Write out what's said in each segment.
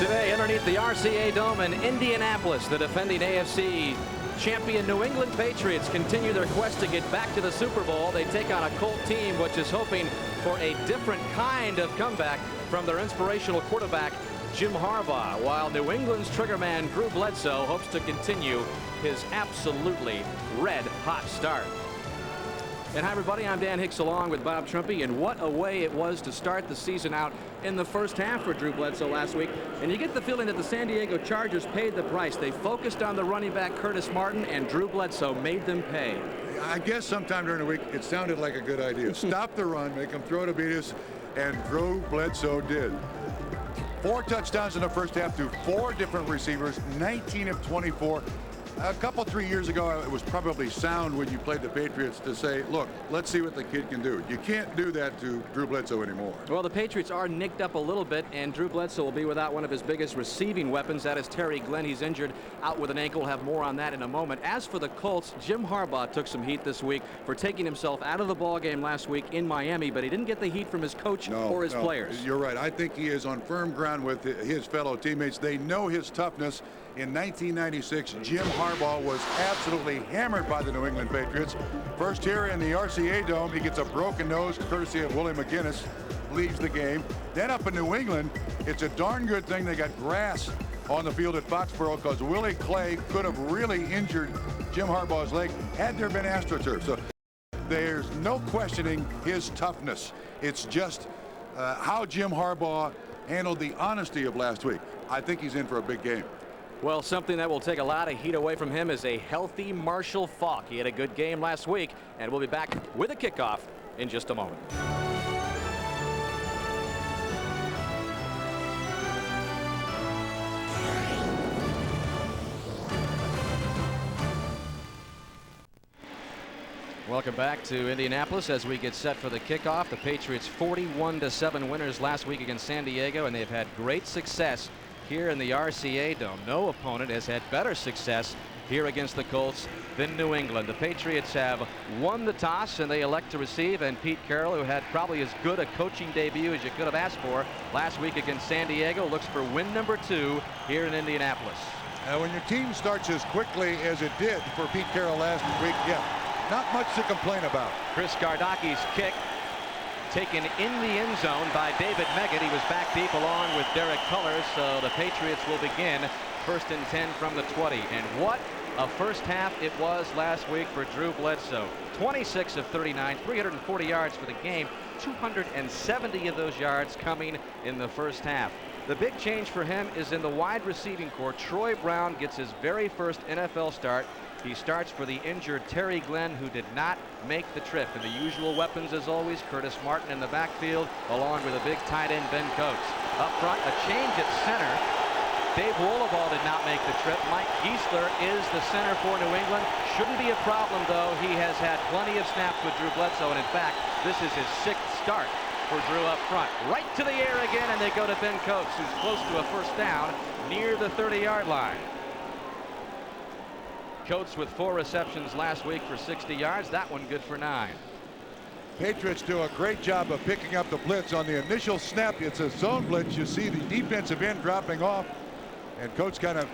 Today, underneath the RCA Dome in Indianapolis, the defending AFC champion New England Patriots continue their quest to get back to the Super Bowl. They take on a Colt team which is hoping for a different kind of comeback from their inspirational quarterback Jim Harbaugh, while New England's triggerman Drew Bledsoe hopes to continue his absolutely red-hot start. And hi everybody, I'm Dan Hicks along with Bob Trumpy, and what a way it was to start the season out in the first half for Drew Bledsoe last week. And you get the feeling that the San Diego Chargers paid the price. They focused on the running back Curtis Martin, and Drew Bledsoe made them pay. I guess sometime during the week it sounded like a good idea. Stop the run, make them throw to beat us, and Drew Bledsoe did. 4 touchdowns in the first half to 4 different receivers, 19 of 24. A couple, 3 years ago, it was probably sound when you played the Patriots to say, look, let's see what the kid can do. You can't do that to Drew Bledsoe anymore. Well, the Patriots are nicked up a little bit, and Drew Bledsoe will be without one of his biggest receiving weapons. That is Terry Glenn. He's injured, out with an ankle. We'll have more on that in a moment. As for the Colts, Jim Harbaugh took some heat this week for taking himself out of the ball game last week in Miami, but he didn't get the heat from his coach or his players. You're right. I think he is on firm ground with his fellow teammates. They know his toughness. In 1996, Jim Harbaugh was absolutely hammered by the New England Patriots. First here in the RCA Dome, he gets a broken nose courtesy of Willie McGinnis, leaves the game. Then up in New England, it's a darn good thing they got grass on the field at Foxborough, because Willie Clay could have really injured Jim Harbaugh's leg had there been AstroTurf. So there's no questioning his toughness. It's just how Jim Harbaugh handled the honesty of last week. I think he's in for a big game. Well, something that will take a lot of heat away from him is a healthy Marshall Faulk. He had a good game last week, and we'll be back with a kickoff in just a moment. Welcome back to Indianapolis as we get set for the kickoff. The Patriots 41-7 winners last week against San Diego, and they've had great success here in the RCA Dome. No opponent has had better success here against the Colts than New England. The Patriots have won the toss, and they elect to receive, and Pete Carroll, who had probably as good a coaching debut as you could have asked for last week against San Diego, looks for win number 2 here in Indianapolis. When your team starts as quickly as it did for Pete Carroll last week, yeah, not much to complain about. Chris Gardaki's kick taken in the end zone by David Meggett. He was back deep along with Derek Cullors, so the Patriots will begin 1st and 10 from the 20. And what a first half it was last week for Drew Bledsoe. 26 of 39, 340 yards for the game, 270 of those yards coming in the first half. The big change for him is in the wide receiving corps. Troy Brown gets his very first NFL start. He starts for the injured Terry Glenn, who did not make the trip. And the usual weapons, as always, Curtis Martin in the backfield, along with a big tight end, Ben Coates. Up front, a change at center. Dave Wohleball did not make the trip. Mike Giesler is the center for New England. Shouldn't be a problem, though. He has had plenty of snaps with Drew Bledsoe, and in fact, this is his 6th start for Drew up front. Right to the air again, and they go to Ben Coates, who's close to a first down near the 30-yard line. Coates with 4 receptions last week for 60 yards. That one good for 9. Patriots do a great job of picking up the blitz on the initial snap. It's a zone blitz. You see the defensive end dropping off, and Coates kind of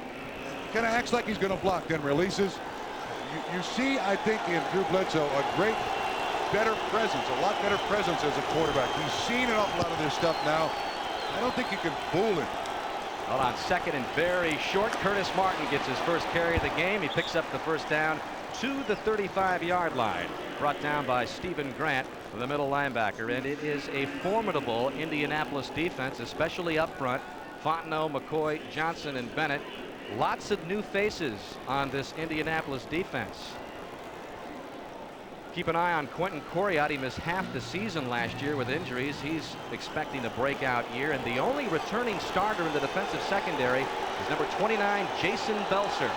acts like he's going to block, then releases. You see, I think, in Drew Bledsoe a great, better presence, a lot better presence as a quarterback. He's seen an awful lot of this stuff now. I don't think you can fool him. Well, on 2nd and very short, Curtis Martin gets his first carry of the game. He picks up the first down to the 35-yard line. Brought down by Stephen Grant, the middle linebacker. And it is a formidable Indianapolis defense, especially up front. Fontenot, McCoy, Johnson, and Bennett. Lots of new faces on this Indianapolis defense. Keep an eye on Quentin Coriat. He missed half the season last year with injuries. He's expecting a breakout year. And the only returning starter in the defensive secondary is number 29, Jason Belser.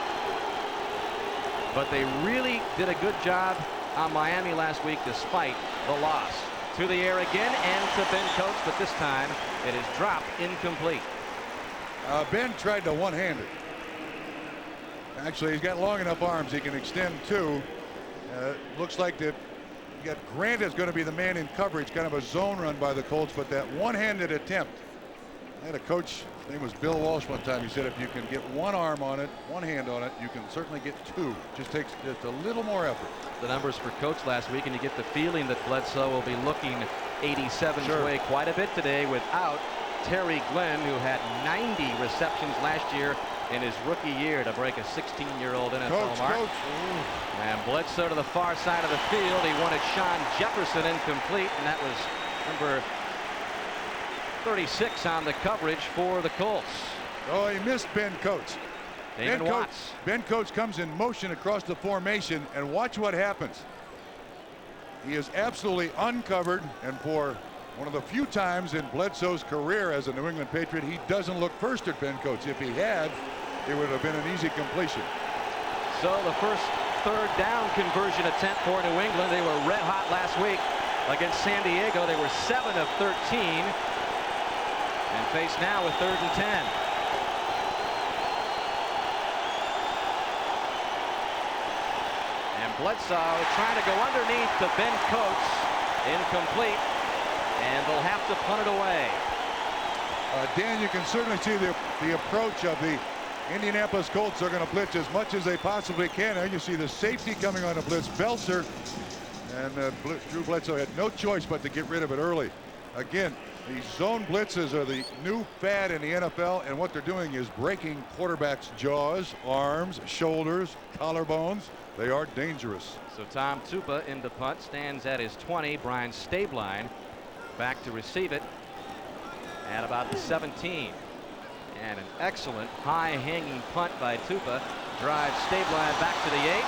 But they really did a good job on Miami last week despite the loss. To the air again and to Ben Coates, but this time it is dropped incomplete. Ben tried to one-handed. Actually, he's got long enough arms he can extend 2. Looks like that you got Grant is going to be the man in coverage, kind of a zone run by the Colts, but that one-handed attempt I had a coach, his name was Bill Walsh, one time. He said if you can get one arm on it, one hand on it, you can certainly get two. Just takes just a little more effort. The numbers for Coach last week, and you get the feeling that Bledsoe will be looking 87's way quite a bit today without Terry Glenn, who had 90 receptions last year in his rookie year to break a 16-year-old NFL mark. And Bledsoe to the far side of the field. He wanted Sean Jefferson incomplete, and that was number 36 on the coverage for the Colts. Oh, he missed Ben Coates. Ben Coates comes in motion across the formation, and watch what happens. He is absolutely uncovered, and for one of the few times in Bledsoe's career as a New England Patriot, he doesn't look first at Ben Coates. If he had, it would have been an easy completion. So the first third down conversion attempt for New England. They were red hot last week against San Diego. They were 7 of 13 and face now with 3rd and 10. And Bledsoe trying to go underneath to Ben Coates, incomplete, and they'll have to punt it away. Dan, you can certainly see the approach of the Indianapolis Colts. Are going to blitz as much as they possibly can. And you see the safety coming on the blitz, Belzer, and Drew Bledsoe had no choice but to get rid of it early. Again, these zone blitzes are the new fad in the NFL, and what they're doing is breaking quarterbacks' jaws, arms, shoulders, collarbones. They are dangerous. So Tom Tupa in the punt, stands at his 20. Brian Stabline back to receive it at about the 17. And an excellent high-hanging punt by Tupa drives Stabline back to the 8.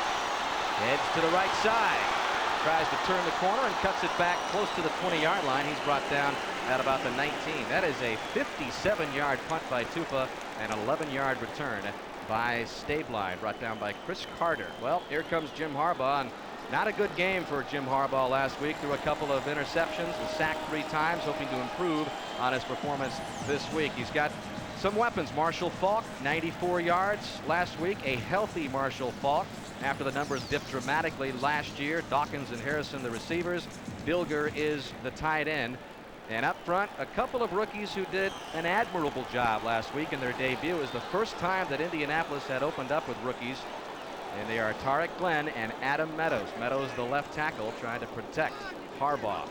Heads to the right side. Tries to turn the corner and cuts it back close to the 20-yard line. He's brought down at about the 19. That is a 57-yard punt by Tupa, an 11-yard return by Stabline, brought down by Chris Carter. Well, here comes Jim Harbaugh, and not a good game for Jim Harbaugh last week. Threw a couple of interceptions, was sacked 3 times, hoping to improve on his performance this week. He's got some weapons. Marshall Faulk, 94 yards last week. A healthy Marshall Faulk after the numbers dipped dramatically last year. Dawkins and Harrison the receivers. Bilger is the tight end. And up front, a couple of rookies who did an admirable job last week in their debut. It was the first time that Indianapolis had opened up with rookies. And they are Tarek Glenn and Adam Meadows. Meadows, the left tackle, trying to protect Harbaugh.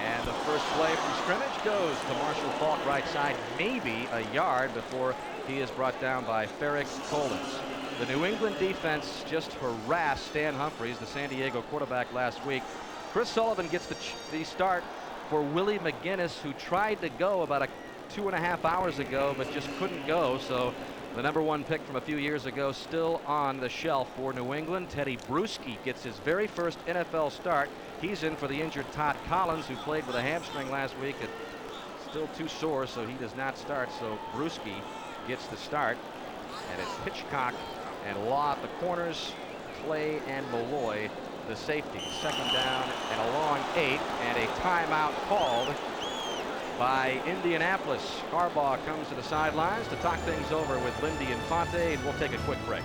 And the first play from scrimmage goes to Marshall Faulk, right side, maybe a yard before he is brought down by Ferrick Collins. The New England defense just harassed Stan Humphries, the San Diego quarterback, last week. Chris Sullivan gets the start for Willie McGinnis, who tried to go about 2.5 hours ago, but just couldn't go. So the #1 pick from a few years ago still on the shelf for New England. Teddy Bruschi gets his very first NFL start. He's in for the injured Todd Collins, who played with a hamstring last week. It's still too sore, so he does not start. So Bruschi gets the start. And it's Hitchcock and Law at the corners, Clay and Malloy the safety. 2nd down and a long 8, and a timeout called by Indianapolis. Harbaugh comes to the sidelines to talk things over with Lindy Infante, and we'll take a quick break.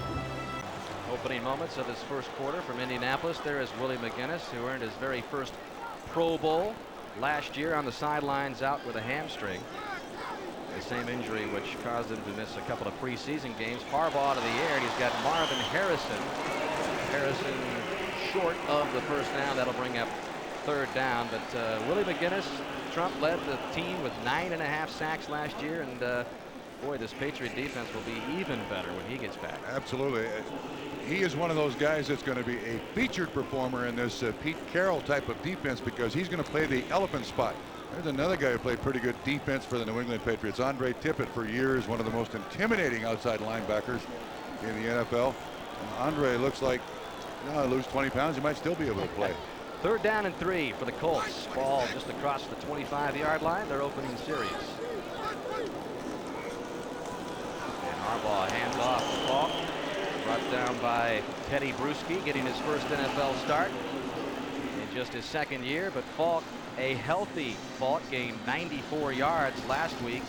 Opening moments of his first quarter from Indianapolis. There is Willie McGinnis, who earned his very first Pro Bowl last year on the sidelines out with a hamstring. The same injury which caused him to miss a couple of preseason games. Harbaugh to the air, and he's got Marvin Harrison. Harrison short of the first down. That'll bring up 3rd down. But Willie McGinnis, Trump led the team with 9.5 sacks last year, and boy, this Patriot defense will be even better when he gets back. Absolutely. He is one of those guys that's going to be a featured performer in this Pete Carroll type of defense, because he's going to play the elephant spot. There's another guy who played pretty good defense for the New England Patriots, Andre Tippett, for years, one of the most intimidating outside linebackers in the NFL. And Andre looks like, lose 20 pounds, he might still be able to play. 3rd down and 3 for the Colts. Ball just across the 25-yard line. Their opening series. And Harbaugh hands off the ball. Brought down by Teddy Bruschi, getting his first NFL start in just his 2nd year. But Faulk, a healthy Faulk, gained 94 yards last week.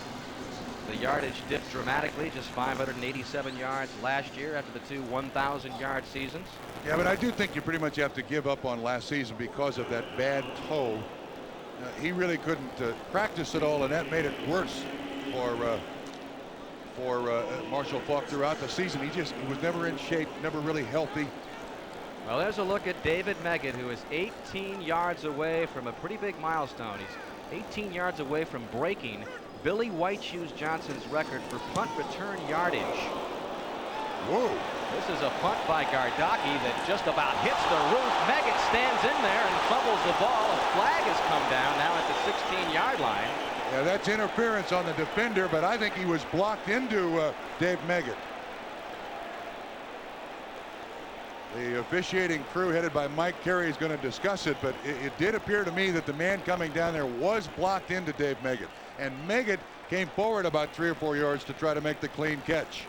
The yardage dipped dramatically, just 587 yards last year after the 2 1,000-yard seasons. Yeah, but I do think you pretty much have to give up on last season because of that bad toe. he really couldn't practice at all, and that made it worse for Marshall Faulk throughout the season. He was never in shape, never really healthy. Well, there's a look at David Meggett, who is 18 yards away from a pretty big milestone. He's 18 yards away from breaking Billy White Shoes Johnson's record for punt return yardage. Whoa. This is a punt by Gardocki that just about hits the roof. Meggett stands in there and fumbles the ball. A flag has come down now at the 16-yard line. Yeah, that's interference on the defender, but I think he was blocked into Dave Meggett. The officiating crew headed by Mike Carey is going to discuss it, but it did appear to me that the man coming down there was blocked into Dave Meggett. And Meggett came forward about 3 or 4 yards to try to make the clean catch.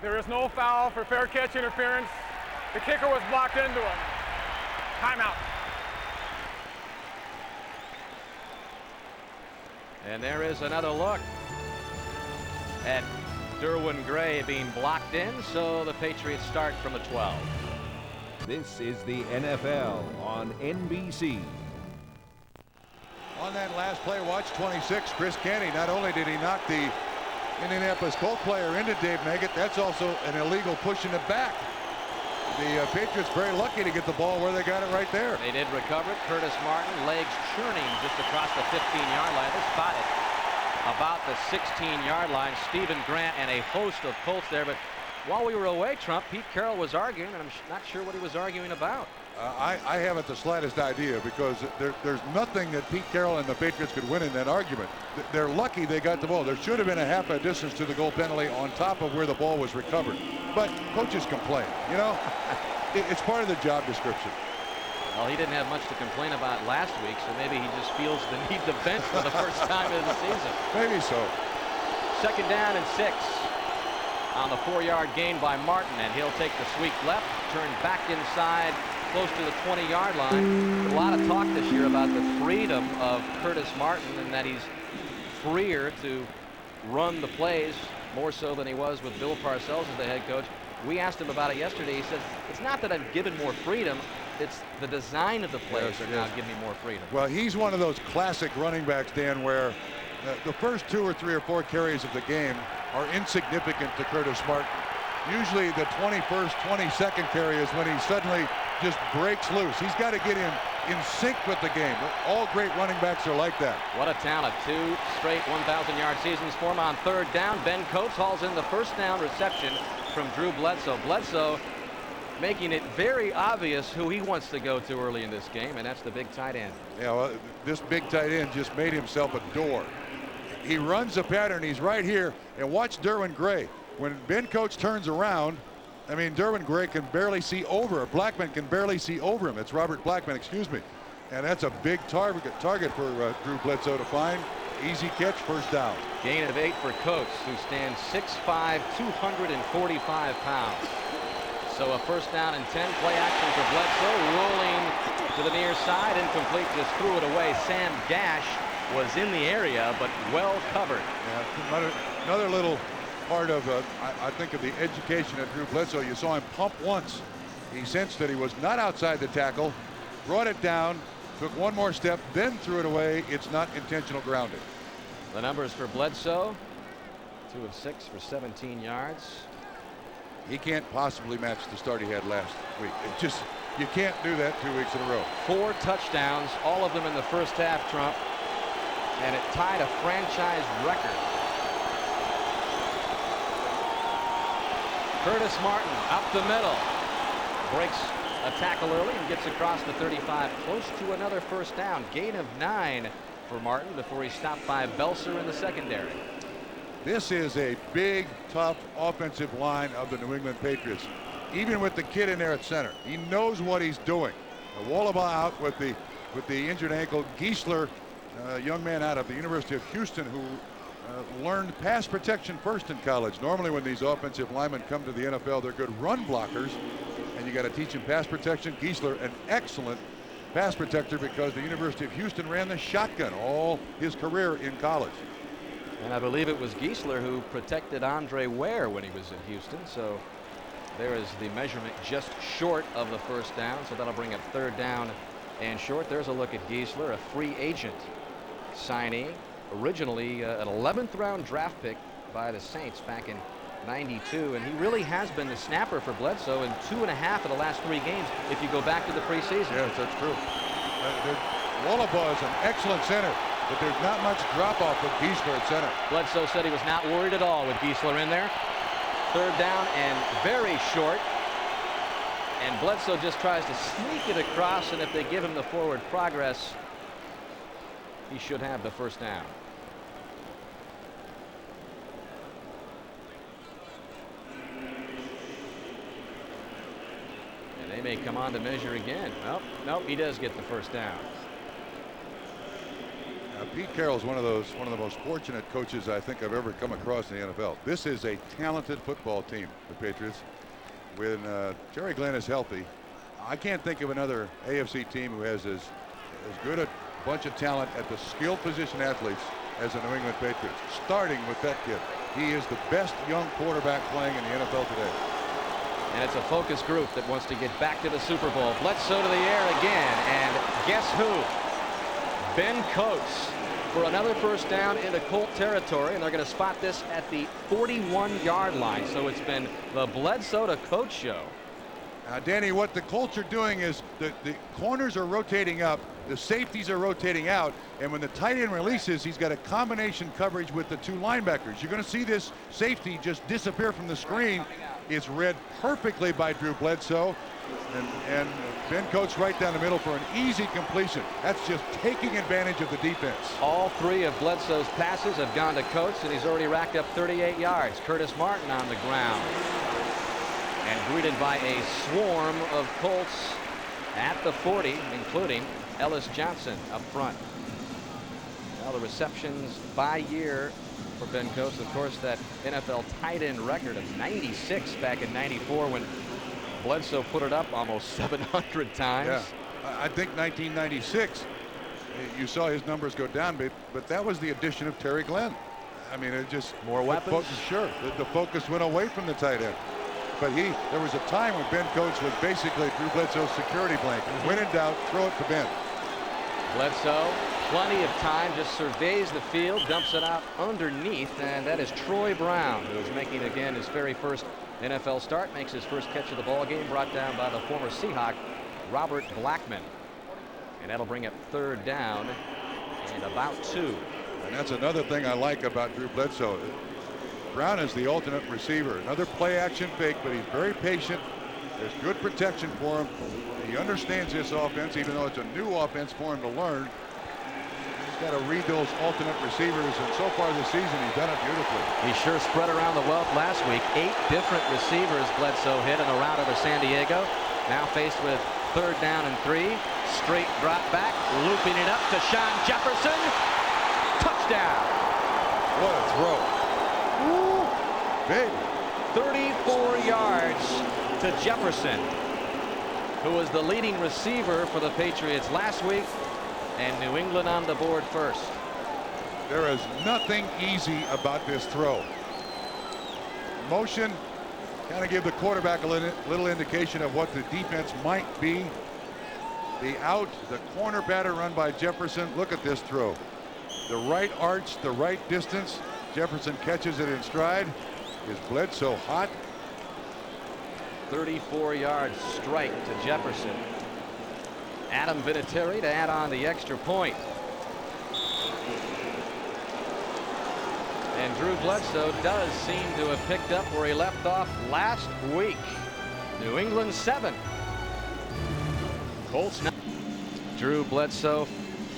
There is no foul for fair catch interference. The kicker was blocked into him. Timeout. And there is another look at Derwin Gray being blocked in, so the Patriots start from the 12. This is the NFL on NBC. On that last play, watch 26, Chris Canty. Not only did he knock the Indianapolis Colt player into Dave Meggett, that's also an illegal pushing it back. The Patriots very lucky to get the ball where they got it right there. They did recover it. Curtis Martin, legs churning just across the 15-yard line. They spotted about the 16-yard line. Stephen Grant and a host of Colts there. But while we were away, Trump, Pete Carroll was arguing, and I'm not sure what he was arguing about. I haven't the slightest idea, because there's nothing that Pete Carroll and the Patriots could win in that argument. They're lucky they got the ball. There should have been a half a distance to the goal penalty on top of where the ball was recovered. But coaches complain. You know, it's part of the job description. Well, he didn't have much to complain about last week, so maybe he just feels the need to vent for the first time of the season. Maybe so. 2nd down and 6 on the 4-yard gain by Martin, and he'll take the sweep left, turn back inside, close to the 20-yard line. A lot of talk this year about the freedom of Curtis Martin and that he's freer to run the plays more so than he was with Bill Parcells as the head coach. We asked him about it yesterday. He says, it's not that I've given more freedom, it's the design of the plays are now giving me more freedom. Well, he's one of those classic running backs, Dan, where the first 2 or 3 or 4 carries of the game are insignificant to Curtis Martin. Usually the 21st, 22nd carry is when he suddenly just breaks loose. He's got to get in sync with the game. All great running backs are like that. What a talent. 2 straight 1,000-yard seasons for him on 3rd down. Ben Coates hauls in the first down reception from Drew Bledsoe. Bledsoe making it very obvious who he wants to go to early in this game, and that's the big tight end. Yeah, well, this big tight end just made himself a door. He runs a pattern. He's right here. And watch Derwin Gray. When Ben Coates turns around, I mean, Derwin Gray can barely see over. Blackman can barely see over him. It's Robert Blackman, excuse me. And that's a big target for Drew Bledsoe to find. Easy catch, first down. Gain of 8 for Coates, who stands 6'5", 245 pounds. So a first down and 10. Play action for Bledsoe, rolling to the near side, incomplete, just threw it away. Sam Gash was in the area, but well covered. Yeah, another little part of, I think, of the education of Drew Bledsoe. You saw him pump once. He sensed that he was not outside the tackle, brought it down, took one more step, then threw it away. It's not intentional grounding. The numbers for Bledsoe, 2 of 6 for 17 yards. He can't possibly match the start he had last week. It just, you can't do that 2 weeks in a row. 4 touchdowns, all of them in the first half, Trump, and it tied a franchise record. Curtis Martin up the middle, breaks a tackle early and gets across the 35, close to another first down. Gain of 9 for Martin before he stopped by Belser in the secondary. This is a big, tough offensive line of the New England Patriots. Even with the kid in there at center, he knows what he's doing. Wallaba out with the injured ankle. Giesler, a young man out of the University of Houston who learned pass protection first in college. Normally when these offensive linemen come to the NFL, they're good run blockers, and you got to teach them pass protection. Giesler, an excellent pass protector, because the University of Houston ran the shotgun all his career in college. And I believe it was Giesler who protected Andre Ware when he was in Houston. So there is the measurement just short of the first down. So that'll bring up 3rd down and short. There's a look at Giesler, a free agent signee, originally an 11th round draft pick by the Saints back in '92, and he really has been the snapper for Bledsoe in 2.5 of the last 3 games if you go back to the preseason. Yes, that's true. Wallabaugh is an excellent center, but there's not much drop off with Giesler at center. Bledsoe said he was not worried at all with Giesler in there. 3rd down and very short, and Bledsoe just tries to sneak it across, and if they give him the forward progress, he should have the first down. And they may come on to measure again. Nope, he does get the first down. Pete Carroll's one of the most fortunate coaches I think I've ever come across in the NFL. This is a talented football team, the Patriots. When Jerry Glenn is healthy, I can't think of another AFC team who has as good a bunch of talent at the skilled position athletes as the New England Patriots, starting with that kid. He is the best young quarterback playing in the NFL today. And it's a focus group that wants to get back to the Super Bowl. Bledsoe to the air again, and guess who? Ben Coates for another first down into Colt territory, and they're going to spot this at the 41-yard line. So it's been the Bledsoe to Coates show. Danny, what the Colts are doing is the corners are rotating up, the safeties are rotating out, and when the tight end releases, he's got a combination coverage with the 2 linebackers. You're going to see this safety just disappear from the screen. It's read perfectly by Drew Bledsoe, and Ben Coates right down the middle for an easy completion. That's just taking advantage of the defense. All 3 of Bledsoe's passes have gone to Coates, and he's already racked up 38 yards. Curtis Martin on the ground, and greeted by a swarm of Colts at the 40, including Ellis Johnson up front. Well, the receptions by year for Ben Coates, of course, that NFL tight end record of 96 back in '94 when Bledsoe put it up almost 700 times. Yeah, I think 1996, you saw his numbers go down, but that was the addition of Terry Glenn. I mean, it just more weapons. Sure, the focus went away from the tight end. But there was a time when Ben Coates was basically Drew Bledsoe's security blanket. When in doubt, throw it to Ben. Bledsoe, plenty of time, just surveys the field, dumps it out underneath, and that is Troy Brown, who is making again his very first NFL start, makes his first catch of the ball game, brought down by the former Seahawk Robert Blackman, and that'll bring up 3rd down and about 2. And that's another thing I like about Drew Bledsoe. Brown is the alternate receiver, another play action fake, but he's very patient. There's good protection for him. He understands this offense, even though it's a new offense for him to learn. He's got to read those alternate receivers, and so far this season he's done it beautifully. He sure spread around the wealth last week. 8 different receivers Bledsoe hit in the route over San Diego. Now faced with 3rd down and 3. Straight drop back, looping it up to Sean Jefferson. Touchdown. What a throw. Woo. Big. 34 yards to Jefferson, who was the leading receiver for the Patriots last week, and New England on the board first. There is nothing easy about this throw. Motion, kind of give the quarterback a little indication of what the defense might be. The out, the corner batter run by Jefferson. Look at this throw. The right arch, the right distance. Jefferson catches it in stride. Is Bledsoe hot? 34-yard strike to Jefferson. Adam Vinatieri to add on the extra point. And Drew Bledsoe does seem to have picked up where he left off last week. New England 7. Colts 9. Drew Bledsoe,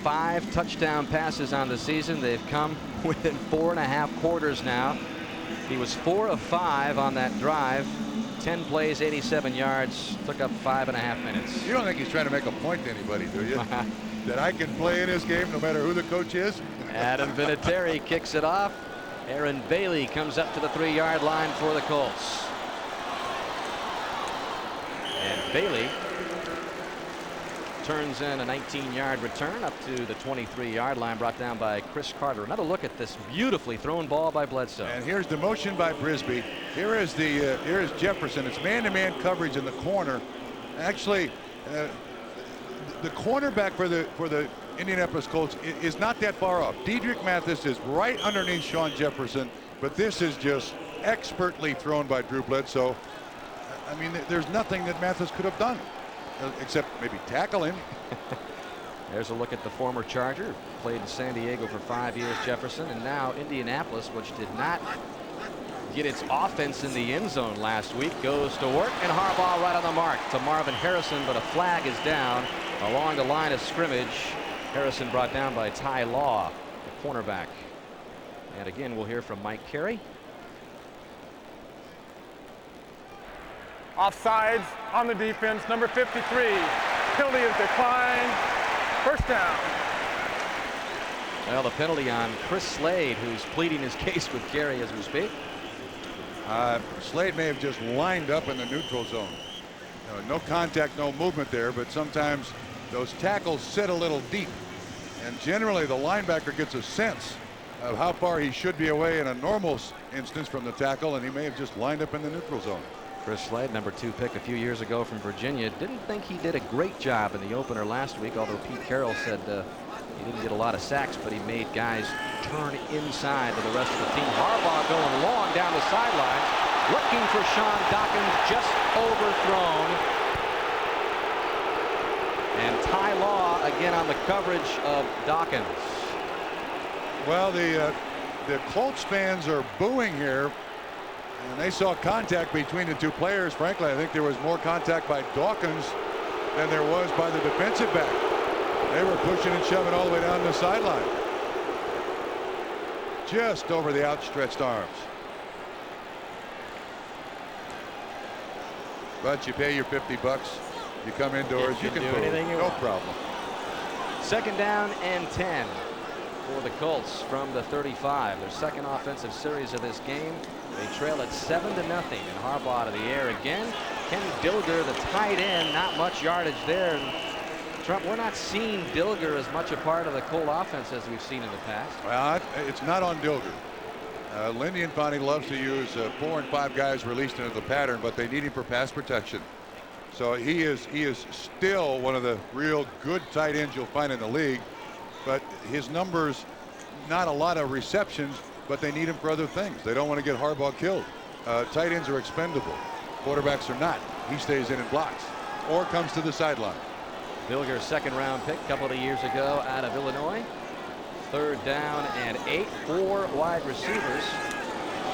5 touchdown passes on the season. They've come within 4.5 quarters now. He was 4 of 5 on that drive. 10 plays, 87 yards, took up 5.5 minutes. You don't think he's trying to make a point to anybody, do you? That I can play in this game no matter who the coach is? Adam Vinatieri kicks it off. Aaron Bailey comes up to the 3-yard line for the Colts. And Bailey turns in a 19-yard return up to the 23-yard line, brought down by Chris Carter. Another look at this beautifully thrown ball by Bledsoe. And here's the motion by Brisby. Here is Jefferson. It's man-to-man coverage in the corner. Actually, the cornerback for the Indianapolis Colts is not that far off. Dedrick Mathis is right underneath Sean Jefferson, but this is just expertly thrown by Drew Bledsoe. I mean, there's nothing that Mathis could have done except maybe tackle him. There's a look at the former Charger, played in San Diego for 5 years, Jefferson, and now Indianapolis, which did not get its offense in the end zone last week, goes to work, and Harbaugh right on the mark to Marvin Harrison, but a flag is down along the line of scrimmage. Harrison brought down by Ty Law, the cornerback. And again, we'll hear from Mike Carey. Offsides on the defense, number 53. Penalty is declined. First down. Well, the penalty on Chris Slade, who's pleading his case with Carey as we speak. Slade may have just lined up in the neutral zone. No contact, no movement there, but sometimes those tackles sit a little deep. And generally, the linebacker gets a sense of how far he should be away in a normal instance from the tackle, and he may have just lined up in the neutral zone. Chris Slade, number 2 pick a few years ago from Virginia. Didn't think he did a great job in the opener last week, although Pete Carroll said he didn't get a lot of sacks, but he made guys turn inside to the rest of the team. Harbaugh going long down the sideline, looking for Sean Dawkins, just overthrown. And Ty Law again on the coverage of Dawkins. Well, the Colts fans are booing here. And they saw contact between the two players. Frankly, I think there was more contact by Dawkins than there was by the defensive back. They were pushing and shoving all the way down the sideline. Just over the outstretched arms. But you pay your $50. You come indoors. You can do anything you no want. problem. Second down and 10 for the Colts from the 35. Their second offensive series of this game. They trail at 7-0, and Harbaugh to the air again. Kenny Dilger, the tight end, not much yardage there. And Trump, we're not seeing Dilger as much a part of the Colt offense as we've seen in the past. Well, it's not on Dilger. Lindy Infante loves to use 4 and 5 guys released into the pattern, but they need him for pass protection. So he is still one of the real good tight ends you'll find in the league, but his numbers, not a lot of receptions, but they need him for other things. They don't want to get Harbaugh killed. Tight ends are expendable. Quarterbacks are not. He stays in and blocks or comes to the sideline. Dilger, second-round pick a couple of years ago out of Illinois. Third down and 8. 4 wide receivers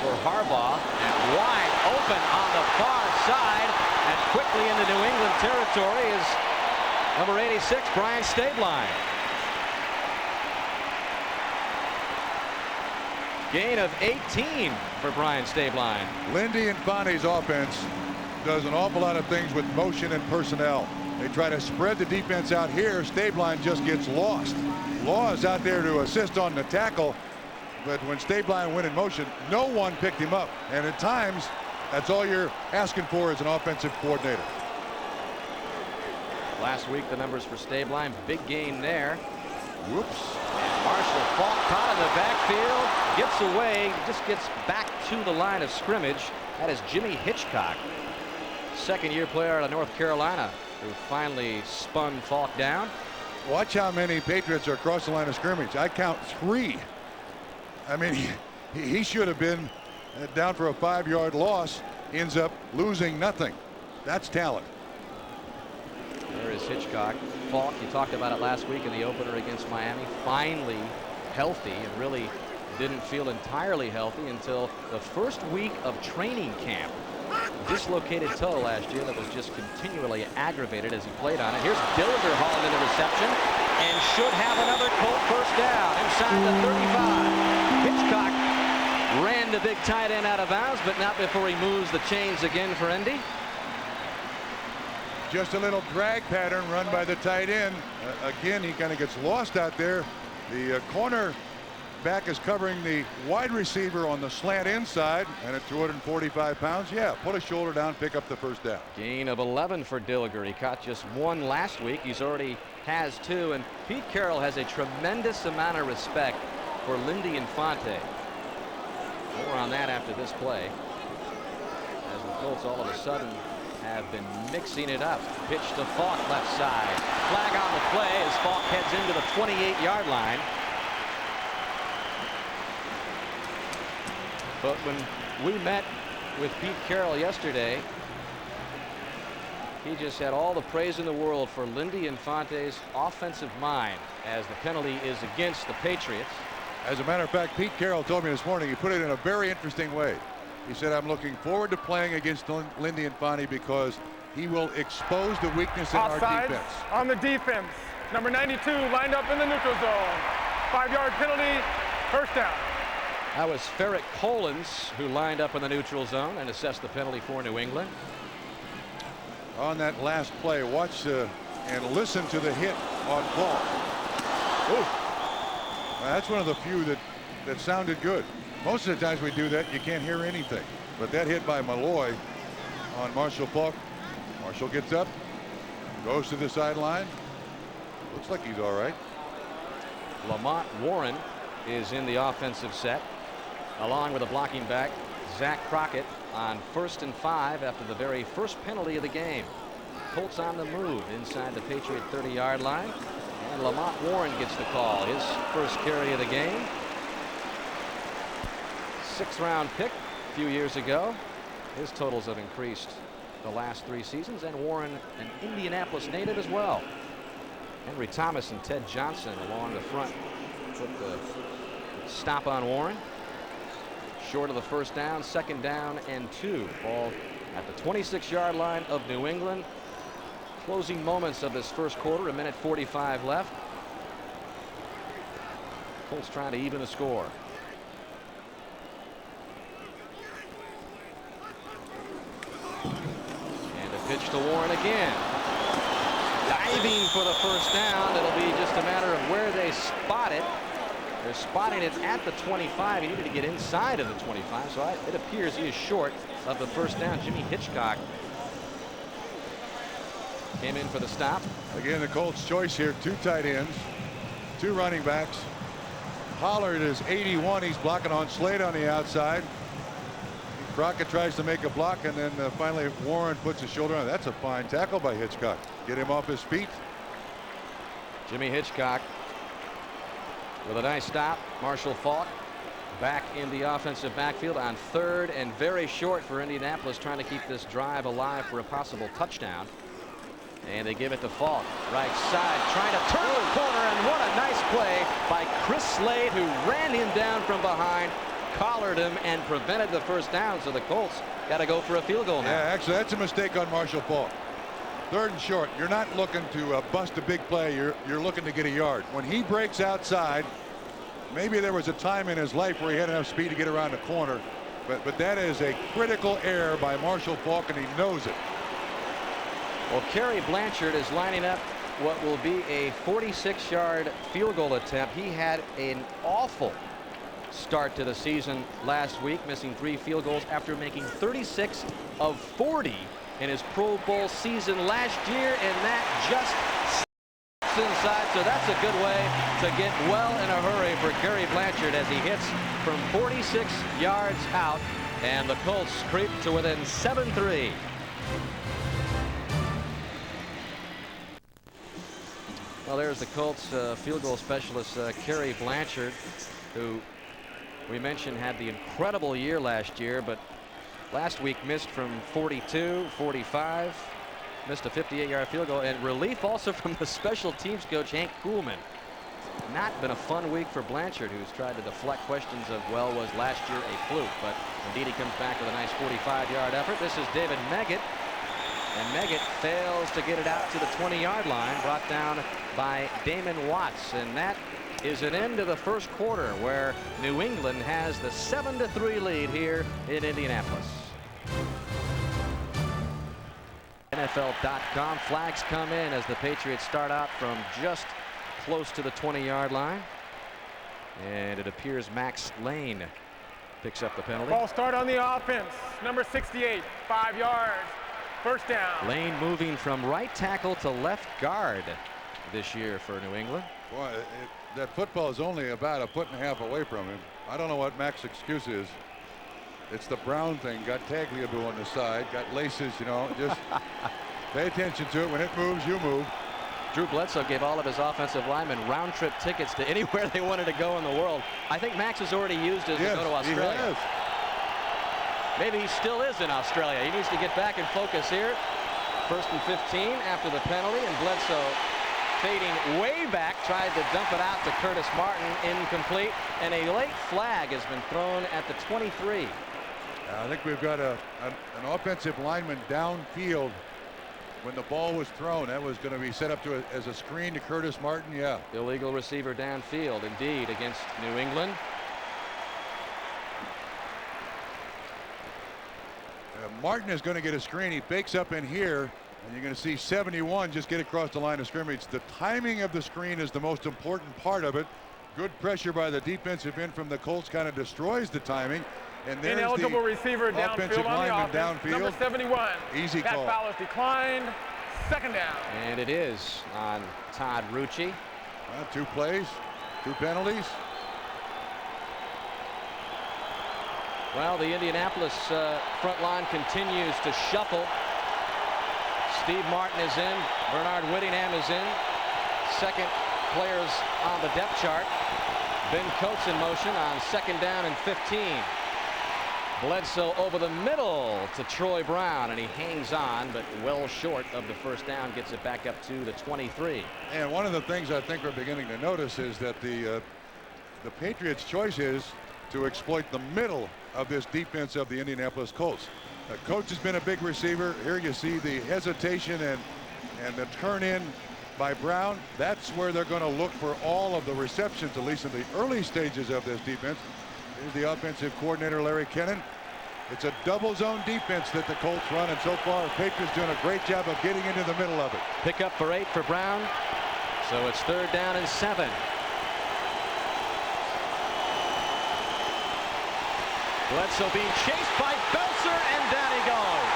for Harbaugh, and wide open on the far side, and quickly into New England territory is number 86, Brian Stabline. Gain of 18 for Brian Stabline. Lindy Infante's offense does an awful lot of things with motion and personnel. They try to spread the defense out here. Stabline just gets lost. Law is out there to assist on the tackle, but when Stabline went in motion, no one picked him up. And at times, that's all you're asking for as an offensive coordinator. Last week, the numbers for Stabline, big gain there. Whoops. And Marshall Faulk caught in the backfield, gets away, just gets back to the line of scrimmage. That is Jimmy Hitchcock, second-year player out of North Carolina, who finally spun Faulk down. Watch how many Patriots are across the line of scrimmage. I count 3. I mean, he should have been down for a 5-yard loss, ends up losing nothing. That's talent. There is Hitchcock. Faulk, you talked about it last week in the opener against Miami, finally healthy, and really didn't feel entirely healthy until the first week of training camp. Dislocated toe last year that was just continually aggravated as he played on it. Here's Dilger hauling in the reception and should have another Colt first down inside the 35. Hitchcock ran the big tight end out of bounds, but not before he moves the chains again for Indy. Just a little drag pattern run by the tight end. Again, he kind of gets lost out there. The cornerback back is covering the wide receiver on the slant inside, and at 245 pounds, yeah, put a shoulder down, pick up the first down. Gain of 11 for Dilliger. He caught just one last week. He's already has two, and Pete Carroll has a tremendous amount of respect for Lindy Infante. More on that after this play, as the Colts all of a sudden have been mixing it up. Pitch to Falk, left side. Flag on the play as Falk heads into the 28-yard line. But when we met with Pete Carroll yesterday, he just had all the praise in the world for Lindy Infante's offensive mind, as the penalty is against the Patriots. As a matter of fact, Pete Carroll told me this morning, he put it in a very interesting way. He said, I'm looking forward to playing against Lindy Infante because he will expose the weakness in our defense. On the defense, number 92 lined up in the neutral zone. 5-yard penalty, first down. That was Ferret Collins who lined up in the neutral zone and assessed the penalty for New England. On that last play, watch and listen to the hit on Falk. That's one of the few that sounded good. Most of the times we do that, you can't hear anything. But that hit by Malloy on Marshall Falk. Marshall gets up, goes to the sideline. Looks like he's all right. Lamont Warren is in the offensive set, along with a blocking back, Zach Crockett, on 1st and 5 after the very first penalty of the game. Colts on the move inside the Patriot 30-yard line, and Lamont Warren gets the call, his first carry of the game. 6th-round pick a few years ago. His totals have increased the last 3 seasons, and Warren, an Indianapolis native as well. Henry Thomas and Ted Johnson along the front put the stop on Warren. Short of the first down, 2nd down and 2. Ball at the 26-yard line of New England. Closing moments of this first quarter, 1:45 left. Colts trying to even the score. And a pitch to Warren again. Diving for the first down. It'll be just a matter of where they spot it. They're spotting it at the 25. He needed to get inside of the 25, so it appears he is short of the first down. Jimmy Hitchcock came in for the stop. Again, the Colts choice here, 2 tight ends, 2 running backs. Pollard is 81. He's blocking on Slade on the outside. Crockett tries to make a block, and then finally Warren puts his shoulder on. That's a fine tackle by Hitchcock. Get him off his feet. Jimmy Hitchcock with a nice stop. Marshall Falk back in the offensive backfield on 3rd and very short for Indianapolis, trying to keep this drive alive for a possible touchdown. And they give it to Falk, right side, trying to turn the corner, and what a nice play by Chris Slade, who ran him down from behind, collared him, and prevented the first down. So the Colts got to go for a field goal now. Yeah, actually, that's a mistake on Marshall Falk. 3rd and short. You're not looking to bust a big play. You're looking to get a yard. When he breaks outside, maybe there was a time in his life where he had enough speed to get around the corner, but that is a critical error by Marshall Falk, and he knows it. Well, Kerry Blanchard is lining up what will be a 46-yard field goal attempt. He had an awful start to the season last week, missing 3 field goals after making 36 of 40 in his Pro Bowl season last year, and that just inside. So that's a good way to get well in a hurry for Kerry Blanchard as he hits from 46 yards out, and the Colts creep to within 7-3. Well, there's the Colts field goal specialist, Kerry Blanchard, who we mentioned had the incredible year last year, but last week missed from 42, 45, missed a 58-yard field goal, and relief also from the special teams coach, Hank Kuhlman. Not been a fun week for Blanchard, who's tried to deflect questions of, well, was last year a fluke? But indeed, he comes back with a nice 45-yard effort. This is David Meggett, and Meggett fails to get it out to the 20-yard line, brought down by Damon Watts, and that is an end to the first quarter, where New England has the 7-3 lead here in Indianapolis. NFL.com. Flags come in as the Patriots start out from just close to the 20-yard line. And it appears Max Lane picks up the penalty. Ball start on the offense. Number 68, 5 yards. First down. Lane moving from right tackle to left guard this year for New England. Boy, that football is only about a foot and a half away from him. I don't know what Mac's excuse is. It's the Brown thing. Got Tagliabue on the side. Got laces, you know. Just pay attention to it. When it moves, you move. Drew Bledsoe gave all of his offensive linemen round-trip tickets to anywhere they wanted to go in the world. I think Max has already used his to go to Australia. He has. Maybe he still is in Australia. He needs to get back and focus here. 1st and 15 after the penalty, and Bledsoe fading way back, tried to dump it out to Curtis Martin, incomplete, and a late flag has been thrown at the 23. I think we've got an offensive lineman downfield when the ball was thrown. That was going to be set up as a screen to Curtis Martin. Yeah. Illegal receiver downfield, indeed, against New England. Martin is going to get a screen. He fakes up in here, and you're going to see 71 just get across the line of scrimmage. The timing of the screen is the most important part of it. Good pressure by the defensive end from the Colts kind of destroys the timing. And there's ineligible the receiver offensive downfield on the lineman offense. downfield. Number 71. Easy that call. That foul is declined. Second down. And it is on Todd Rucci. 2 plays, 2 penalties. Well, the Indianapolis front line continues to shuffle. Steve Martin is in. Bernard Whittingham is in. Second players on the depth chart. Ben Coates in motion on 2nd down and 15. Bledsoe over the middle to Troy Brown, and he hangs on, but well short of the first down, gets it back up to the 23. And one of the things I think we're beginning to notice is that the Patriots' choice is to exploit the middle of this defense of the Indianapolis Colts. Coates has been a big receiver. Here you see the hesitation and the turn in by Brown. That's where they're going to look for all of the receptions, at least in the early stages of this defense. Here's the offensive coordinator, Larry Kennan. It's a double zone defense that the Colts run, and so far the Patriots doing a great job of getting into the middle of it. Pick up for 8 for Brown. So it's 3rd down and 7. Bledsoe being chased by Belzer, and down he goes.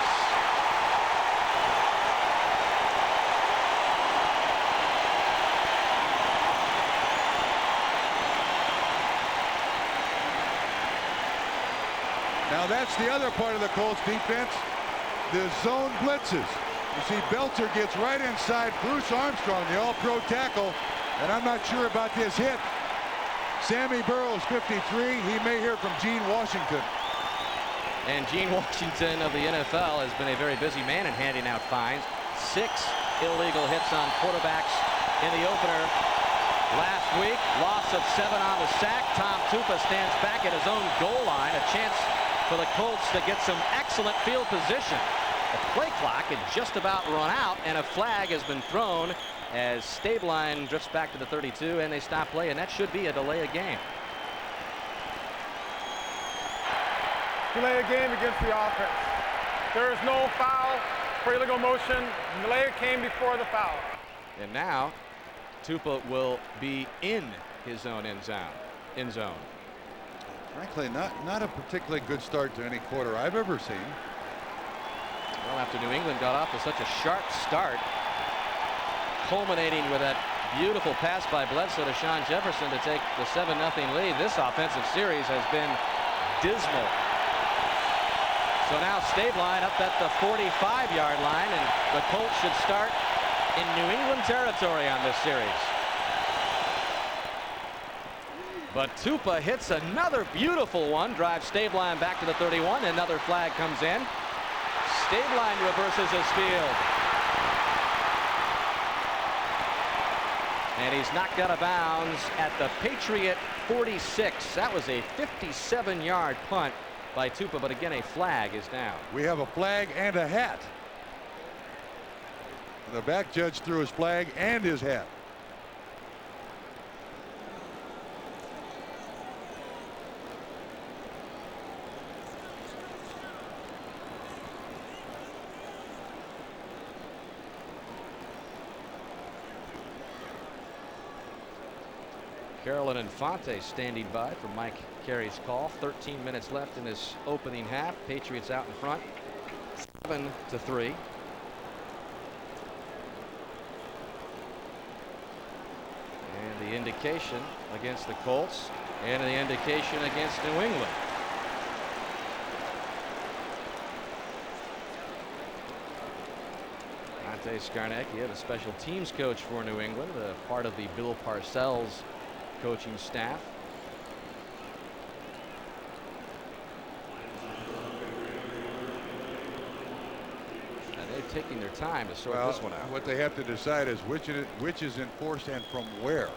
Now that's the other part of the Colts defense, the zone blitzes. You see Belzer gets right inside Bruce Armstrong, the all-pro tackle, and I'm not sure about this hit. Sammy Burroughs, 53. He may hear from Gene Washington. And Gene Washington of the NFL has been a very busy man in handing out fines. 6 illegal hits on quarterbacks in the opener last week. Loss of 7 on the sack. Tom Tupa stands back at his own goal line. A chance for the Colts to get some excellent field position. The play clock had just about run out, and a flag has been thrown as Stabline drifts back to the 32, and they stop play, and that should be a delay of game. Delay of game against the offense. There is no foul for illegal motion. Delay came before the foul. And now Tupa will be in his own end zone. Frankly, not a particularly good start to any quarter I've ever seen. Well, after New England got off to such a sharp start, culminating with that beautiful pass by Bledsoe to Sean Jefferson to take the 7-0 lead. This offensive series has been dismal. So now Stabline up at the 45-yard line, and the Colts should start in New England territory on this series. But Tupa hits another beautiful one, drives Stabline back to the 31. Another flag comes in. Stabline reverses his field. And he's knocked out of bounds at the Patriot 46. That was a 57-yard punt by Tupa, but again, a flag is down. We have a flag and a hat. The back judge threw his flag and his hat. Carroll and Infante standing by for Mike Carey's call. 13 minutes left in this opening half. Patriots out in front, 7-3. And the indication against the Colts, and the indication against New England. Dante Scarnecchia, the special teams coach for New England, part of the Bill Parcells coaching staff. And they've taken their time to sort this one out. What they have to decide is which is enforced and from where.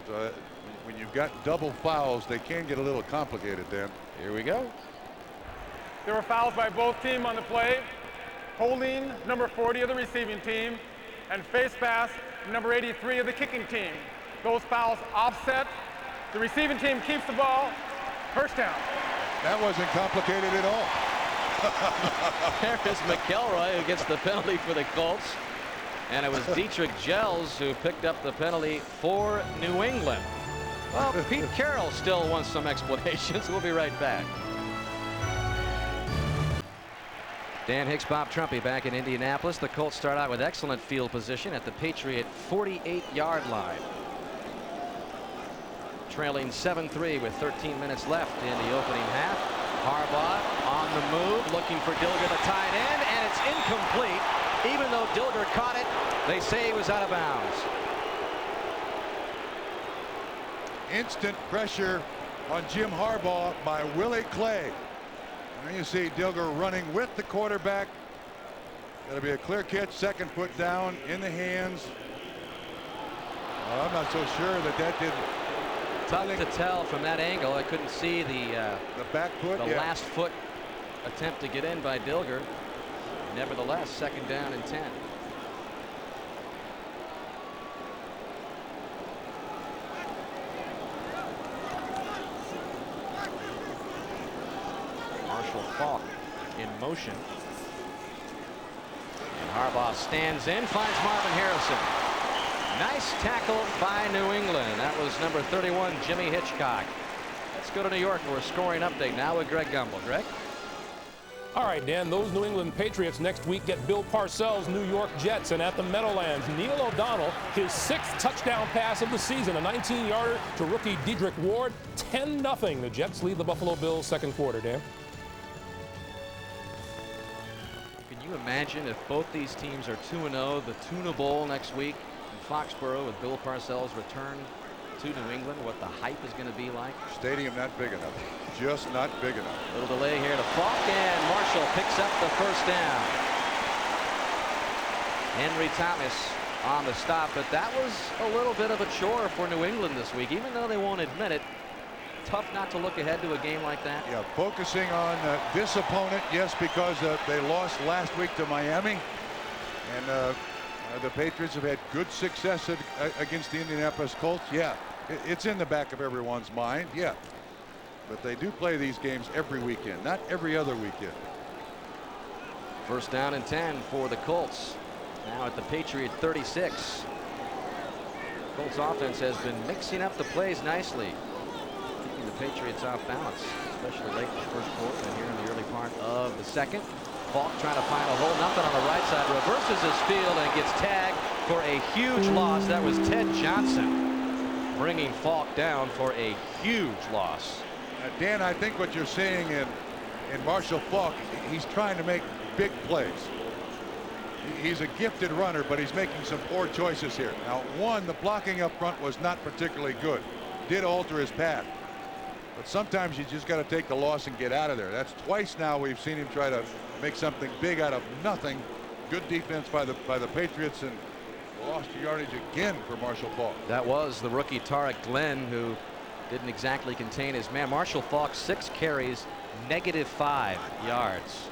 So when you've got double fouls, they can get a little complicated then. Here we go. There were fouls by both teams on the play. Holding number 40 of the receiving team and face pass number 83 of the kicking team. Those fouls offset. The receiving team keeps the ball. First down. That wasn't complicated at all. There is McElroy who gets the penalty for the Colts. And it was Dietrich Gels who picked up the penalty for New England. Well, Pete Carroll still wants some explanations. We'll be right back. Dan Hicks, Bob Trumpy back in Indianapolis. The Colts start out with excellent field position at the Patriot 48-yard line. Trailing 7-3 with 13 minutes left in the opening half. Harbaugh on the move, looking for Dilger, the tight end, and it's incomplete. Even though Dilger caught it, they say he was out of bounds. Instant pressure on Jim Harbaugh by Willie Clay. And you see Dilger running with the quarterback. That'll be a clear catch, second foot down in the hands. Well, I'm not so sure that did. Tough to tell from that angle. I couldn't see the back foot, the last foot attempt to get in by Dilger. Nevertheless, second down and 10. Marshall Faulk in motion. And Harbaugh stands in, finds Marvin Harrison. Nice tackle by New England. That was number 31, Jimmy Hitchcock. Let's go to New York for a scoring update now with Greg Gumbel. Greg? All right, Dan, those New England Patriots next week get Bill Parcells' New York Jets, and at the Meadowlands, Neil O'Donnell, his 6th touchdown pass of the season, a 19-yarder to rookie Dedrick Ward, 10-0. The Jets lead the Buffalo Bills second quarter, Dan. Can you imagine if both these teams are 2-0, the Tuna Bowl next week in Foxborough with Bill Parcells' return to New England, what the hype is going to be like? Stadium not big enough. Just not big enough. Little delay here to Faulk, and Marshall picks up the first down. Henry Thomas on the stop, but that was a little bit of a chore for New England this week, even though they won't admit it. Tough not to look ahead to a game like that. Yeah, focusing on this opponent, yes, because they lost last week to Miami, and the Patriots have had good success against the Indianapolis Colts. Yeah, it's in the back of everyone's mind. Yeah, but they do play these games every weekend, not every other weekend. First down and 10 for the Colts. Now at the Patriot 36. Colts offense has been mixing up the plays nicely, keeping the Patriots off balance, especially late in the first quarter and here in the early part of the second. Faulk trying to find a hole, nothing on the right side, reverses his field and gets tagged for a huge loss. That was Ted Johnson bringing Faulk down for a huge loss. Dan, I think what you're seeing in Marshall Faulk, he's trying to make big plays. He's a gifted runner, but he's making some poor choices here. Now, one, the blocking up front was not particularly good. Did alter his path. But sometimes you just got to take the loss and get out of there. That's twice now we've seen him try to make something big out of nothing. Good defense by the Patriots, and lost yardage again for Marshall Faulk. That was the rookie Tarek Glenn, who didn't exactly contain his man. Marshall Faulk, 6 carries, -5 yards.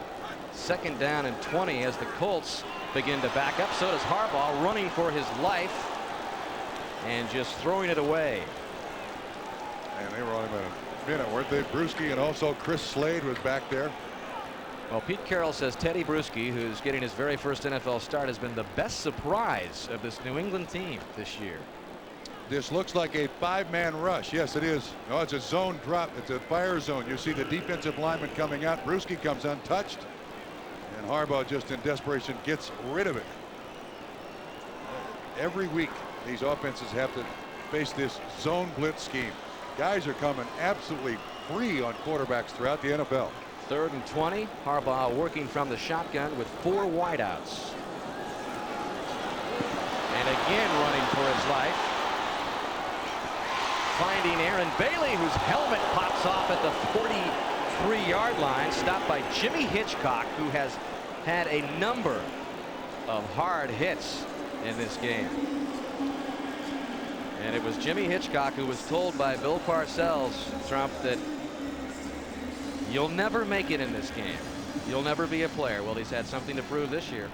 Second down and 20 as the Colts begin to back up. So does Harbaugh, running for his life and just throwing it away. And they were on him a minute, weren't they? Bruschi, and also Chris Slade was back there. Well, Pete Carroll says Teddy Bruschi, who's getting his very first NFL start, has been the best surprise of this New England team this year. This looks like a 5-man rush. Yes, it is. No, it's a zone drop. It's a fire zone. You see the defensive lineman coming out. Bruschi comes untouched, and Harbaugh, just in desperation, gets rid of it. Every week these offenses have to face this zone blitz scheme. Guys are coming absolutely free on quarterbacks throughout the NFL. 3rd and 20. Harbaugh working from the shotgun with 4 wideouts. And again running for his life. Finding Aaron Bailey, whose helmet pops off at the 43-yard line. Stopped by Jimmy Hitchcock, who has had a number of hard hits in this game. And it was Jimmy Hitchcock who was told by Bill Parcells, Trump, that you'll never make it in this game. You'll never be a player. Well, he's had something to prove this year.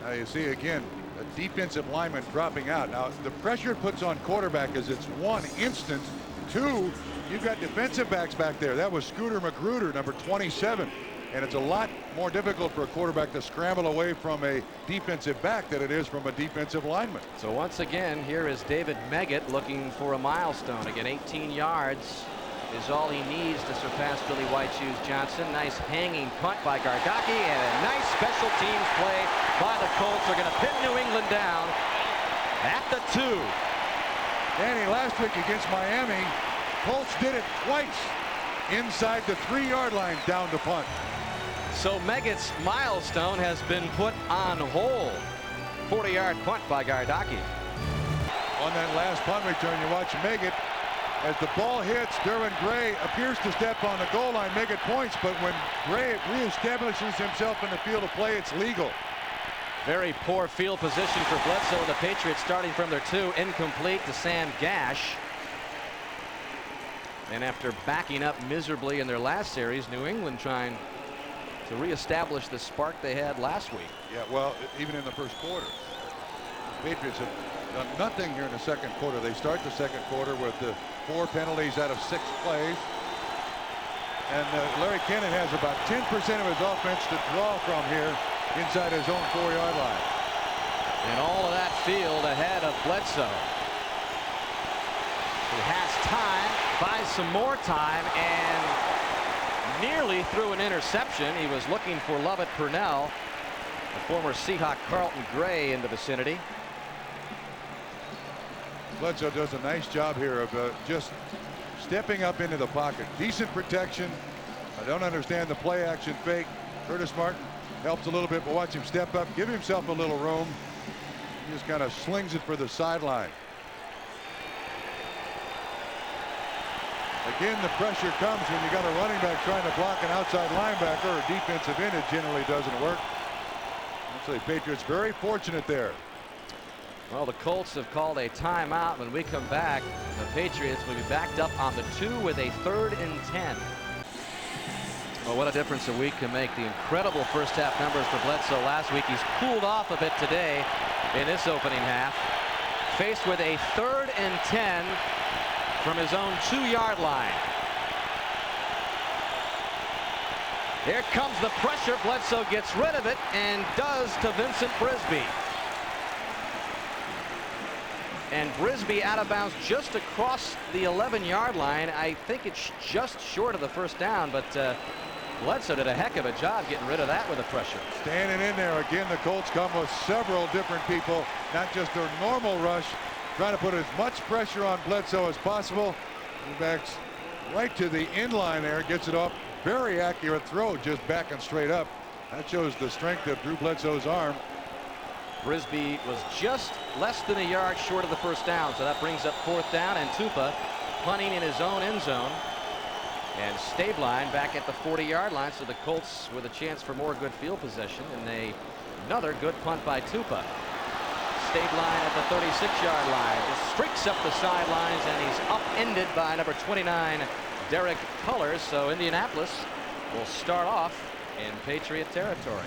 Now you see again a defensive lineman dropping out. Now the pressure it puts on quarterback is it's 1, instant. 2, you've got defensive backs back there. That was Scooter Magruder, number 27. And it's a lot more difficult for a quarterback to scramble away from a defensive back than it is from a defensive lineman. So once again, here is David Meggett looking for a milestone. Again, 18 yards is all he needs to surpass Billy White Shoes Johnson. Nice hanging punt by Gardocki, and a nice special teams play by the Colts. They're going to pin New England down at the 2. Danny, last week against Miami, Colts did it twice inside the 3-yard line down to punt. So Meggett's milestone has been put on hold. 40-yard punt by Gardocki. On that last punt return, you watch Meggett. As the ball hits, Derwin Gray appears to step on the goal line, Meggett points, but when Gray reestablishes himself in the field of play, it's legal. Very poor field position for Bledsoe. The Patriots starting from their 2, incomplete to Sam Gash. And after backing up miserably in their last series, New England trying to reestablish the spark they had last week. Yeah, well, even in the first quarter, the Patriots have done nothing here in the second quarter. They start the second quarter with the 4 penalties out of 6 plays. And Larry Kennon has about 10% of his offense to draw from here inside his own 4-yard line. And all of that field ahead of Bledsoe, who has time, buys some more time, and nearly threw an interception. He was looking for Lovett Purnell, the former Seahawk Carlton Gray, in the vicinity. Bledsoe does a nice job here of just stepping up into the pocket. Decent protection. I don't understand the play action fake. Curtis Martin helps a little bit, but watch him step up, give himself a little room. He just kind of slings it for the sideline. Again, the pressure comes when you got a running back trying to block an outside linebacker or a defensive end. It generally doesn't work. Actually, Patriots very fortunate there. Well, the Colts have called a timeout. When we come back, the Patriots will be backed up on the 2 with a 3rd and 10. Well, what a difference a week can make. The incredible first half numbers for Bledsoe last week. He's cooled off a bit today in this opening half. Faced with a 3rd and 10 from his own 2-yard line. Here comes the pressure. Bledsoe gets rid of it and does to Vincent Brisby. And Brisby out of bounds just across the 11-yard line. I think it's just short of the first down, but Bledsoe did a heck of a job getting rid of that with the pressure. Standing in there again, the Colts come with several different people, not just their normal rush, trying to put as much pressure on Bledsoe as possible. He backs right to the end line there, gets it off. Very accurate throw, just backing straight up. That shows the strength of Drew Bledsoe's arm. Brisby was just less than a yard short of the first down, so that brings up 4th down, and Tupa punting in his own end zone. And Stabline back at the 40-yard line, so the Colts with a chance for more good field possession, and another good punt by Tupa. Stabline at the 36-yard line just streaks up the sidelines, and he's upended by number 29, Derek Cullors. So Indianapolis will start off in Patriot territory.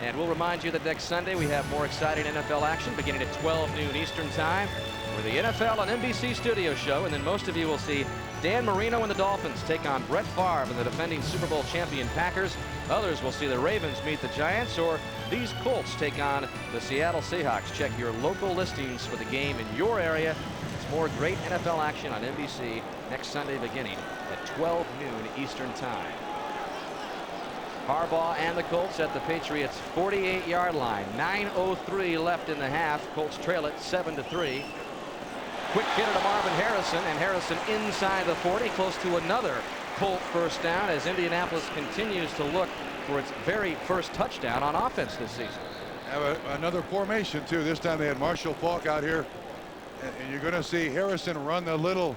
And we'll remind you that next Sunday we have more exciting NFL action beginning at 12 noon Eastern Time with the NFL on NBC Studio Show. And then most of you will see Dan Marino and the Dolphins take on Brett Favre and the defending Super Bowl champion Packers. Others will see the Ravens meet the Giants, or these Colts take on the Seattle Seahawks. Check your local listings for the game in your area. It's more More great NFL action on NBC next Sunday beginning at 12 noon Eastern Time. Harbaugh and the Colts at the Patriots 48-yard line. 9:03 left in the half. Colts trail it 7-3. Quick hit to Marvin Harrison, and Harrison inside the 40, close to another Colt first down as Indianapolis continues to look for its very first touchdown on offense this season. Have another formation too. This time they had Marshall Faulk out here, and you're going to see Harrison run the little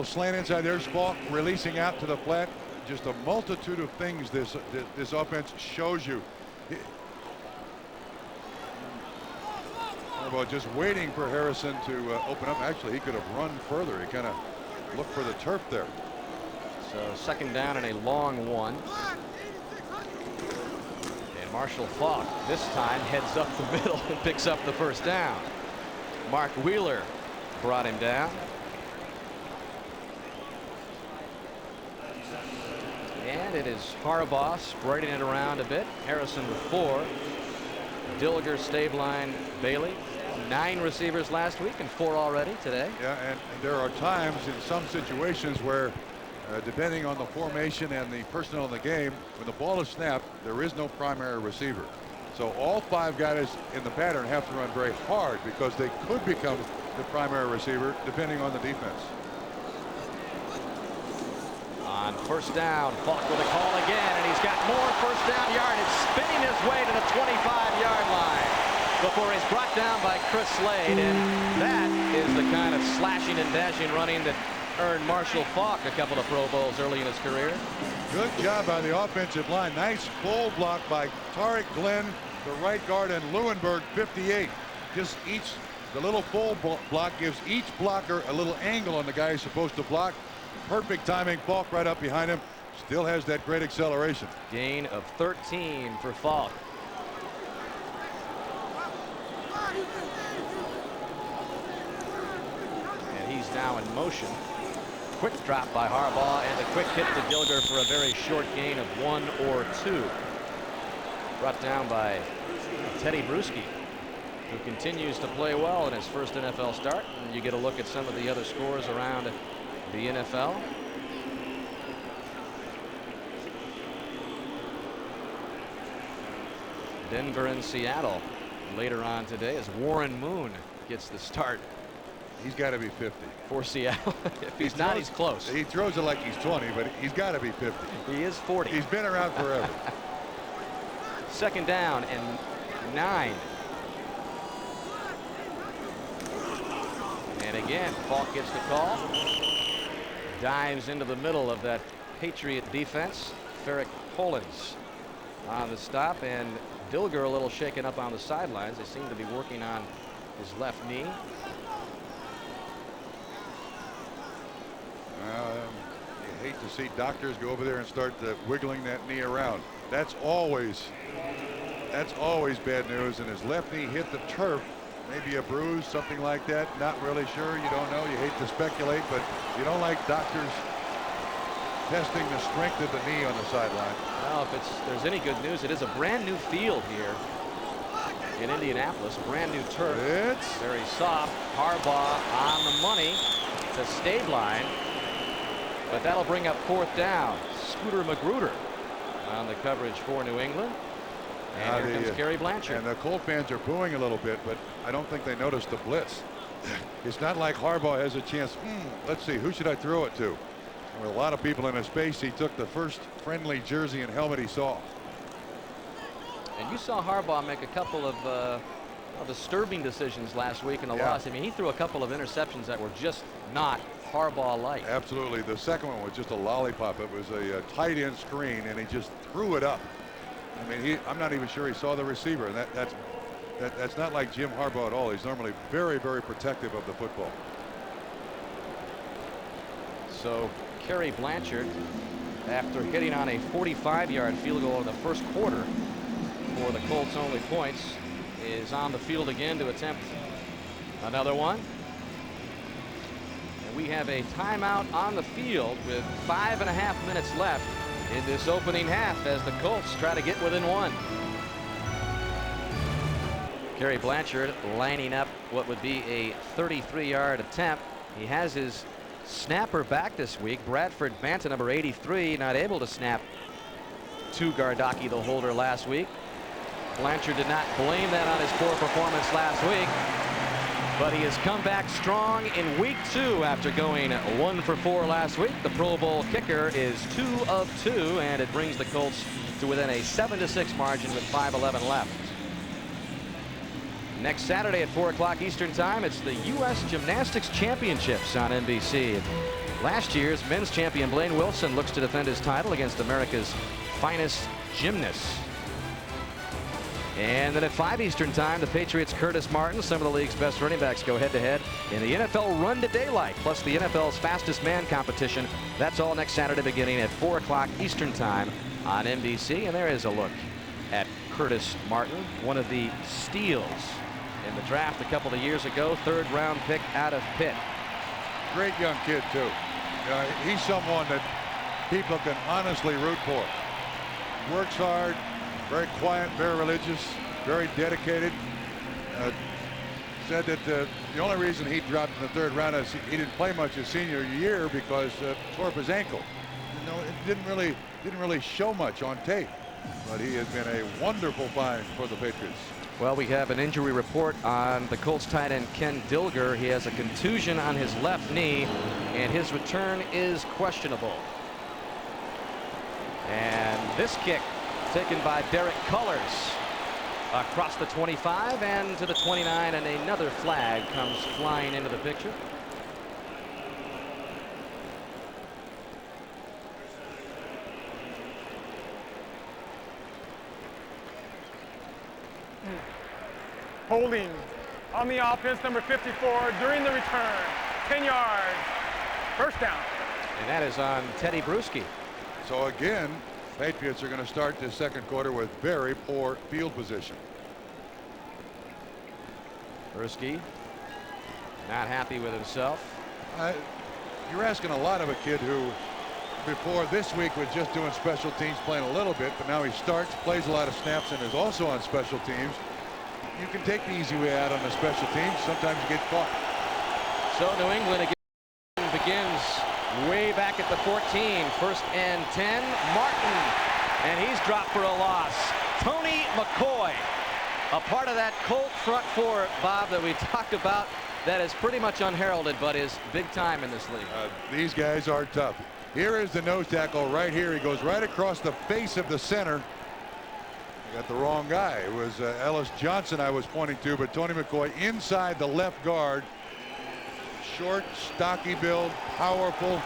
slant inside. There's Faulk releasing out to the flat. Just a multitude of things this offense shows you. Harbaugh just waiting for Harrison to open up. Actually, he could have run further. He kind of looked for the turf there. So second down and a long one. And Marshall Faulk this time heads up the middle and picks up the first down. Mark Wheeler brought him down. And it is Harbaugh spreading it around a bit. Harrison with 4. Dilger, Stabline, Bailey. 9 receivers last week and 4 already today. Yeah, and there are times in some situations where depending on the formation and the personnel in the game, when the ball is snapped, there is no primary receiver. So all 5 guys in the pattern have to run very hard because they could become the primary receiver depending on the defense. On first down, Faulk with a call again, and he's got more first down yardage, spinning his way to the 25-yard line before he's brought down by Chris Slade. And that is the kind of slashing and dashing running that earned Marshall Faulk a couple of Pro Bowls early in his career. Good job by the offensive line. Nice full block by Tariq Glenn, the right guard, and Leuenberg, 58. Just the little full block gives each blocker a little angle on the guy he's supposed to block. Perfect timing. Faulk right up behind him. Still has that great acceleration. Gain of 13 for Faulk. And he's now in motion. Quick drop by Harbaugh and a quick hit to Dilger for a very short gain of 1 or 2. Brought down by Teddy Bruschi, who continues to play well in his first NFL start. And you get a look at some of the other scores around the NFL. Denver and Seattle later on today as Warren Moon gets the start. He's got to be 50 for Seattle. If he's not, he's close. He throws it like he's 20, but he's got to be 50. He is 40. He's been around forever. Second down and 9. And again, Faulk gets the call. Dives into the middle of that Patriot defense. Ferrick Pollins on the stop, and Dilger a little shaken up on the sidelines. They seem to be working on his left knee. You hate to see doctors go over there and start wiggling that knee around. That's always bad news. And his left knee hit the turf. Maybe a bruise, something like that. Not really sure. You don't know. You hate to speculate, but you don't like doctors testing the strength of the knee on the sideline. Well, if there's any good news, it is a brand new field here in Indianapolis. Brand new turf. It's very soft. Harbaugh on the money to Stabline, but that'll bring up 4th down. Scooter Magruder on the coverage for New England. And here comes Kerry Blanchard. And the Colt fans are booing a little bit, but I don't think they noticed the blitz. It's not like Harbaugh has a chance. Let's see, who should I throw it to? With a lot of people in his face, he took the first friendly jersey and helmet he saw. And you saw Harbaugh make a couple of disturbing decisions last week in the loss. I mean, he threw a couple of interceptions that were just not Harbaugh-like. Absolutely. The second one was just a lollipop. It was a tight end screen, and he just threw it up. I mean, I'm not even sure he saw the receiver, and that's not like Jim Harbaugh at all. He's normally very, very protective of the football. So Kerry Blanchard, after hitting on a 45-yard field goal in the first quarter for the Colts' only points, is on the field again to attempt another one. And we have a timeout on the field with 5.5 minutes left in this opening half as the Colts try to get within 1. Gary Blanchard lining up what would be a 33-yard attempt. He has his snapper back this week. Bradford Banta, number 83, not able to snap to Gardocki, the holder, last week. Blanchard did not blame that on his poor performance last week, but he has come back strong in week 2 after going 1 for 4 last week. The Pro Bowl kicker is 2 of 2, and it brings the Colts to within a 7-6 margin with 5:11 left. Next Saturday at 4 o'clock Eastern Time, it's the U.S. Gymnastics Championships on NBC. Last year's men's champion Blaine Wilson looks to defend his title against America's finest gymnasts. And then at 5 Eastern Time, the Patriots' Curtis Martin, some of the league's best running backs, go head-to-head in the NFL Run to Daylight, plus the NFL's Fastest Man competition. That's all next Saturday beginning at 4 o'clock Eastern Time on NBC. And there is a look at Curtis Martin, one of the steals in the draft a couple of years ago, 3rd-round pick out of Pitt. Great young kid, too. He's someone that people can honestly root for. Works hard, very quiet, very religious, very dedicated. Said that the only reason he dropped in the 3rd round is he didn't play much his senior year because tore up his ankle. It didn't really show much on tape, but he has been a wonderful find for the Patriots. Well, we have an injury report on the Colts tight end Ken Dilger. He has a contusion on his left knee, and his return is questionable. And this kick taken by Derek Cullors across the 25 and to the 29, and another flag comes flying into the picture. Holding on the offense, number 54, during the return. 10 yards. First down. And that is on Teddy Bruschi. So again, Patriots are going to start this 2nd quarter with very poor field position. Bruschi not happy with himself. You're asking a lot of a kid who before this week was just doing special teams, playing a little bit, but now he starts, plays a lot of snaps, and is also on special teams. You can take the easy way out on the special teams. Sometimes you get caught. So New England again begins way back at the 14. 1st and 10. Martin, and he's dropped for a loss. Tony McCoy, a part of that Colt front 4, Bob, that we talked about, that is pretty much unheralded, but is big time in this league. These guys are tough. Here is the nose tackle right here. He goes right across the face of the center. I got the wrong guy. It was Ellis Johnson I was pointing to, but Tony McCoy inside the left guard. Short, stocky build, powerful.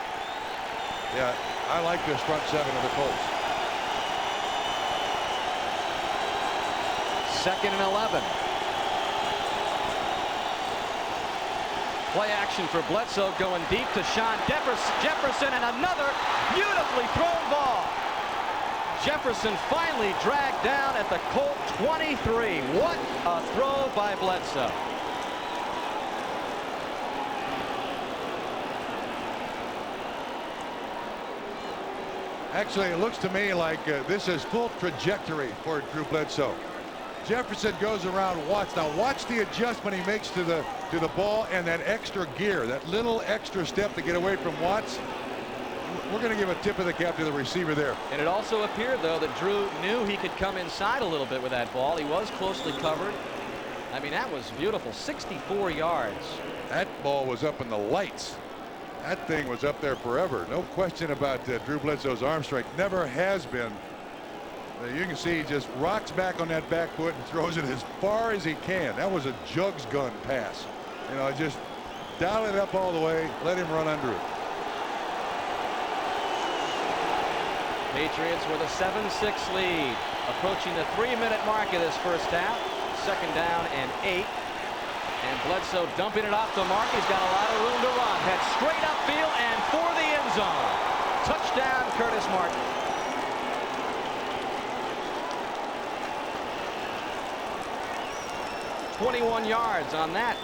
Yeah, I like this front 7 of the Colts. 2nd and 11. Play action for Bledsoe, going deep to Sean Jefferson, and another beautifully thrown ball. Jefferson finally dragged down at the Colt 23. What a throw by Bledsoe. Actually, it looks to me like this is full trajectory for Drew Bledsoe. Jefferson goes around Watts. Now watch the adjustment he makes to the ball and that extra gear, that little extra step to get away from Watts. We're going to give a tip of the cap to the receiver there. And it also appeared, though, that Drew knew he could come inside a little bit with that ball. He was closely covered. I mean, that was beautiful. 64 yards. That ball was up in the lights. That thing was up there forever. No question about Drew Bledsoe's arm strength. Never has been. You can see he just rocks back on that back foot and throws it as far as he can. That was a jugs gun pass. You know, just dial it up all the way, let him run under it. Patriots with a 7-6 lead, approaching the 3-minute mark of this first half. 2nd down and 8. And Bledsoe dumping it off the mark. He's got a lot of room to run. Head straight upfield and for the end zone. Touchdown, Curtis Martin. .21 yards on that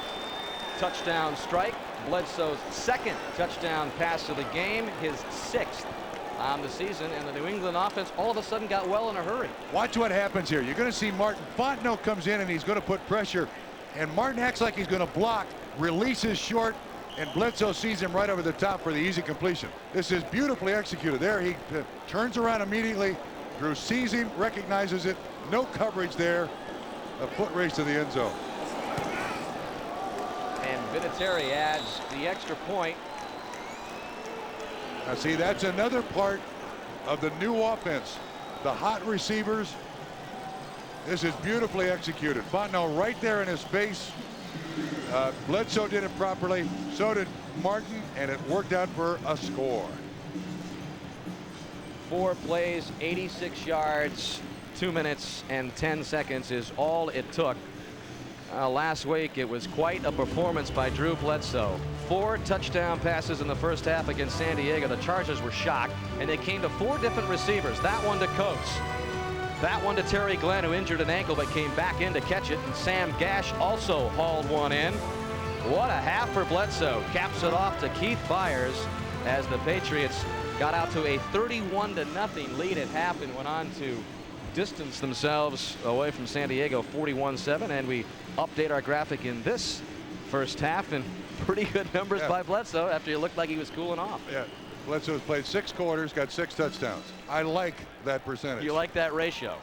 touchdown strike. Bledsoe's 2nd touchdown pass of the game, his 6th. on the season, and the New England offense all of a sudden got well in a hurry. Watch what happens here. You're going to see Martin Fontenot comes in and he's going to put pressure, and Martin acts like he's going to block, releases short, and Bledsoe sees him right over the top for the easy completion. This is beautifully executed. There he turns around immediately. Drew sees him, recognizes it. No coverage there. A foot race to the end zone. And Vinatieri adds the extra point. Now see, that's another part of the new offense. The hot receivers. This is beautifully executed. Fontenot right there in his face. Bledsoe did it properly. So did Martin, and it worked out for a score. 4 plays, 86 yards, 2 minutes and 10 seconds is all it took. Last week it was quite a performance by Drew Bledsoe. 4 touchdown passes in the first half against San Diego. The Chargers were shocked, and they came to 4 different receivers. That one to Coates. That one to Terry Glenn, who injured an ankle but came back in to catch it, and Sam Gash also hauled one in. What a half for Bledsoe. Caps it off to Keith Byers as the Patriots got out to a 31-0 lead at half and went on to distance themselves away from San Diego 41-7. And we update our graphic in this first half, and pretty good numbers by Bledsoe after he looked like he was cooling off. Yeah, Bledsoe's played 6 quarters, got 6 touchdowns. I like that percentage. You like that ratio.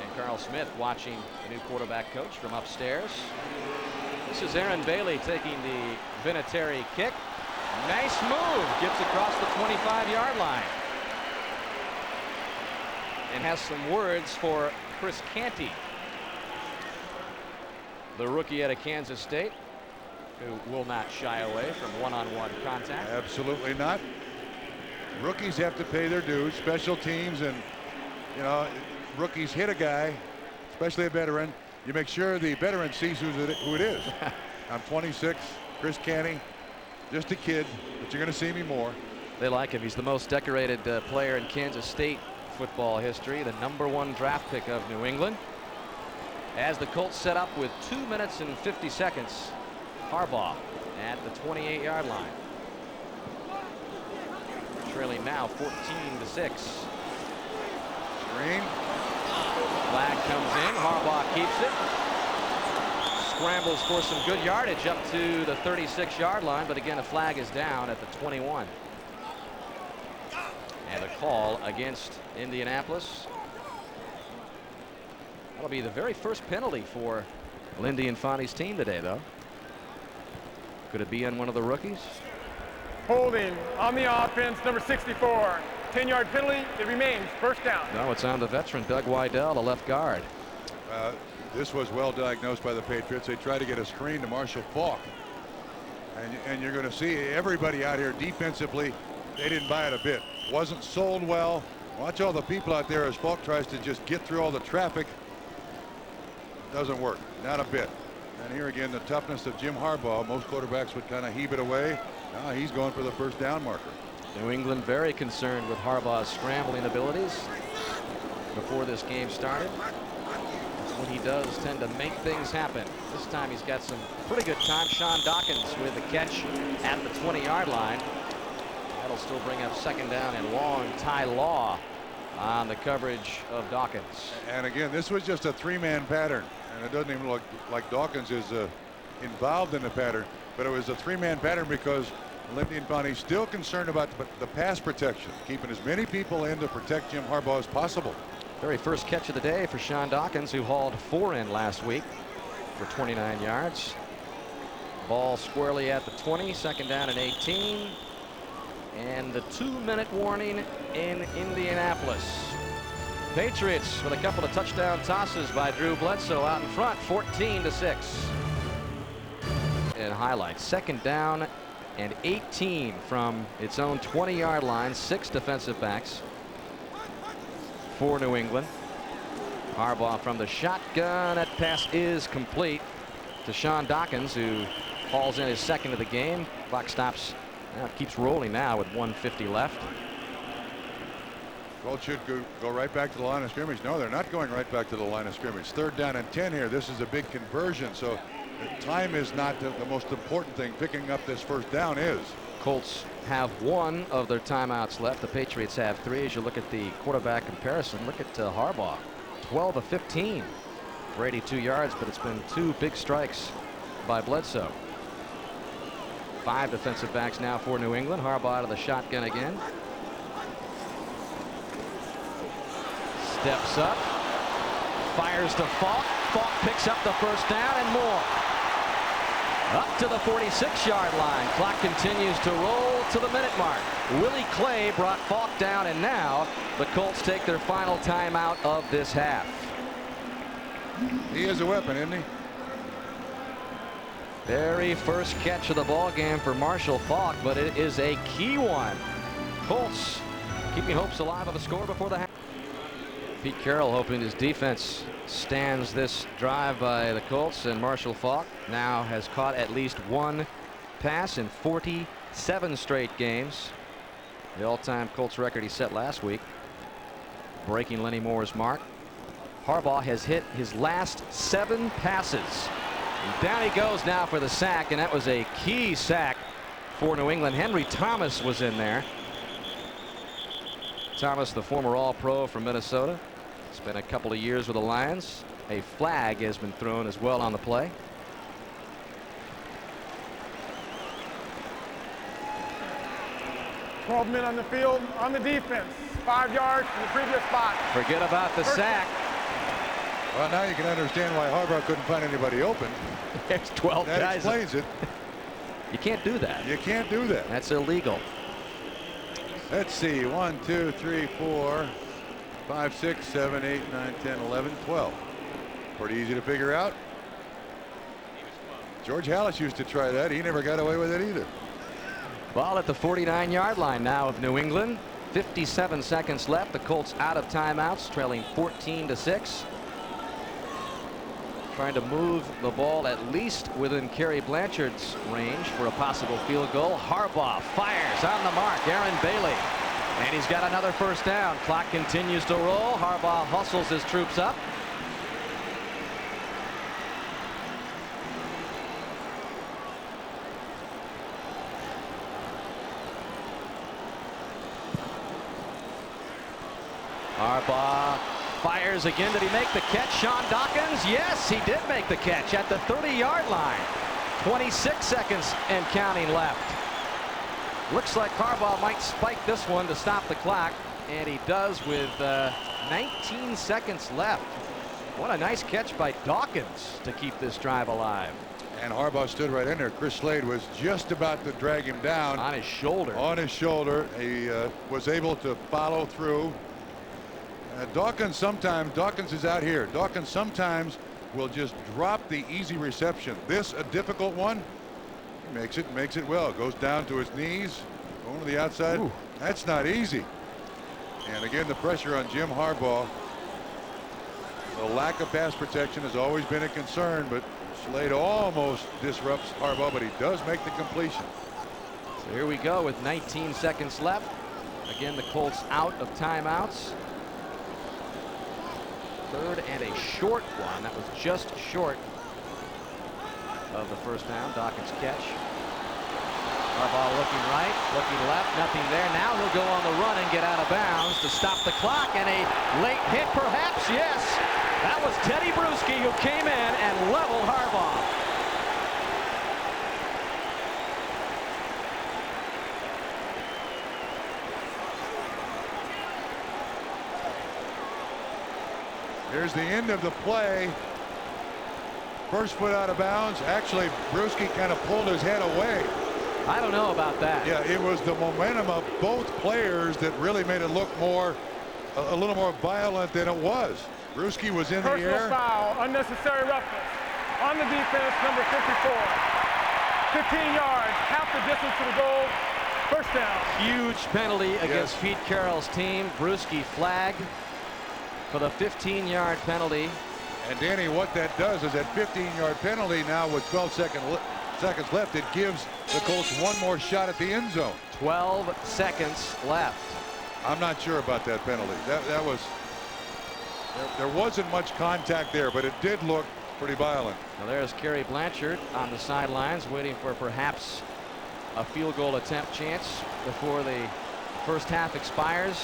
And Carl Smith watching the new quarterback coach from upstairs. This is Aaron Bailey taking the Vinatieri kick. Nice move. Gets across the 25-yard line. And has some words for Chris Canty, the rookie out of Kansas State, who will not shy away from one-on-one contact. Absolutely not. Rookies have to pay their dues. Special teams, and rookies hit a guy, especially a veteran. You make sure the veteran sees who it is. I'm 26, Chris Canty, just a kid, but you're going to see me more. They like him. He's the most decorated player in Kansas State football history, the #1 draft pick of New England. As the Colts set up with 2 minutes and 50 seconds, Harbaugh at the 28-yard line. Trailing now 14-6. Green. Flag comes in. Harbaugh keeps it. Scrambles for some good yardage up to the 36-yard line, but again a flag is down at the 21. And a call against Indianapolis. That'll be the very first penalty for Lindy Infani's team today, though. Could it be on one of the rookies? Holding on the offense, number 64. 10-yard penalty. It remains first down. No, it's on the veteran Doug Weidel, the left guard. This was well diagnosed by the Patriots. They tried to get a screen to Marshall Faulk. And you're going to see everybody out here defensively. They didn't buy it a bit. Wasn't sold well. Watch all the people out there as Faulk tries to just get through all the traffic. Doesn't work. Not a bit. And here again, the toughness of Jim Harbaugh. Most quarterbacks would kind of heave it away. Now he's going for the first down marker. New England very concerned with Harbaugh's scrambling abilities before this game started. When he does tend to make things happen. This time he's got some pretty good time. Sean Dawkins with the catch at the 20-yard line. That'll still bring up second down and long. Ty Law on the coverage of Dawkins. And again, this was just a 3-man pattern, and it doesn't even look like Dawkins is involved in the pattern, but it was a 3-man pattern because Lindy Infani's still concerned about the pass protection, keeping as many people in to protect Jim Harbaugh as possible. Very first catch of the day for Sean Dawkins, who hauled 4 in last week for 29 yards. Ball squarely at the 20, second down and 18. And the 2-minute warning in Indianapolis. Patriots with a couple of touchdown tosses by Drew Bledsoe out in front, 14-6. And highlights, second down and 18 from its own 20-yard line. 6 defensive backs for New England. Harbaugh from the shotgun. That pass is complete to Sean Dawkins, who hauls in his second of the game. Clock stops. Now it keeps rolling now with 1:50 left. Well, it should go right back to the line of scrimmage. No, they're not going right back to the line of scrimmage. 3rd down and 10 here. This is a big conversion, so time is not the most important thing. Picking up this first down is. Colts have one of their timeouts left. The Patriots have 3. As you look at the quarterback comparison, look at Harbaugh, 12 of 15 for 82 yards, but it's been 2 big strikes by Bledsoe. 5 defensive backs now for New England. Harbaugh out of the shotgun again. Steps up, fires to Falk. Falk picks up the first down and more. Up to the 46-yard line. Clock continues to roll to the minute mark. Willie Clay brought Falk down, and now the Colts take their final timeout of this half. He is a weapon, isn't he? Very first catch of the ball game for Marshall Falk, but it is a key one. Colts keeping hopes alive of a score before the half. Pete Carroll hoping his defense stands this drive by the Colts, and Marshall Falk now has caught at least 1 pass in 47 straight games. The all-time Colts record he set last week, breaking Lenny Moore's mark. Harbaugh has hit his last 7 passes. And down he goes now for the sack, and that was a key sack for New England. Henry Thomas was in there. Thomas, the former All-Pro from Minnesota, spent a couple of years with the Lions. A flag has been thrown as well on the play. Twelve men on the field on the defense. 5 yards from the previous spot. Forget about the sack. Well, now you can understand why Harbaugh couldn't find anybody open. There's 12 that guys. explains it. You can't do that. You can't do that. That's illegal. Let's see. 1, 2, 3, 4, 5, 6, 7, 8, 9, 10, 11, 12. Pretty easy to figure out. George Halas used to try that. He never got away with it either. Ball at the 49-yard line now of New England. 57 seconds left. The Colts out of timeouts, trailing 14-6. Trying to move the ball at least within Kerry Blanchard's range for a possible field goal. Harbaugh fires on the mark. Aaron Bailey. And he's got another first down. Clock continues to roll. Harbaugh hustles his troops up. Harbaugh fires again. Did he make the catch? Sean Dawkins? Yes, he did make the catch at the 30-yard line. 26 seconds and counting left. Looks like Harbaugh might spike this one to stop the clock, and he does with 19 seconds left. What a nice catch by Dawkins to keep this drive alive. And Harbaugh stood right in there. Chris Slade was just about to drag him down. On his shoulder. On his shoulder. He was able to follow through. Dawkins is out here. Dawkins sometimes will just drop the easy reception. This a difficult one. He makes it well. Goes down to his knees, going to the outside. Ooh. That's not easy. And again, the pressure on Jim Harbaugh. The lack of pass protection has always been a concern, but Slade almost disrupts Harbaugh, but he does make the completion. So here we go with 19 seconds left. Again, the Colts out of timeouts. Third and a short one. That was just short of the first down. Dawkins catch. Harbaugh looking right, looking left, nothing there. Now he'll go on the run and get out of bounds to stop the clock, and a late hit perhaps. Yes, that was Teddy Bruschi who came in and leveled Harbaugh. Here's the end of the play. First foot out of bounds. Actually, Bruschi kind of pulled his head away. I don't know about that. Yeah, it was the momentum of both players that really made it look a little more violent than it was. Bruschi was in the air. Personal foul, unnecessary roughness on the defense, number 54. 15 yards, half the distance to the goal. First down. Huge penalty against Pete Carroll's team. Bruschi flagged for the 15-yard penalty. And Danny, what that does is that 15-yard penalty now with 12 seconds left, it gives the Colts one more shot at the end zone. 12 seconds left. I'm not sure about that penalty. There wasn't much contact there, but it did look pretty violent. Now there's Kerry Blanchard on the sidelines waiting for perhaps a field goal attempt chance before the first half expires.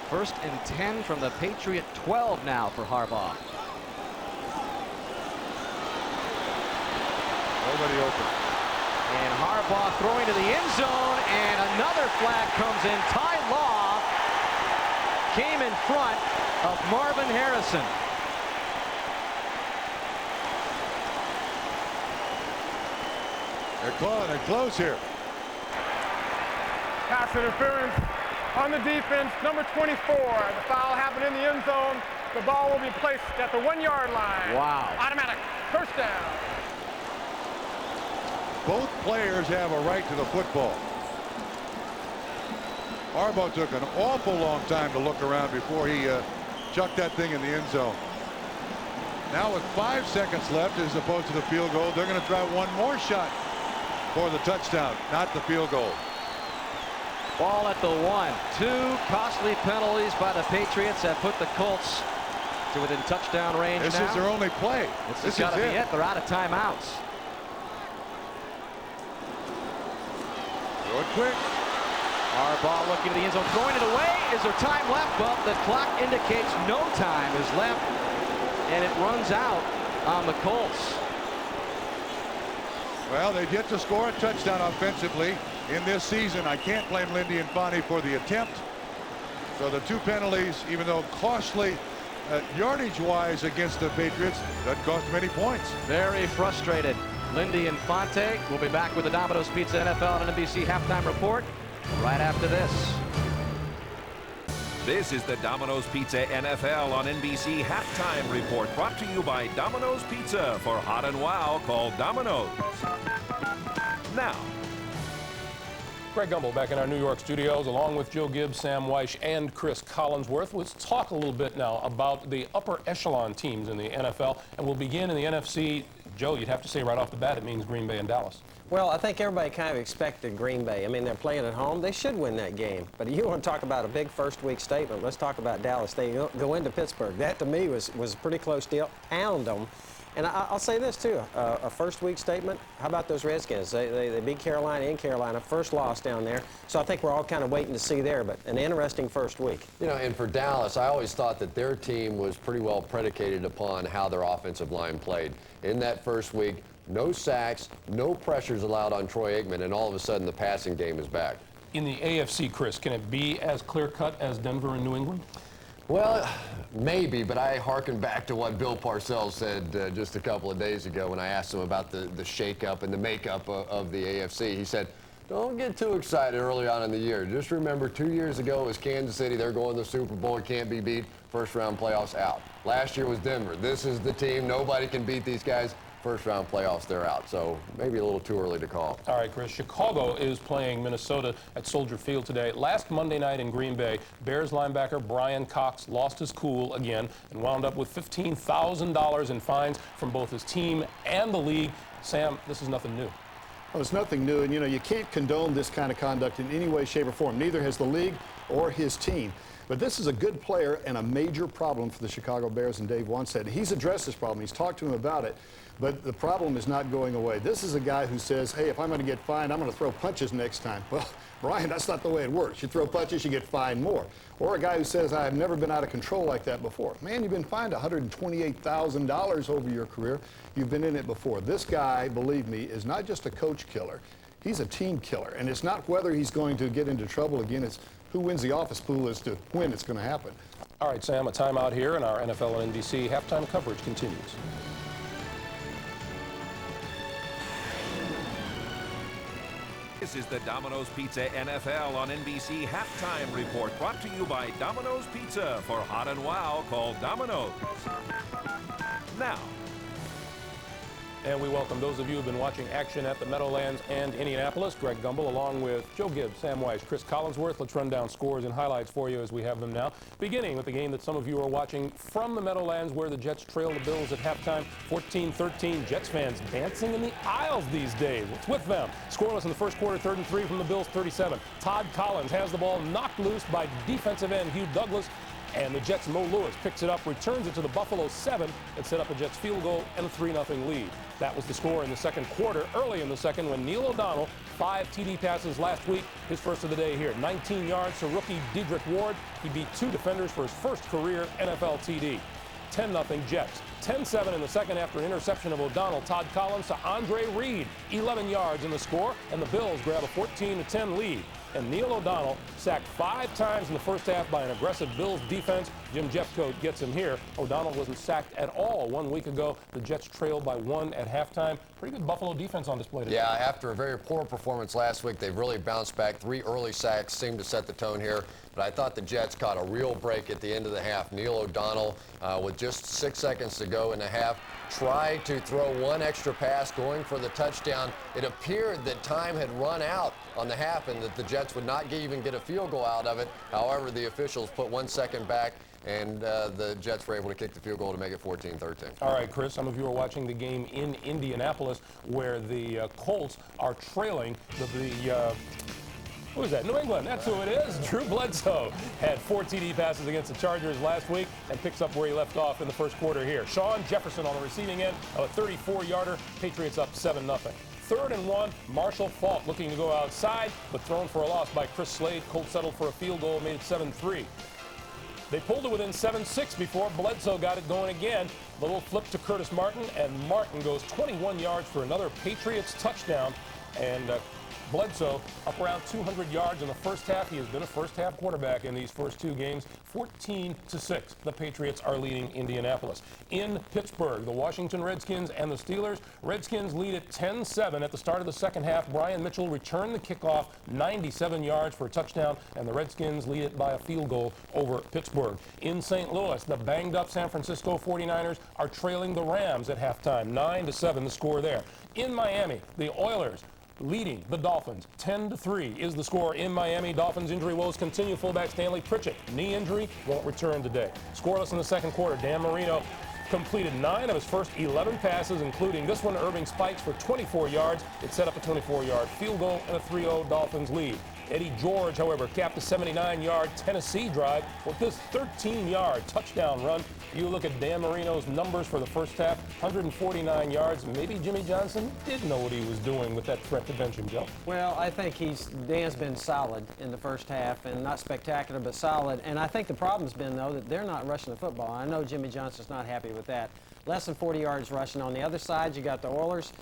1st and 10 from the Patriot 12 now for Harbaugh. Nobody open. And Harbaugh throwing to the end zone, and another flag comes in. Ty Law came in front of Marvin Harrison. They're calling it close here. Pass interference on the defense, number 24. The foul happened in the end zone. The ball will be placed at the 1-yard line. Wow. Automatic first down. Both players have a right to the football. Harbaugh took an awful long time to look around before he chucked that thing in the end zone. Now with 5 seconds left as opposed to the field goal, they're going to try one more shot for the touchdown, not the field goal. Ball at the 1. 2 costly penalties by the Patriots have put the Colts to within touchdown range. This now is their only play. This has got to be it. They're out of timeouts. Throw it quick. Harbaugh looking to the end zone, throwing it away. Is there time left? Well, the clock indicates no time is left, and it runs out on the Colts. Well, they've yet to score a touchdown offensively in this season. I can't blame Lindy and Fonte for the attempt. So the 2 penalties, even though costly yardage-wise against the Patriots, doesn't cost them any points. Very frustrated. Lindy and Fonte will be back with the Domino's Pizza NFL and NBC halftime report right after this. This is the Domino's Pizza NFL on NBC halftime report, brought to you by Domino's Pizza. For hot and wow, call Domino's. Now, Greg Gumbel back in our New York studios, along with Joe Gibbs, Sam Weish, and Chris Collinsworth. Let's talk a little bit now about the upper echelon teams in the NFL, and we'll begin in the NFC. Joe, you'd have to say right off the bat it means Green Bay and Dallas. Well, I think everybody kind of expected Green Bay. I mean, they're playing at home. They should win that game. But you want to talk about a big first-week statement, let's talk about Dallas. They go into Pittsburgh. That, to me, was a pretty close deal. Pound them. And I'll say this, too. A first-week statement, how about those Redskins? They beat Carolina in Carolina, first loss down there. So I think we're all kind of waiting to see there, but an interesting first week. You know, and for Dallas, I always thought that their team was pretty well predicated upon how their offensive line played. In that first week, no sacks, no pressures allowed on Troy Aikman, and all of a sudden the passing game is back. In the AFC, Chris, can it be as clear-cut as Denver and New England? Well, maybe, but I hearken back to what Bill Parcells said just a couple of days ago when I asked him about the shakeup and the makeup of the AFC. He said, don't get too excited early on in the year. Just remember 2 years ago it was Kansas City. They're going to the Super Bowl. It can't be beat. First-round playoffs out. Last year was Denver. This is the team. Nobody can beat these guys. First-round playoffs, they're out. So maybe a little too early to call. All right, Chris. Chicago is playing Minnesota at Soldier Field today. Last Monday night in Green Bay, Bears linebacker Brian Cox lost his cool again and wound up with $15,000 in fines from both his team and the league. Sam, this is nothing new. Well, it's nothing new, and you know, you can't condone this kind of conduct in any way, shape, or form. Neither has the league or his team. But this is a good player and a major problem for the Chicago Bears, and Dave once said he's addressed this problem. He's talked to him about it, but the problem is not going away. This is a guy who says, hey, if I'm going to get fined, I'm going to throw punches next time. Well, Brian, that's not the way it works. You throw punches, you get fined more. Or a guy who says, I've never been out of control like that before. Man, you've been fined $128,000 over your career. You've been in it before. This guy, believe me, is not just a coach killer. He's a team killer. And it's not whether he's going to get into trouble again. It's who wins the office pool as to when it's going to happen. All right, Sam, a timeout here, and our NFL and NBC halftime coverage continues. This is the Domino's Pizza NFL on NBC halftime report, brought to you by Domino's Pizza. For hot and wow, call Domino's. Now. And we welcome those of you who have been watching action at the Meadowlands and Indianapolis. Greg Gumbel along with Joe Gibbs, Sam Weish, Chris Collinsworth. Let's run down scores and highlights for you as we have them now. Beginning with the game that some of you are watching from the Meadowlands, where the Jets trail the Bills at halftime, 14-13. Jets fans dancing in the aisles these days. What's with them? Scoreless in the first quarter, 3rd and 3 from the Bills' 37. Todd Collins has the ball knocked loose by defensive end Hugh Douglas, And the Jets' Mo Lewis picks it up, returns it to the Buffalo 7, and set up a Jets field goal and a 3-0 lead. That was the score in the second quarter. Early in the second, when Neil O'Donnell, 5 TD passes last week, his first of the day here. 19 yards to rookie Dedrick Ward. He beat 2 defenders for his first career NFL TD. 10-0 Jets. 10-7 in the second after an interception of O'Donnell. Todd Collins to Andre Reed. 11 yards in the score, and the Bills grab a 14-10 lead. And Neil O'Donnell sacked 5 times in the first half by an aggressive Bills defense. Jim Jeffcoat gets him here. O'Donnell wasn't sacked at all 1 week ago. The Jets trailed by 1 at halftime. Pretty good Buffalo defense on display today. Yeah, after a very poor performance last week, they've really bounced back. 3 early sacks seemed to set the tone here. But I thought the Jets caught a real break at the end of the half. Neil O'Donnell, with just 6 seconds to go in the half, tried to throw 1 extra pass going for the touchdown. It appeared that time had run out on the half and that the Jets would not even get a field goal out of it. However, the officials put 1 second back, and the Jets were able to kick the field goal to make it 14-13. All right, Chris, some of you are watching the game in Indianapolis where the Colts are trailing who is that? New England. That's who it is. Drew Bledsoe had 4 TD passes against the Chargers last week and picks up where he left off in the first quarter here. Sean Jefferson on the receiving end, a 34-yarder. Patriots up 7-0. 3rd and 1, Marshall Faulk looking to go outside, but thrown for a loss by Chris Slade. Colts settled for a field goal, made it 7-3. They pulled it within 7-6 before Bledsoe got it going again. Little flip to Curtis Martin, and Martin goes 21 yards for another Patriots touchdown. And Bledsoe up around 200 yards in the first half. He has been a first-half quarterback in these first 2 games. 14-6, the Patriots are leading Indianapolis. In Pittsburgh, the Washington Redskins and the Steelers. Redskins lead at 10-7 at the start of the second half. Brian Mitchell returned the kickoff, 97 yards for a touchdown, and the Redskins lead it by a field goal over Pittsburgh. In St. Louis, the banged-up San Francisco 49ers are trailing the Rams at halftime, 9-7 the score there. In Miami, the Oilers leading the Dolphins. 10-3 is the score in Miami. Dolphins injury woes continue. Fullback Stanley Pritchett, knee injury, won't return today. Scoreless in the second quarter. Dan Marino completed 9 of his first 11 passes, including this one to Irving Spikes for 24 yards. It set up a 24-yard field goal and a 3-0 Dolphins lead. Eddie George, however, capped a 79-yard Tennessee drive with this 13-yard touchdown run. You look at Dan Marino's numbers for the first half, 149 yards. Maybe Jimmy Johnson did know what he was doing with that threat to bench him, Joe. Well, I think Dan's been solid in the first half, and not spectacular, but solid. And I think the problem's been, though, that they're not rushing the football. I know Jimmy Johnson's not happy with that. Less than 40 yards rushing. On the other side, you got the Oilers.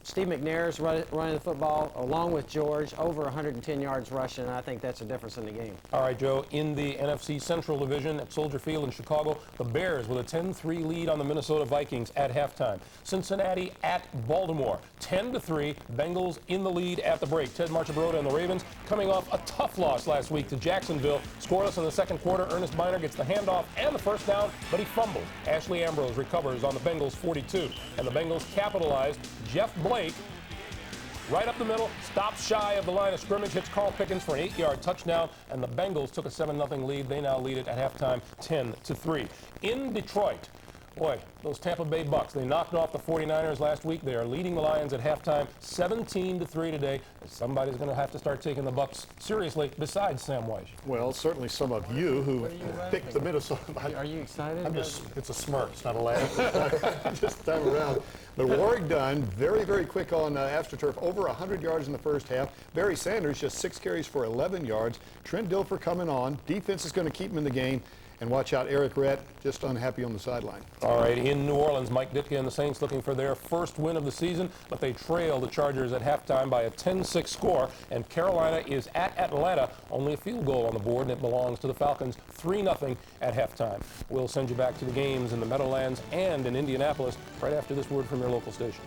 Steve McNair's running the football, along with George, over 110 yards rushing, and I think that's a difference in the game. All right, Joe, in the NFC Central Division at Soldier Field in Chicago, the Bears with a 10-3 lead on the Minnesota Vikings at halftime. Cincinnati at Baltimore, 10-3, Bengals in the lead at the break. Ted Marchibroda and the Ravens coming off a tough loss last week to Jacksonville. Scoreless in the second quarter. Ernest Biner gets the handoff and the first down, but he fumbles. Ashley Ambrose recovers on the Bengals 42, and the Bengals capitalized. Jeff Blake, right up the middle, stops shy of the line of scrimmage, hits Carl Pickens for an 8-yard touchdown, and the Bengals took a 7-0 lead. They now lead it at halftime 10-3. In Detroit, boy, those Tampa Bay Bucks, they knocked off the 49ers last week. They are leading the Lions at halftime 17-3 today. Somebody's going to have to start taking the Bucks seriously besides Sam Weish. Well, certainly some of you who picked the Minnesota. Are you excited? It's a smirk. It's not a laugh. Just time around. But Warwick Dunn, very, very quick on AstroTurf, over 100 yards in the first half. Barry Sanders, just 6 carries for 11 yards. Trent Dilfer coming on. Defense is going to keep him in the game. And watch out, Eric Rhett, just unhappy on the sideline. All right, in New Orleans, Mike Ditka and the Saints looking for their first win of the season, but they trail the Chargers at halftime by a 10-6 score, and Carolina is at Atlanta, only a field goal on the board, and it belongs to the Falcons, 3-0 at halftime. We'll send you back to the games in the Meadowlands and in Indianapolis right after this word from your local station.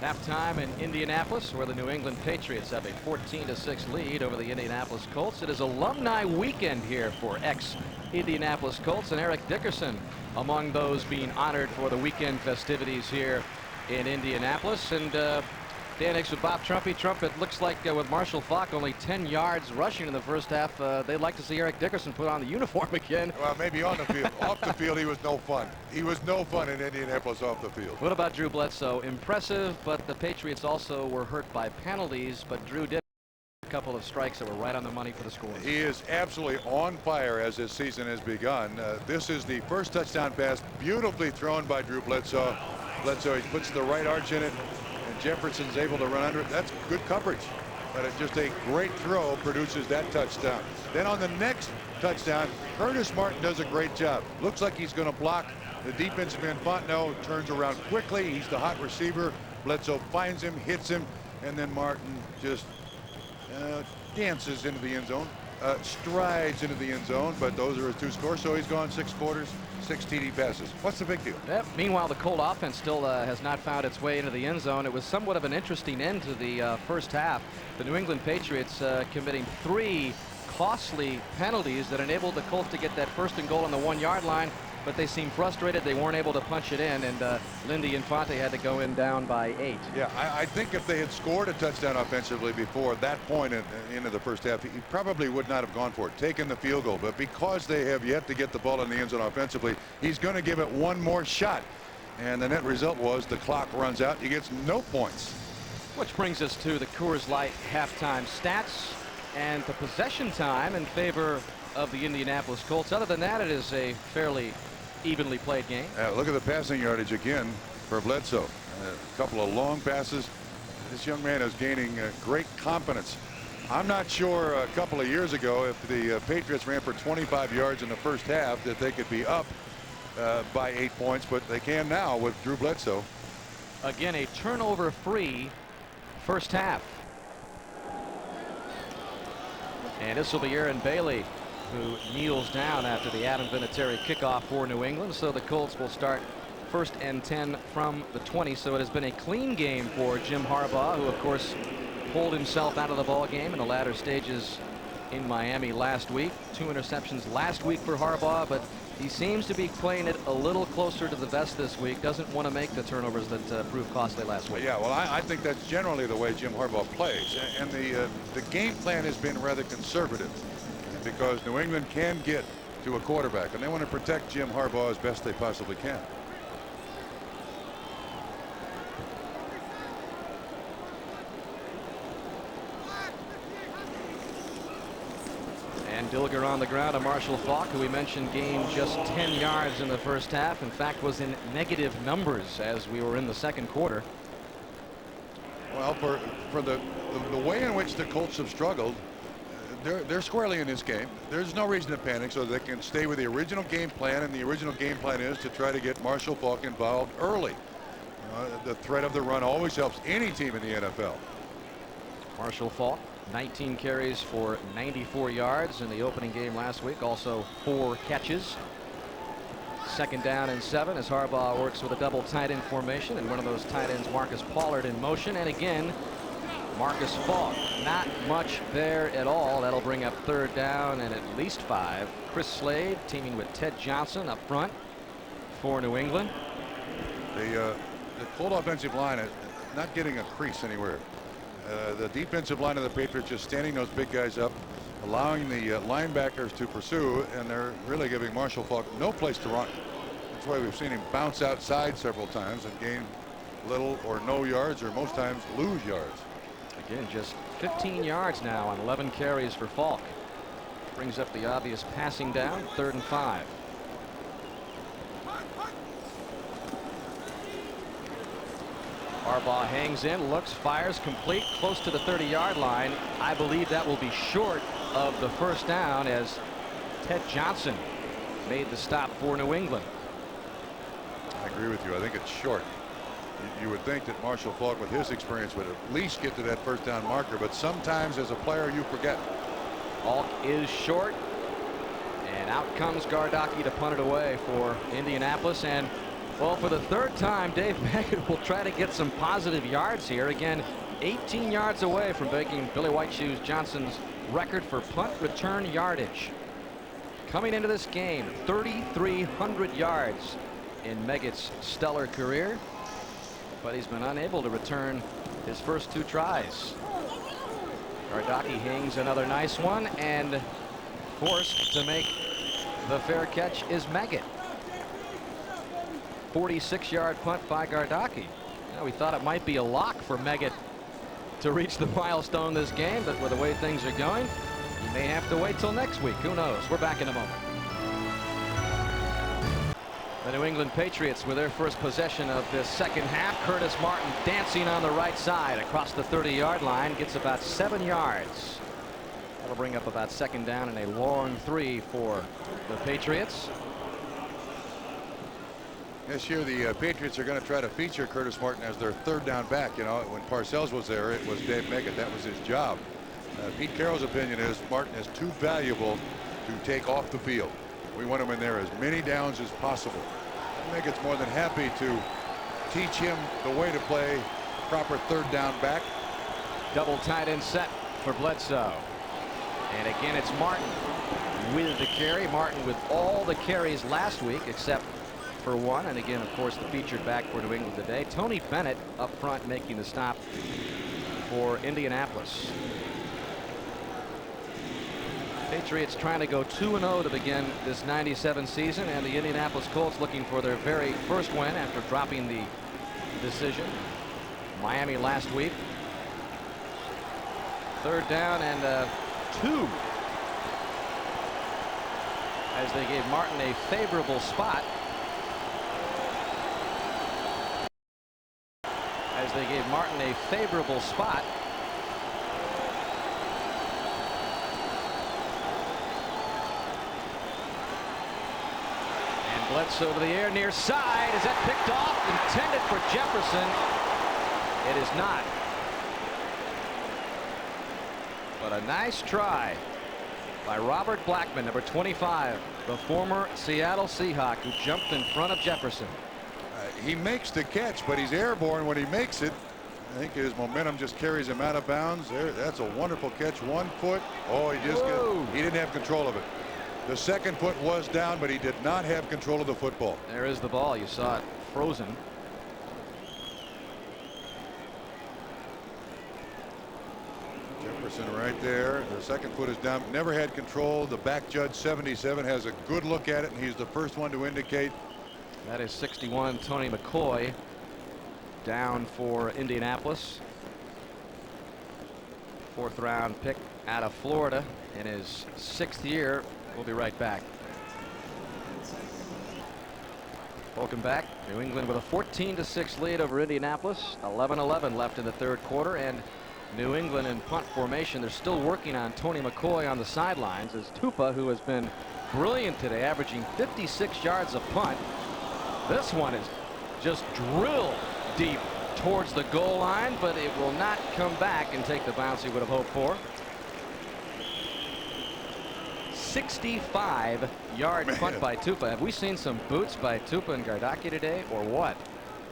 Halftime in Indianapolis, where the New England Patriots have a 14-6 lead over the Indianapolis Colts. It is alumni weekend here for ex-Indianapolis Colts, and Eric Dickerson among those being honored for the weekend festivities here in Indianapolis. And Dan Hicks with Bob Trumpy. Trump, it looks like with Marshall Faulk only 10 yards rushing in the first half, they'd like to see Eric Dickerson put on the uniform again. Well, maybe on the field. Off the field, he was no fun. He was no fun in Indianapolis off the field. What about Drew Bledsoe? Impressive, but the Patriots also were hurt by penalties, but Drew did couple of strikes that were right on the money for the score. He is absolutely on fire as his season has begun. This is the first touchdown pass, beautifully thrown by Drew Bledsoe. Bledsoe, he puts the right arch in it, and Jefferson's able to run under it. That's good coverage. But it's just a great throw produces that touchdown. Then on the next touchdown, Curtis Martin does a great job. Looks like he's going to block. The defensive end, Fontenot, turns around quickly. He's the hot receiver. Bledsoe finds him, hits him, and then Martin just dances into the end zone, strides into the end zone, but those are his 2 scores, so he's gone 6 quarters, 6 TD passes. What's the big deal? Yep. Meanwhile, the Colt offense still has not found its way into the end zone. It was somewhat of an interesting end to the first half. The New England Patriots committing 3 costly penalties that enabled the Colts to get that 1st and goal on the 1-yard line, but they seemed frustrated. They weren't able to punch it in, and Lindy Infante had to go in down by 8. Yeah, I think if they had scored a touchdown offensively before that point into the first half, he probably would not have gone for it, taken the field goal. But because they have yet to get the ball in the end zone offensively, he's going to give it one more shot. And the net result was the clock runs out. He gets no points. Which brings us to the Coors Light halftime stats and the possession time in favor of the Indianapolis Colts. Other than that, it is a fairly evenly played game. Look at the passing yardage again for Bledsoe. A couple of long passes. This young man is gaining great confidence. I'm not sure a couple of years ago if the Patriots ran for 25 yards in the first half that they could be up by 8 points, but they can now with Drew Bledsoe. Again, a turnover-free first half. And this will be Aaron Bailey, who kneels down after the Adam Vinatieri kickoff for New England. So the Colts will start 1st and 10 from the 20. So it has been a clean game for Jim Harbaugh, who of course pulled himself out of the ball game in the latter stages in Miami last week. 2 interceptions last week for Harbaugh, but he seems to be playing it a little closer to the vest this week. Doesn't want to make the turnovers that proved costly last week. Yeah, well, I think that's generally the way Jim Harbaugh plays, and the game plan has been rather conservative, because New England can get to a quarterback, and they want to protect Jim Harbaugh as best they possibly can. And Dilger on the ground. Marshall Faulk, who we mentioned gained just 10 yards in the first half. In fact, was in negative numbers as we were in the 2nd quarter. Well, for the way in which the Colts have struggled, they're squarely in this game. There's no reason to panic, so they can stay with the original game plan, and the original game plan is to try to get Marshall Faulk involved early. The threat of the run always helps any team in the NFL. Marshall Faulk, 19 carries for 94 yards in the opening game last week. Also 4 catches. 2nd down and 7 as Harbaugh works with a double tight end formation, and one of those tight ends, Marcus Pollard, in motion. And again, Marcus Faulk, not much there at all. That'll bring up 3rd down and at least 5. Chris Slade teaming with Ted Johnson up front for New England. The Colt offensive line is not getting a crease anywhere. The defensive line of the Patriots just standing those big guys up, allowing the linebackers to pursue, and they're really giving Marshall Faulk no place to run. That's why we've seen him bounce outside several times and gain little or no yards, or most times lose yards. Again, just 15 yards now on 11 carries for Faulk. Brings up the obvious passing down, 3rd and 5. Harbaugh hangs in, looks, fires, complete, close to the 30-yard line. I believe that will be short of the 1st down as Ted Johnson made the stop for New England. I agree with you. I think it's short. You would think that Marshall Faulk, with his experience, would at least get to that 1st down marker, but sometimes as a player you forget. Faulk is short, and out comes Gardocki to punt it away for Indianapolis. And well, for the 3rd time, Dave Meggett will try to get some positive yards here. Again, 18 yards away from breaking Billy White Shoes Johnson's record for punt return yardage. Coming into this game, 3,300 yards in Meggett's stellar career, but he's been unable to return his first 2 tries. Gardocki hangs another nice one, and forced to make the fair catch is Meggett. 46-yard punt by Gardocki. We thought it might be a lock for Meggett to reach the milestone this game, but with the way things are going, you may have to wait till next week. Who knows? We're back in a moment. The New England Patriots with their first possession of this second half. Curtis Martin dancing on the right side across the 30-yard line, gets about 7 yards. That'll bring up about second down and a long 3 for the Patriots. This year, the Patriots are going to try to feature Curtis Martin as their third down back. You know, when Parcells was there, it was Dave Meggett. That was his job. Pete Carroll's opinion is Martin is too valuable to take off the field. We want him in there as many downs as possible. Meggett's more than happy to teach him the way to play proper third down back. Double tight end set for Bledsoe. And again, it's Martin with the carry. Martin with all the carries last week except for one. And again, of course, the featured back for New England today. Tony Bennett up front making the stop for Indianapolis. Patriots trying to go 2-0 to begin this 97 season, and the Indianapolis Colts looking for their very first win after dropping the decision Miami last week. Third down and 2 as they gave Martin a favorable spot. Bledsoe to the air near side. Is that picked off? Intended for Jefferson. It is not. But a nice try by Robert Blackman, number 25, the former Seattle Seahawk, who jumped in front of Jefferson. He makes the catch, but he's airborne when he makes it. I think his momentum just carries him out of bounds. That's a wonderful catch. 1 foot. Oh, he didn't have control of it. The second foot was down, but he did not have control of the football. There is the ball. You saw it frozen. Jefferson right there. The second foot is down. Never had control. The back judge 77 has a good look at it, and he's the first one to indicate. That is 61 Tony McCoy down for Indianapolis. 4th round pick out of Florida in his 6th year. We'll be right back. Welcome back. New England with a 14-6 lead over Indianapolis. 11-11 left in the third quarter, and New England in punt formation. They're still working on Tony McCoy on the sidelines as Tupa, who has been brilliant today, averaging 56 yards a punt. This one is just drilled deep towards the goal line, but it will not come back and take the bounce he would have hoped for. 65-yard punt by Tupa. Have we seen some boots by Tupa and Gardocki today, or what?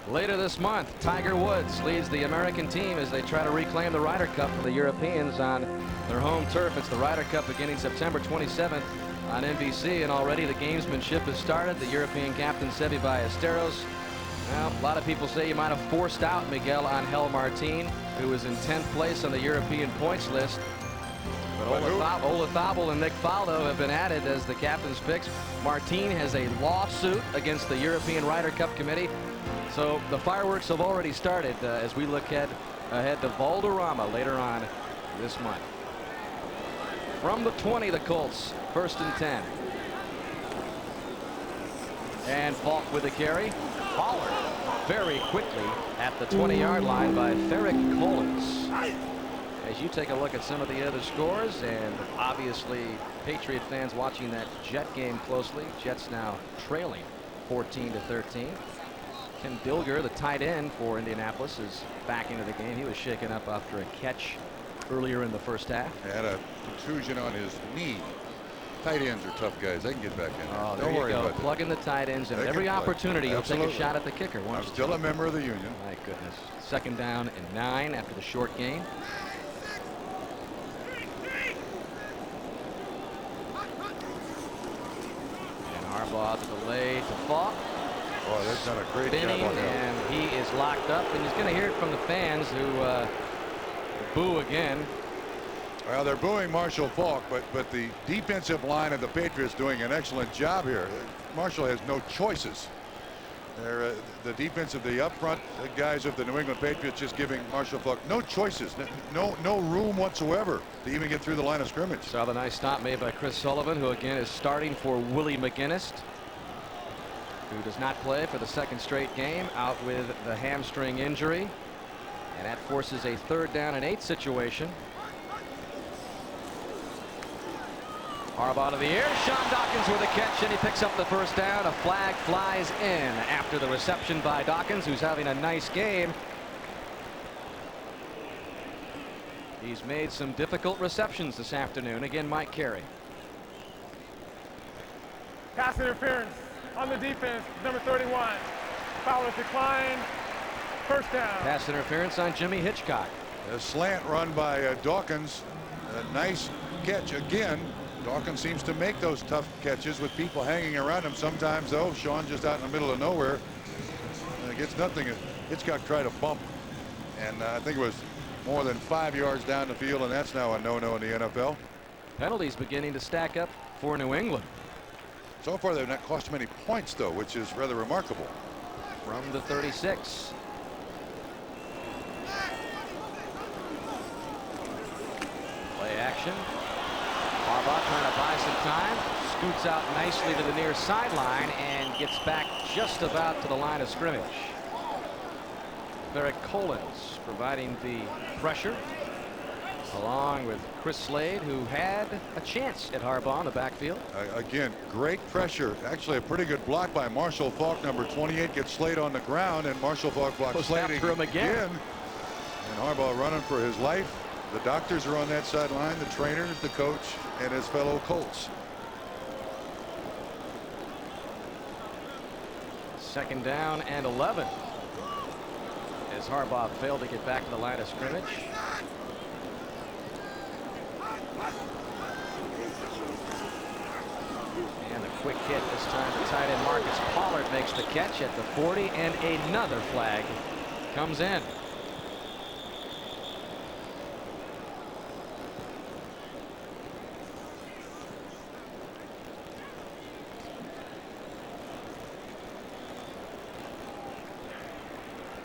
Later this month, Tiger Woods leads the American team as they try to reclaim the Ryder Cup for the Europeans on their home turf. It's the Ryder Cup beginning September 27th on NBC, and already the gamesmanship has started. The European captain, Seve Ballesteros. Well, a lot of people say you might have forced out Miguel Angel Martin, who was in 10th place on the European points list. But Olazabal and Nick Faldo have been added as the captain's picks. Martin has a lawsuit against the European Ryder Cup Committee. So the fireworks have already started as we look ahead to Valderrama later on this month. From the 20, the Colts, 1st and 10. And Falk with the carry. Followed very quickly at the 20-yard line by Therick Collins. As you take a look at some of the other scores, and obviously Patriot fans watching that Jet game closely. Jets now trailing 14-13. Ken Dilger, the tight end for Indianapolis, is back into the game. He was shaken up after a catch earlier in the first half. Had a contusion on his knee. Tight ends are tough guys. They can get back in there. Oh, Don't worry about that. Plug in the tight ends, and every opportunity you'll take a shot at the kicker. I'm still a member of the union. My goodness. 2nd down and 9 after the short game. And Harbaugh to the delay to Falk. Oh, that's done a great job on him. And he is locked up, and he's going to hear it from the fans who boo again. Well, they're booing Marshall Falk, but the defensive line of the Patriots doing an excellent job here. Marshall has no choices. They're, the defense of the up front guys of the New England Patriots just giving Marshall Faulk no choices, no room whatsoever to even get through the line of scrimmage. Saw the nice stop made by Chris Sullivan, who again is starting for Willie McGinnis, who does not play for the second straight game, out with the hamstring injury, and that forces a 3rd down and 8 situation. Harbaugh to the air. Sean Dawkins with a catch, and he picks up the 1st down. A flag flies in after the reception by Dawkins, who's having a nice game. He's made some difficult receptions this afternoon. Again, Mike Carey. Pass interference on the defense, number 31. Foul is declined. 1st down. Pass interference on Jimmy Hitchcock. A slant run by Dawkins. A nice catch again. Dawkins seems to make those tough catches with people hanging around him. Sometimes, though, Sean just out in the middle of nowhere. Gets nothing. Hitchcock tried to bump, and I think it was more than 5 yards down the field, and that's now a no-no in the NFL. Penalties beginning to stack up for New England. So far, they've not cost many points, though, which is rather remarkable. From the 36. Play action. Harbaugh trying to buy some time. Scoots out nicely to the near sideline and gets back just about to the line of scrimmage. Barrett Collins providing the pressure, along with Chris Slade, who had a chance at Harbaugh in the backfield. Again, great pressure. Actually, a pretty good block by Marshall Faulk. Number 28 gets Slade on the ground, and Marshall Faulk blocks Slade after him again. And Harbaugh running for his life. The doctors are on that sideline, the trainers, the coach, and his fellow Colts. 2nd down and 11. As Harbaugh failed to get back to the line of scrimmage. And a quick hit this time. The tight end Marcus Pollard makes the catch at the 40, and another flag comes in.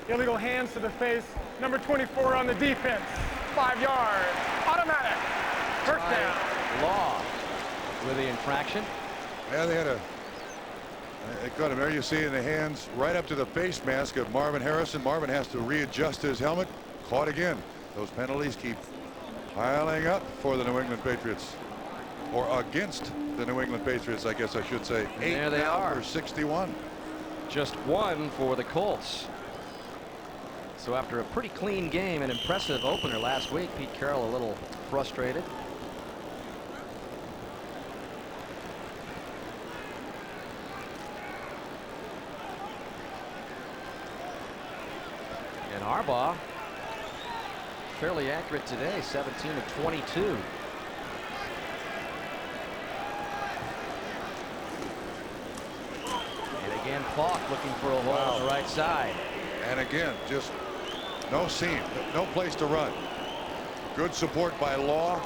Illegal hands to the face, number 24 on the defense. 5 yards. Automatic. 1st down. Law with the infraction. Yeah, they caught him there. You see in the hands right up to the face mask of Marvin Harrison. Marvin has to readjust his helmet. Caught again. Those penalties keep piling up for the New England Patriots, or against the New England Patriots, I guess I should say. 8 there they are. For 61. Just 1 for the Colts. So after a pretty clean game, an impressive opener last week, Pete Carroll a little frustrated. And Harbaugh fairly accurate today, 17 of 22. And again, Falk looking for a hole on the right side. And again, just no seam, no place to run. Good support by Law.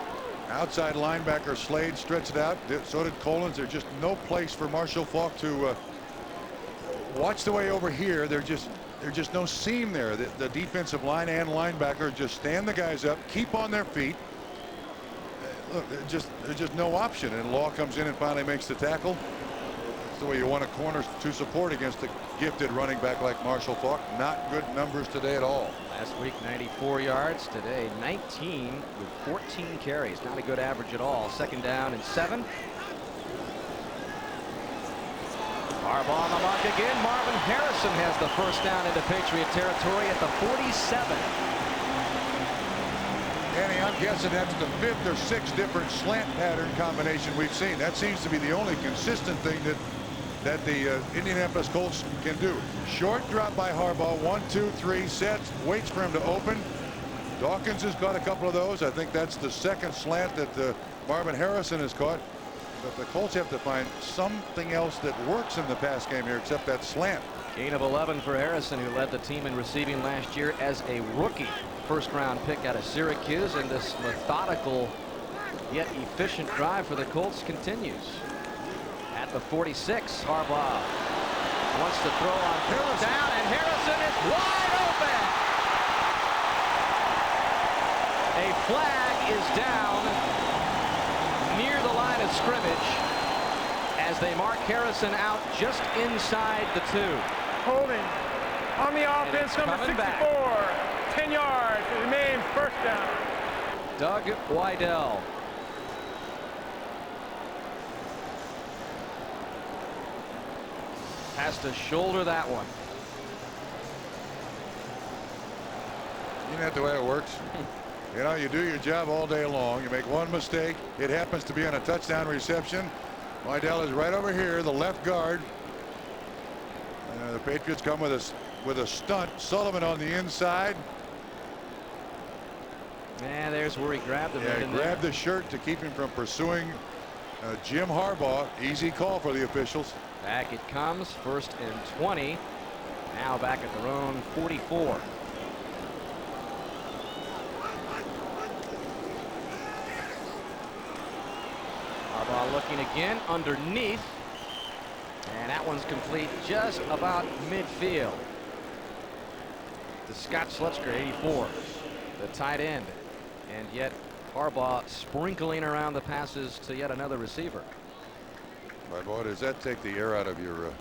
Outside linebacker Slade stretched out. So did Collins. There's just no place for Marshall Faulk to watch the way over here. There's just no seam there. The defensive line and linebacker just stand the guys up, keep on their feet. Look, there's just no option. And Law comes in and finally makes the tackle. That's the way you want a corner to support against a gifted running back like Marshall Faulk. Not good numbers today at all. Last week 94 yards. Today 19 with 14 carries. Not a good average at all. 2nd down and 7. Harbaugh on the mark again. Marvin Harrison has the 1st down into Patriot territory at the 47. Danny, I'm guessing that's the 5th or 6th different slant pattern combination we've seen. That seems to be the only consistent thing that the Indianapolis Colts can do. Short drop by Harbaugh. 1, 2, 3 sets. Waits for him to open. Dawkins has got a couple of those. I think that's the 2nd slant that Marvin Harrison has caught. But the Colts have to find something else that works in the pass game here except that slant. Gain of 11 for Harrison, who led the team in receiving last year as a rookie. 1st round pick out of Syracuse, and this methodical yet efficient drive for the Colts continues. At the 46, Harbaugh Wants to throw on third down, and Harrison is wide open. A flag is down near the line of scrimmage as they mark Harrison out just inside the 2. Holding on the offense, number 64. Back. 10 yards. It remains first down. Doug Weidel. Has to shoulder that one. Isn't that the way it works? You know, you do your job all day long. You make one mistake. It happens to be on a touchdown reception. Weidel is right over here, the left guard. The Patriots come with a stunt. Sullivan on the inside. And there's where he grabbed him. Yeah, he grabbed the shirt to keep him from pursuing Jim Harbaugh. Easy call for the officials. Back it comes, 1st and 20. Now back at their own 44. Harbaugh looking again underneath. And that one's complete just about midfield to Scott Slutzker, 84, the tight end. And yet Harbaugh sprinkling around the passes to yet another receiver. But boy, does that take the air out of your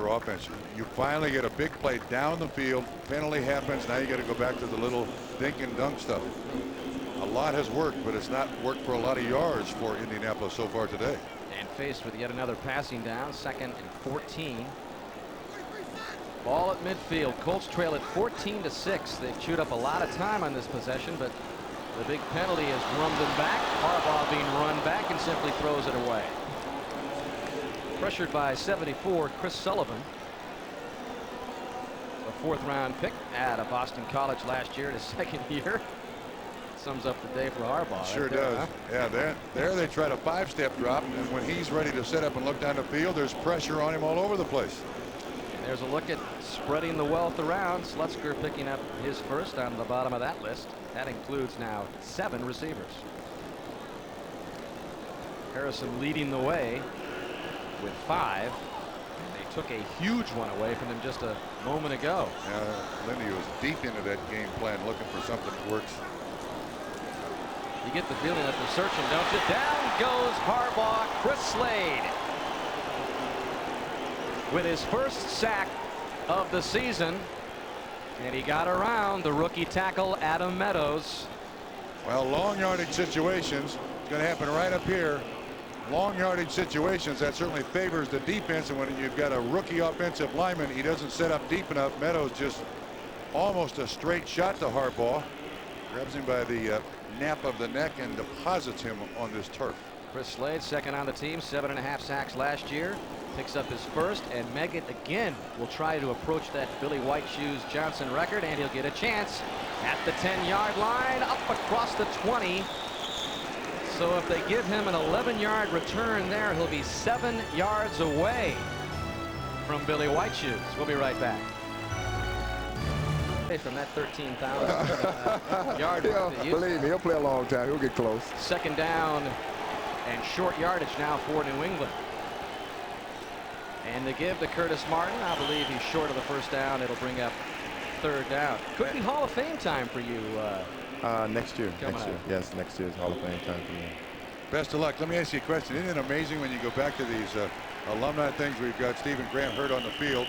offense. You finally get a big play down the field. Penalty happens. Now you got to go back to the little dink and dunk stuff. A lot has worked, but it's not worked for a lot of yards for Indianapolis so far today. And faced with yet another passing down, 2nd and 14. Ball at midfield. Colts trail at 14-6. They've chewed up a lot of time on this possession, but the big penalty has run them back. Harbaugh being run back and simply throws it away. Pressured by 74, Chris Sullivan. A 4th round pick out of Boston College last year in his 2nd year. Sums up the day for Harbaugh. Sure right there, does. huh? Yeah, there they try to 5-step drop, and when he's ready to set up and look down the field, there's pressure on him all over the place. And there's a look at spreading the wealth around. Slutzker picking up his first on the bottom of that list. That includes now 7 receivers. Harrison leading the way with 5. And they took a huge one away from him just a moment ago. Lindy was deep into that game plan looking for something that works. You get the feeling that they're searching, don't you? Down goes Harbaugh. Chris Slade with his first sack of the season. And he got around the rookie tackle Adam Meadows. Well, long yardage situations. It's going to happen right up here. Long yardage situations, that certainly favors the defense. And when you've got a rookie offensive lineman, he doesn't set up deep enough. Meadows just almost a straight shot to Harbaugh. Grabs him by the nape of the neck and deposits him on this turf. Chris Slade, 2nd on the team, 7.5 sacks last year. Picks up his first, and Meggett again will try to approach that Billy White Shoes Johnson record, and he'll get a chance at the 10-yard line, up across the 20. So if they give him an 11-yard return there, he'll be 7 yards away from Billy White Shoes. We'll be right back. From that 13,000 yard mark. Believe me, he'll play a long time. He'll get close. 2nd down and short yardage now for New England. And they give to Curtis Martin. I believe he's short of the 1st down. It'll bring up 3rd down. Could be Hall of Fame time for you. Next year. Yes, next year is Hall of Fame time for me. Best of luck. Let me ask you a question. Isn't it amazing when you go back to these alumni things? We've got Stephen Grant hurt on the field.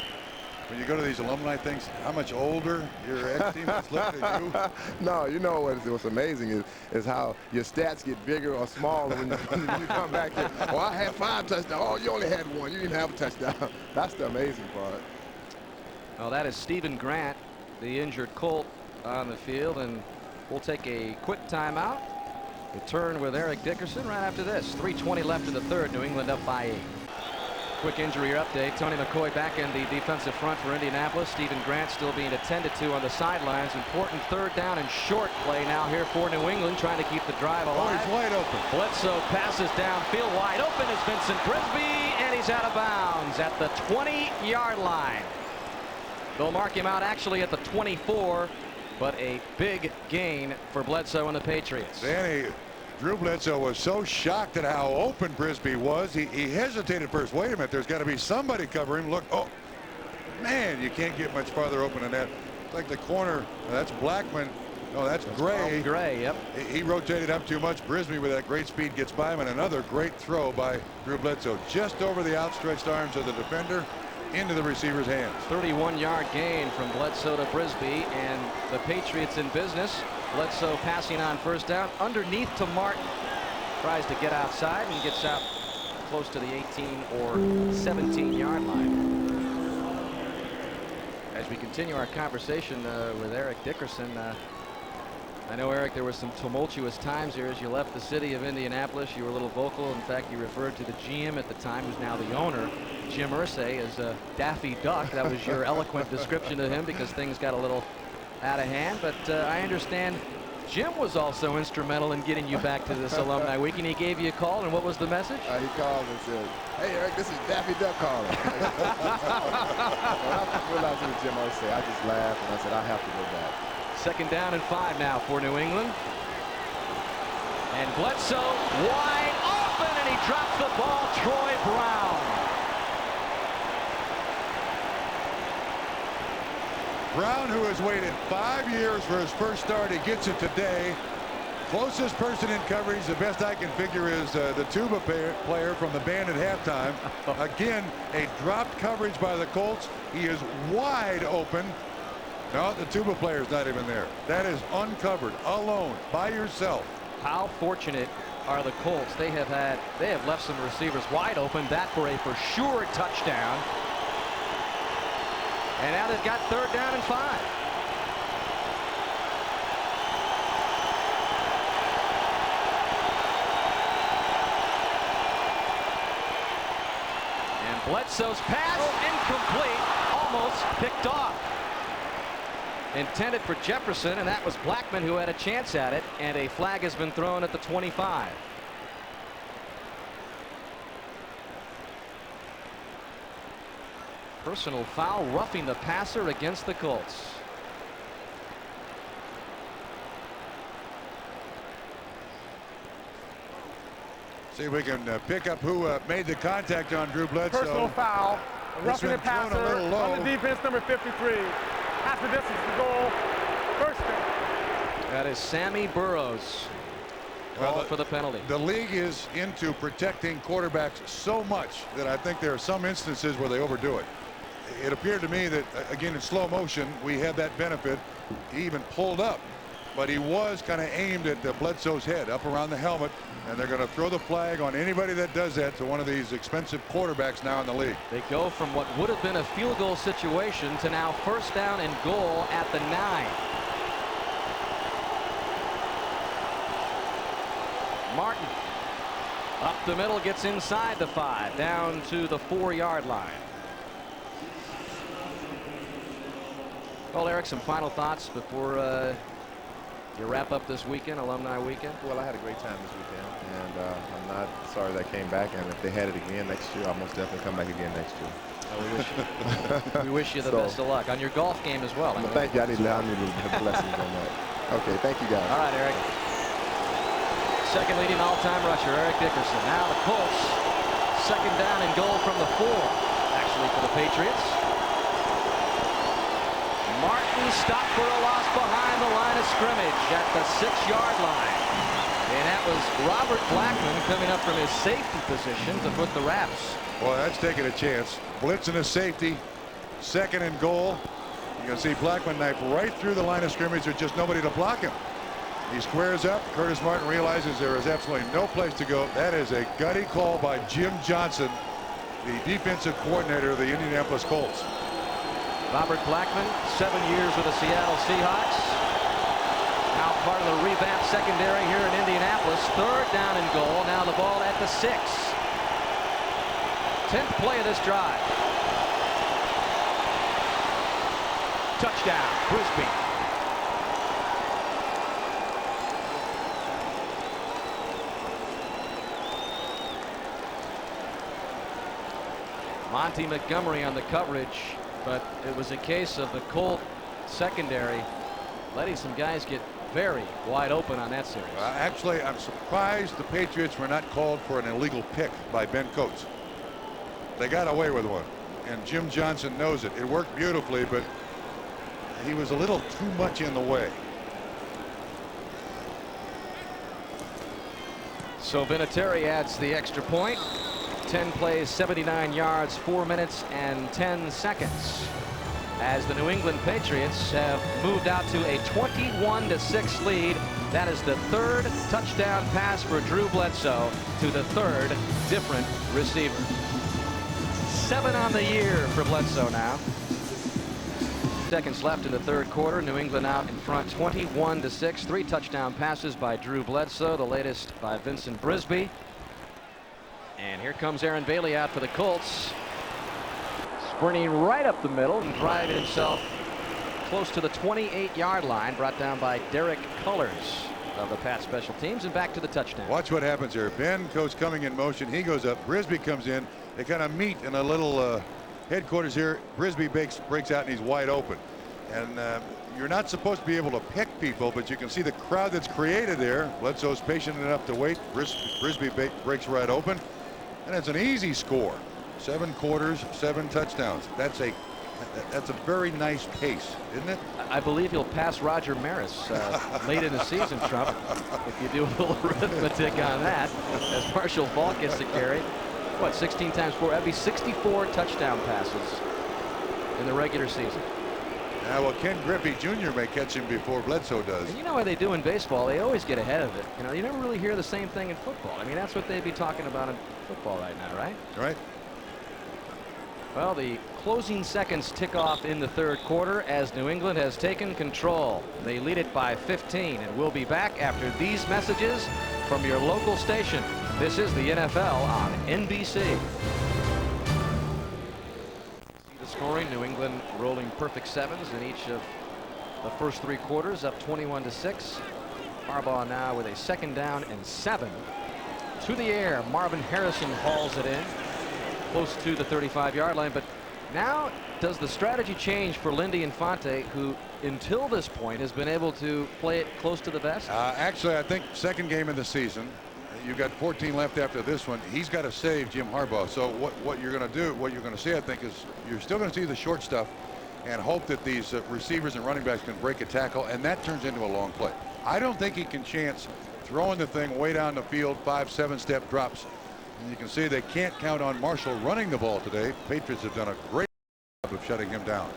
When you go to these alumni things, how much older your ex-teammates look than you? No, you know what's amazing is how your stats get bigger or smaller when you come back here. Oh, I had 5 touchdowns. Oh, you only had 1. You didn't have a touchdown. That's the amazing part. Well, that is Stephen Grant, the injured Colt, on the field, and we'll take a quick timeout. Return with Eric Dickerson right after this. 3:20 left in the 3rd. New England up by 8. Quick injury update. Tony McCoy back in the defensive front for Indianapolis. Stephen Grant still being attended to on the sidelines. Important 3rd down and short play now here for New England, trying to keep the drive alive. Oh, he's wide open. Bledsoe passes downfield. Wide open is Vincent Brisby, and he's out of bounds at the 20-yard line. They'll mark him out actually at the 24, but a big gain for Bledsoe and the Patriots. Danny, Drew Bledsoe was so shocked at how open Brisby was. He hesitated first. Wait a minute, there's got to be somebody covering him. Look, oh man, you can't get much farther open than that. It's like the corner. That's Blackman. No, that's Gray. Gray, yep. He rotated up too much. Brisby with that great speed gets by him, and another great throw by Drew Bledsoe just over the outstretched arms of the defender into the receiver's hands. 31-yard gain from Bledsoe to Brisby, and the Patriots in business. Bledsoe passing on first down underneath to Martin. Tries to get outside and gets out close to the 18 or 17-yard line. As we continue our conversation with Eric Dickerson, I know, Eric, there were some tumultuous times here as you left the city of Indianapolis. You were a little vocal. In fact, you referred to the GM at the time, who's now the owner, Jim Irsay, as a Daffy Duck. That was your eloquent description of him because things got a little out of hand. But I understand Jim was also instrumental in getting you back to this alumni week, and he gave you a call. And what was the message? He called and said, "Hey, Eric, this is Daffy Duck calling." When I realized it was Jim Irsay, I just laughed and I said, I have to go back. 2nd down and 5 now for New England. And Bledsoe wide open, and he drops the ball. Troy Brown. Brown, who has waited 5 years for his first start, he gets it today. Closest person in coverage, the best I can figure, is the tuba player from the band at halftime. Again, a dropped coverage by the Colts. He is wide open. No, the tuba player's not even there. That is uncovered, alone, by yourself. How fortunate are the Colts? They have left some receivers wide open. That for a for sure touchdown. And now they've got 3rd down and 5. And Bledsoe's pass incomplete, almost picked off. Intended for Jefferson, and that was Blackman who had a chance at it, and a flag has been thrown at the 25. Personal foul, roughing the passer against the Colts. See if we can pick up who made the contact on Drew Bledsoe. Personal foul, roughing the one thrown a passer little low. on the defense, number 53. Half the distance to goal. First down. That is Sammy Burroughs. Called for the penalty. The league is into protecting quarterbacks so much that I think there are some instances where they overdo it. It appeared to me that, again, in slow motion, we had that benefit. He even pulled up, but he was kind of aimed at Bledsoe's head, up around the helmet, and they're going to throw the flag on anybody that does that to one of these expensive quarterbacks now in the league. They go from what would have been a field goal situation to now 1st down and goal at the 9. Martin up the middle, gets inside the 5, down to the 4-yard line. Well, Eric, some final thoughts before you wrap up this weekend, alumni weekend? Well, I had a great time this weekend, and I'm not sorry that I came back. And if they had it again next year, I'll most definitely come back again next year. We wish you the best of luck on your golf game as well. Thank you. I need blessings on that. Okay, thank you, guys. All right, Eric. 2nd leading all-time rusher, Eric Dickerson. Now the Colts, 2nd down and goal from the 4, actually, for the Patriots. Martin stopped for a loss behind the line of scrimmage at the 6-yard line. And that was Robert Blackman coming up from his safety position to put the wraps. Well, that's taking a chance. Blitzing a safety, 2nd and goal. You can see Blackman knife right through the line of scrimmage with just nobody to block him. He squares up. Curtis Martin realizes there is absolutely no place to go. That is a gutty call by Jim Johnson, the defensive coordinator of the Indianapolis Colts. Robert Blackman, 7 years with the Seattle Seahawks. Now part of the revamped secondary here in Indianapolis. 3rd down and goal. Now the ball at the 6. 10th play of this drive. Touchdown, Brisby. Monty Montgomery on the coverage, but it was a case of the Colt secondary letting some guys get very wide open on that series. Actually, I'm surprised the Patriots were not called for an illegal pick by Ben Coates. They got away with one, and Jim Johnson knows it. It worked beautifully, but he was a little too much in the way. So Vinatieri adds the extra point. 10 plays, 79 yards, 4 minutes and 10 seconds. As the New England Patriots have moved out to a 21-6 lead. That is the third touchdown pass for Drew Bledsoe to the third different receiver. 7 on the year for Bledsoe now. Seconds left in the third quarter. New England out in front 21-6. 3 touchdown passes by Drew Bledsoe, the latest by Vincent Brisby. And here comes Aaron Bailey out for the Colts. Sprinting right up the middle and driving himself close to the 28-yard line. Brought down by Derek Cullors of the Pat special teams, and back to the touchdown. Watch what happens here. Ben Coates coming in motion. He goes up. Brisby comes in. They kind of meet in a little headquarters here. Brisby breaks out and he's wide open. And you're not supposed to be able to pick people, but you can see the crowd that's created there. Bledsoe's patient enough to wait. Brisby breaks right open. And it's an easy score. 7 quarters, 7 touchdowns. That's a very nice pace, isn't it? I believe he'll pass Roger Maris late in the season, Trump, if you do a little arithmetic on that, as Marshall Faulk gets to carry. What, 16 times 4? That'd be 64 touchdown passes in the regular season. Now, well, Ken Griffey Jr. may catch him before Bledsoe does. And you know what they do in baseball? They always get ahead of it. You know, you never really hear the same thing in football. I mean, that's what they'd be talking about in football right now, right? Right. Well, the closing seconds tick off in the third quarter as New England has taken control. They lead it by 15, and we'll be back after these messages from your local station. This is the NFL on NBC. The scoring, New England rolling perfect sevens in each of the first 3 quarters, up 21-6. Harbaugh now with a 2nd down and 7. To the air, Marvin Harrison hauls it in close to the 35-yard line. But now does the strategy change for Lindy Infante, who until this point has been able to play it close to the vest? Actually, I think 2nd game of the season. You've got 14 left after this one. He's got to save Jim Harbaugh. So what you're going to do, what you're going to see, I think, is you're still going to see the short stuff and hope that these receivers and running backs can break a tackle, and that turns into a long play. I don't think he can chance throwing the thing way down the field, 5-7 step drops. And you can see they can't count on Marshall running the ball today. Patriots have done a great job of shutting him down.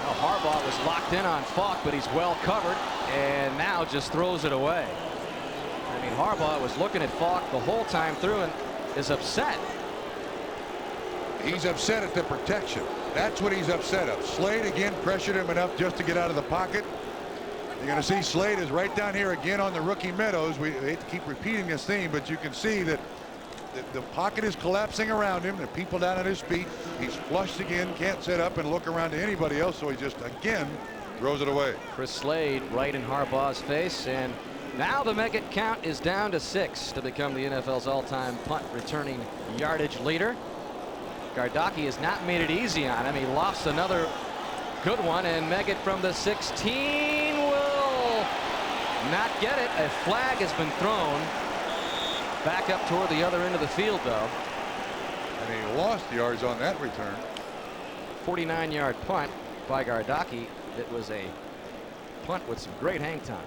Well, Harbaugh was locked in on Falk, but he's well covered and now just throws it away. I mean, Harbaugh was looking at Falk the whole time through and is upset. He's upset at the protection. That's what he's upset of. Slade again pressured him enough just to get out of the pocket. You're going to see Slade is right down here again on the rookie Meadows. We hate to keep repeating this theme, but you can see that the pocket is collapsing around him. There are people down at his feet. He's flushed again, can't sit up and look around to anybody else, so he just again throws it away. Chris Slade right in Harbaugh's face, and now the Meggett count is down to 6 to become the NFL's all-time punt returning yardage leader. Gardocki has not made it easy on him. He lost another good one, and Meggett from the 16 will not get it. A flag has been thrown back up toward the other end of the field, though. And he lost yards on that return. 49-yard punt by Gardocki. It was a punt with some great hang time.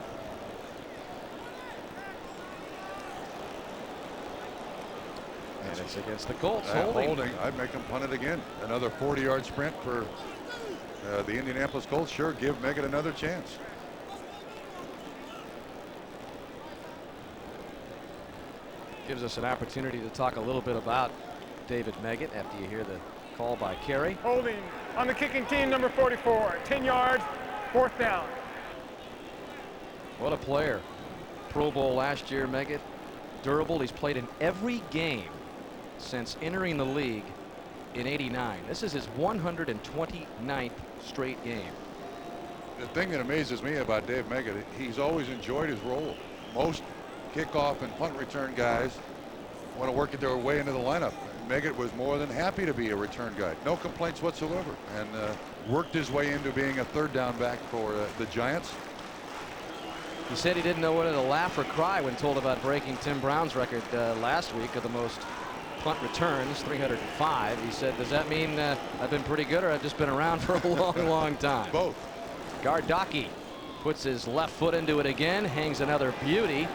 And it's against the Colts. Holding. I'd make them punt it again. Another 40-yard sprint for the Indianapolis Colts. Sure, give Meggett another chance. Gives us an opportunity to talk a little bit about David Meggett after you hear the call by Carey. Holding on the kicking team, number 44. 10 yards, 4th down. What a player. Pro Bowl last year, Meggett. Durable. He's played in every game since entering the league in '89. This is his 129th straight game. The thing that amazes me about Dave Meggett, he's always enjoyed his role. Most kickoff and punt return guys want to work their way into the lineup. Meggett was more than happy to be a return guy. No complaints whatsoever, and worked his way into being a third down back for the Giants. He said he didn't know whether to laugh or cry when told about breaking Tim Brown's record last week of the most punt returns, 305. He said, does that mean I've been pretty good or I've just been around for a long time? Both. Gardocki puts his left foot into it again, hangs another beauty.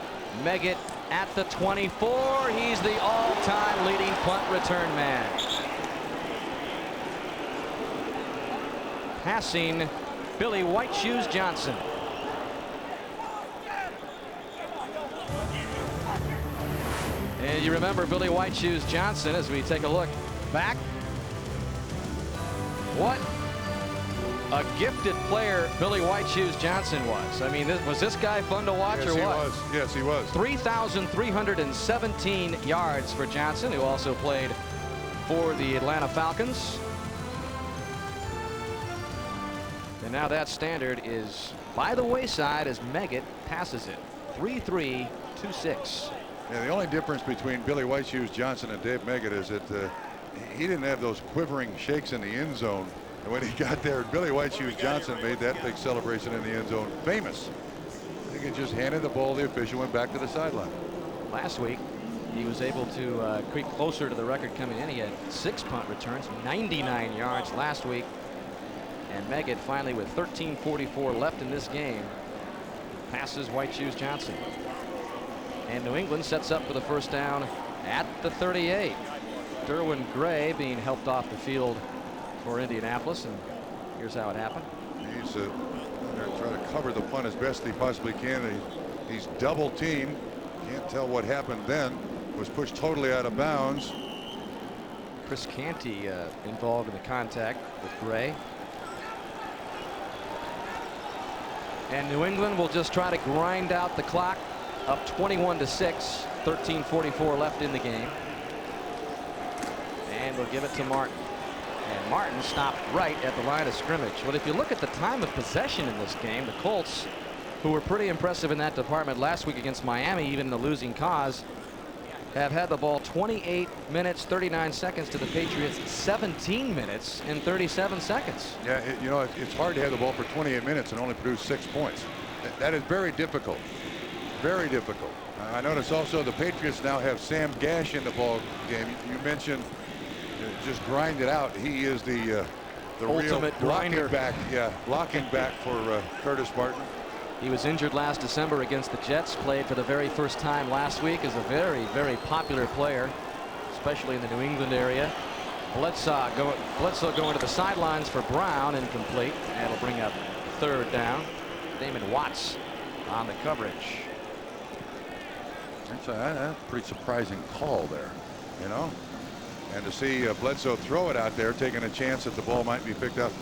Meggett at the 24. He's the all-time leading punt return man. Passing Billy White Shoes Johnson. And you remember Billy White Shoes Johnson as we take a look back. What a gifted player Billy White Shoes Johnson was. I mean, was this guy fun to watch or what? Yes, he was. 3,317 yards for Johnson, who also played for the Atlanta Falcons. And now that standard is by the wayside as Meggett passes it. 3.326. Yeah, the only difference between Billy White Shoes Johnson and Dave Meggett is that he didn't have those quivering shakes in the end zone. And when he got there, Billy White Shoes Johnson made that big celebration in the end zone famous. I think he just handed the ball to the official, went back to the sideline. Last week, he was able to creep closer to the record coming in. He had 6 punt returns, 99 yards last week. And Meggett finally, with 13:44 left in this game, passes White Shoes Johnson. And New England sets up for the first down at the 38. Derwin Gray being helped off the field for Indianapolis, and here's how it happened. He's trying to cover the punt as best he possibly can. He's double teamed. Can't tell what happened then. Was pushed totally out of bounds. Chris Canty involved in the contact with Gray. And New England will just try to grind out the clock. Up 21-6, 13:44 left in the game. And they'll give it to Martin. And Martin stopped right at the line of scrimmage. But if you look at the time of possession in this game, the Colts, who were pretty impressive in that department last week against Miami, even in the losing cause, have had the ball 28 minutes 39 seconds to the Patriots 17 minutes and 37 seconds. Yeah, you know, it's hard to have the ball for 28 minutes and only produce 6 points. That is very difficult. Very difficult. I notice also the Patriots now have Sam Gash in the ball game. You mentioned just grind it out. He is the ultimate real grinder. blocking back. Yeah, blocking back for Curtis Martin. He was injured last December against the Jets. Played for the very first time last week. Is a very popular player, especially in the New England area. Bledsoe going to the sidelines for Brown, incomplete. That'll bring up third down. Damon Watts on the coverage. That's a pretty surprising call there, you know. And to see Bledsoe throw it out there, taking a chance that the ball might be picked up.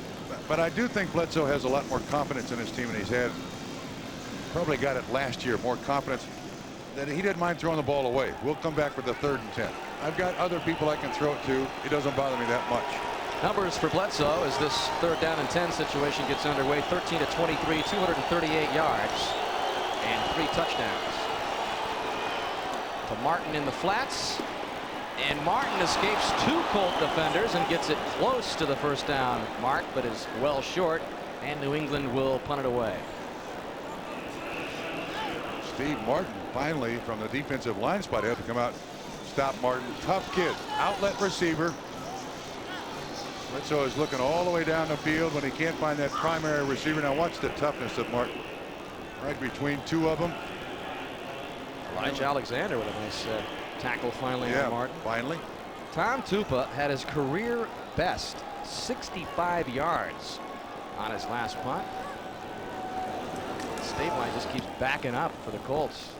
But I do think Bledsoe has a lot more confidence in his team than he's had. Probably got it last year, more confidence that he didn't mind throwing the ball away. We'll come back for the 3rd and 10. I've got other people I can throw it to. It doesn't bother me that much. Numbers for Bledsoe as this 3rd down and 10 situation gets underway. 13 to 23, 238 yards and 3 touchdowns. To Martin in the flats, and Martin escapes 2 Colt defenders and gets it close to the first down mark, but is well short, and New England will punt it away. Steve Martin finally from the defensive line spot had to come out, stop Martin. Tough kid, outlet receiver. Bledsoe is looking all the way down the field when he can't find that primary receiver. Now watch the toughness of Martin. Right between 2 of them. Elijah Alexander with a nice tackle finally on Martin. Finally. Tom Tupa had his career best 65 yards on his last punt. State line just keeps backing up for the Colts.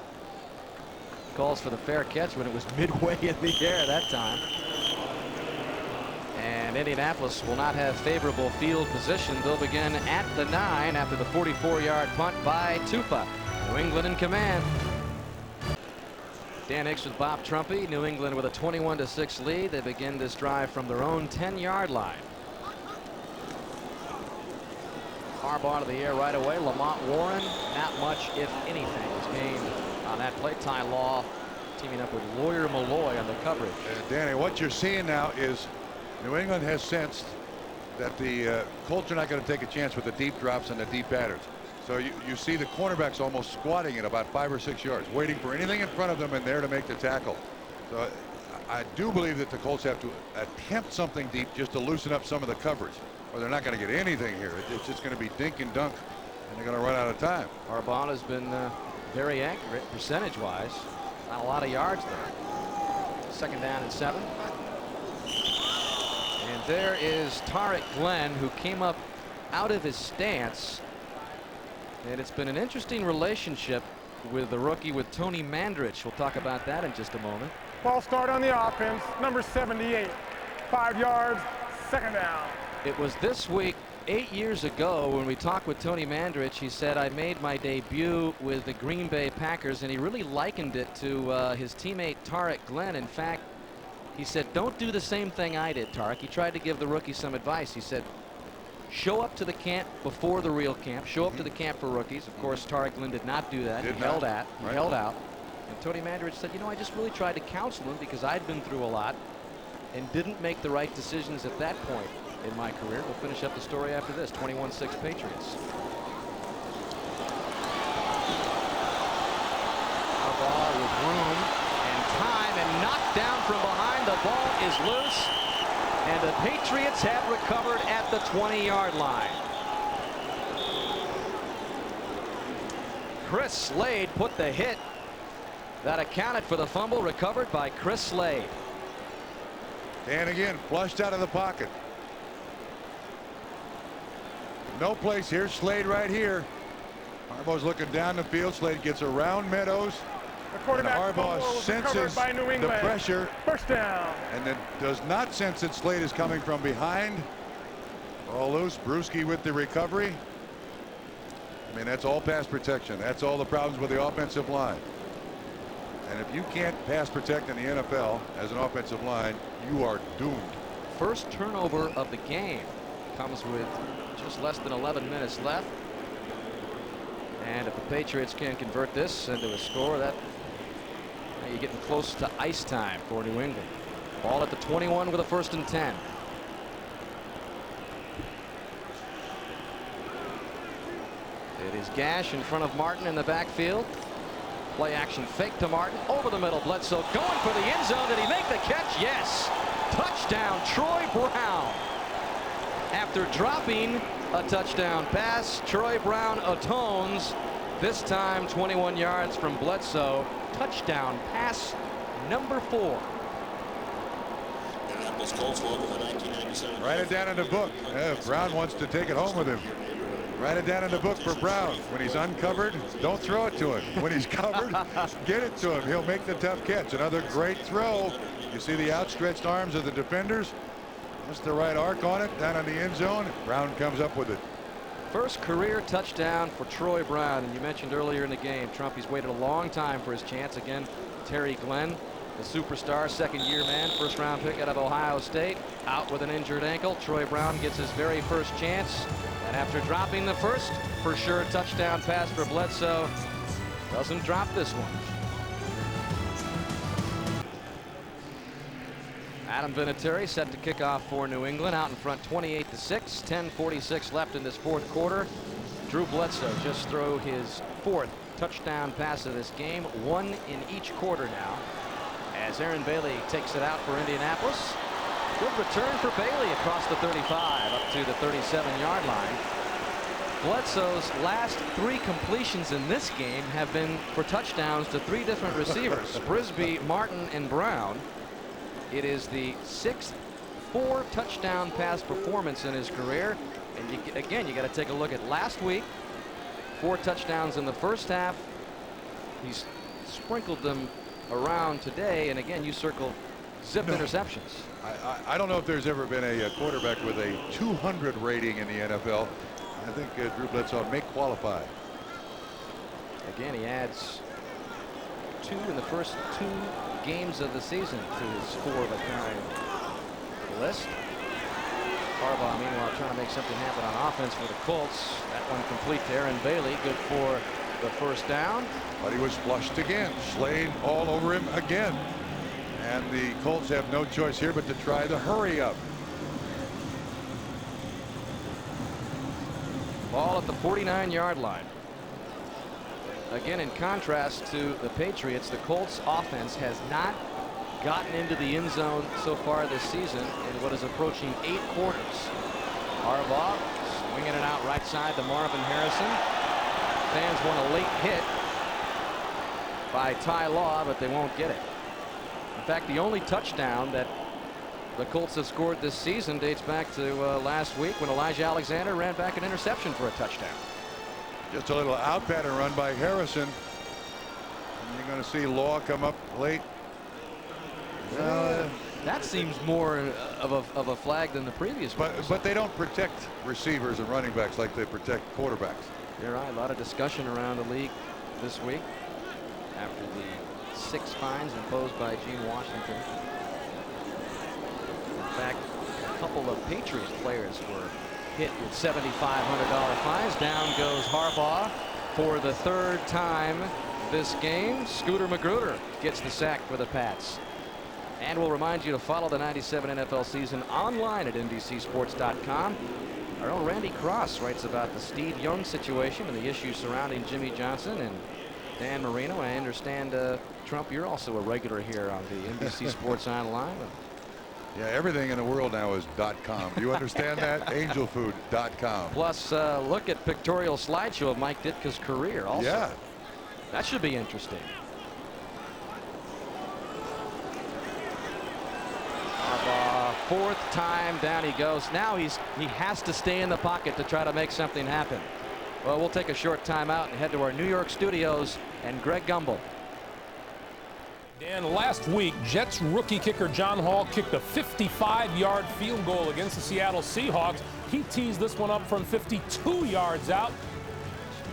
Calls for the fair catch when it was midway in the air that time. And Indianapolis will not have favorable field position. They'll begin at the 9 after the 44-yard punt by Tupa. New England in command. Dan Hicks with Bob Trumpy. New England with a 21-6 lead. They begin this drive from their own 10-yard line. Harbaugh to the air right away. Lamont Warren, not much, if anything, was gained on that play. Ty Law teaming up with Lawyer Malloy on the coverage. Danny, what you're seeing now is New England has sensed that the Colts are not going to take a chance with the deep drops and the deep patterns. So you see the cornerbacks almost squatting at about 5 or 6 yards, waiting for anything in front of them and there to make the tackle. So I do believe that the Colts have to attempt something deep just to loosen up some of the coverage, or they're not going to get anything here. It's just going to be dink and dunk, and they're going to run out of time. Harbaugh has been very accurate percentage-wise. Not a lot of yards there. 2nd down and 7. And there is Tarek Glenn, who came up out of his stance. And it's been an interesting relationship with the rookie, with Tony Mandrich. We'll talk about that in just a moment. Ball start on the offense, number 78. 5 yards, 2nd down. It was this week 8 years ago when we talked with Tony Mandrich. He said, I made my debut with the Green Bay Packers, and he really likened it to his teammate Tarek Glenn. In fact, he said, don't do the same thing I did, Tarek. He tried to give the rookie some advice. He said, show up to the camp before the real camp. Show up to the camp for rookies. Of course, Tarek Glenn did not do that. He held out. And Tony Mandrich said, you know, I just really tried to counsel him because I'd been through a lot and didn't make the right decisions at that point in my career. We'll finish up the story after this. 21-6 Patriots. Ball with room and time, and knocked down from behind. The ball is loose, and the Patriots have recovered at the 20-yard line. Chris Slade put the hit that accounted for the fumble, recovered by Chris Slade. And again, flushed out of the pocket. No place here. Slade right here. Harbaugh's looking down the field. Slade gets around Meadows. The quarterback and Harbaugh senses by New England. the pressure. 1st down. And then does not sense that Slade is coming from behind. All loose. Brewski with the recovery. I mean, that's all pass protection. That's all the problems with the offensive line. And if you can't pass protect in the NFL as an offensive line, you are doomed. First turnover of the game comes with just less than 11 minutes left. And if the Patriots can convert this into a score, that you're getting close to ice time for New England. Ball at the 21 with a 1st and 10. It is Gash in front of Martin in the backfield. Play action fake to Martin over the middle. Bledsoe going for the end zone. Did he make the catch? Yes. Touchdown, Troy Brown. After dropping a touchdown pass, Troy Brown atones. This time 21 yards from Bledsoe. Touchdown pass number 4. Indianapolis Colts logo the 1997. Write it down in the book. Brown wants to take it home with him. Write it down in the book for Brown. When he's uncovered, don't throw it to him. When he's covered, get it to him. He'll make the tough catch. Another great throw. You see the outstretched arms of the defenders. Just the right arc on it, down in the end zone. Brown comes up with it. First career touchdown for Troy Brown. And you mentioned earlier in the game, Trump, he's waited a long time for his chance. Again, Terry Glenn, the superstar, 2nd-year man, 1st-round pick out of Ohio State, out with an injured ankle. Troy Brown gets his very first chance. And after dropping the first, for sure, touchdown pass for Bledsoe, doesn't drop this one. Adam Vinatieri set to kick off for New England, out in front 28-6. 10:46 left in this 4th quarter. Drew Bledsoe just threw his 4th touchdown pass of this game, 1 in each quarter now, as Aaron Bailey takes it out for Indianapolis. Good return for Bailey across the 35 up to the 37-yard line. Bledsoe's last 3 completions in this game have been for touchdowns to 3 different receivers, Brisby, Martin, and Brown. It is the 6th 4-touchdown pass performance in his career. And again, you got to take a look at last week. 4 touchdowns in the first half. He's sprinkled them around today. And again, you circle zip interceptions. I don't know if there's ever been a quarterback with a 200 rating in the NFL. I think Drew Bledsoe may qualify. Again, he adds 2 in the first 2 games of the season to his 4 of a kind list. Harbaugh, meanwhile, trying to make something happen on offense for the Colts. That one complete to Aaron Bailey. Good for the first down. But he was flushed again. Slade all over him again. And the Colts have no choice here but to try the hurry up. Ball at the 49-yard line. Again, in contrast to the Patriots, the Colts offense has not gotten into the end zone so far this season in what is approaching 8 quarters. Harbaugh swinging it out right side to Marvin Harrison. Fans want a late hit by Ty Law, but they won't get it. In fact, the only touchdown that the Colts have scored this season dates back to last week when Elijah Alexander ran back an interception for a touchdown. Just a little out pattern run by Harrison. And you're going to see Law come up late. That seems more of a flag than the previous one. But they don't protect receivers and running backs like they protect quarterbacks. You're right. A lot of discussion around the league this week after the 6 fines imposed by Gene Washington. In fact, a couple of Patriots players were hit with $7,500 fines. Down goes Harbaugh for the 3rd time this game. Scooter Magruder gets the sack for the Pats. And we'll remind you to follow the 97 NFL season online at NBCSports.com. Our own Randy Cross writes about the Steve Young situation and the issues surrounding Jimmy Johnson and Dan Marino. I understand, Trump, you're also a regular here on the NBC Sports Online. Yeah, everything in the world now is .com. Do you understand that? Angelfood.com. Plus, look at pictorial slideshow of Mike Ditka's career also. Yeah. That should be interesting. Fourth time down he goes. Now he has to stay in the pocket to try to make something happen. Well, we'll take a short timeout and head to our New York studios and Greg Gumbel. Dan, last week, Jets rookie kicker John Hall kicked a 55-yard field goal against the Seattle Seahawks. He teased this one up from 52 yards out,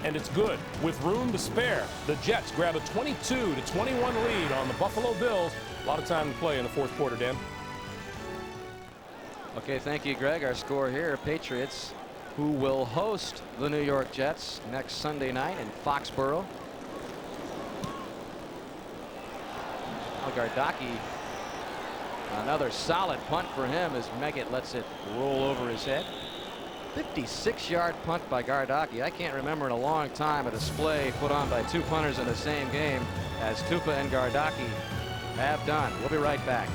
and it's good. With room to spare, the Jets grab a 22-21 lead on the Buffalo Bills. A lot of time to play in the 4th quarter, Dan. Okay, thank you, Greg. Our score here, Patriots, who will host the New York Jets next Sunday night in Foxborough. Gardocki, another solid punt for him as Meggett lets it roll over his head. 56-yard punt by Gardocki. I can't remember in a long time a display put on by 2 punters in the same game as Tupa and Gardocki have done. We'll be right back.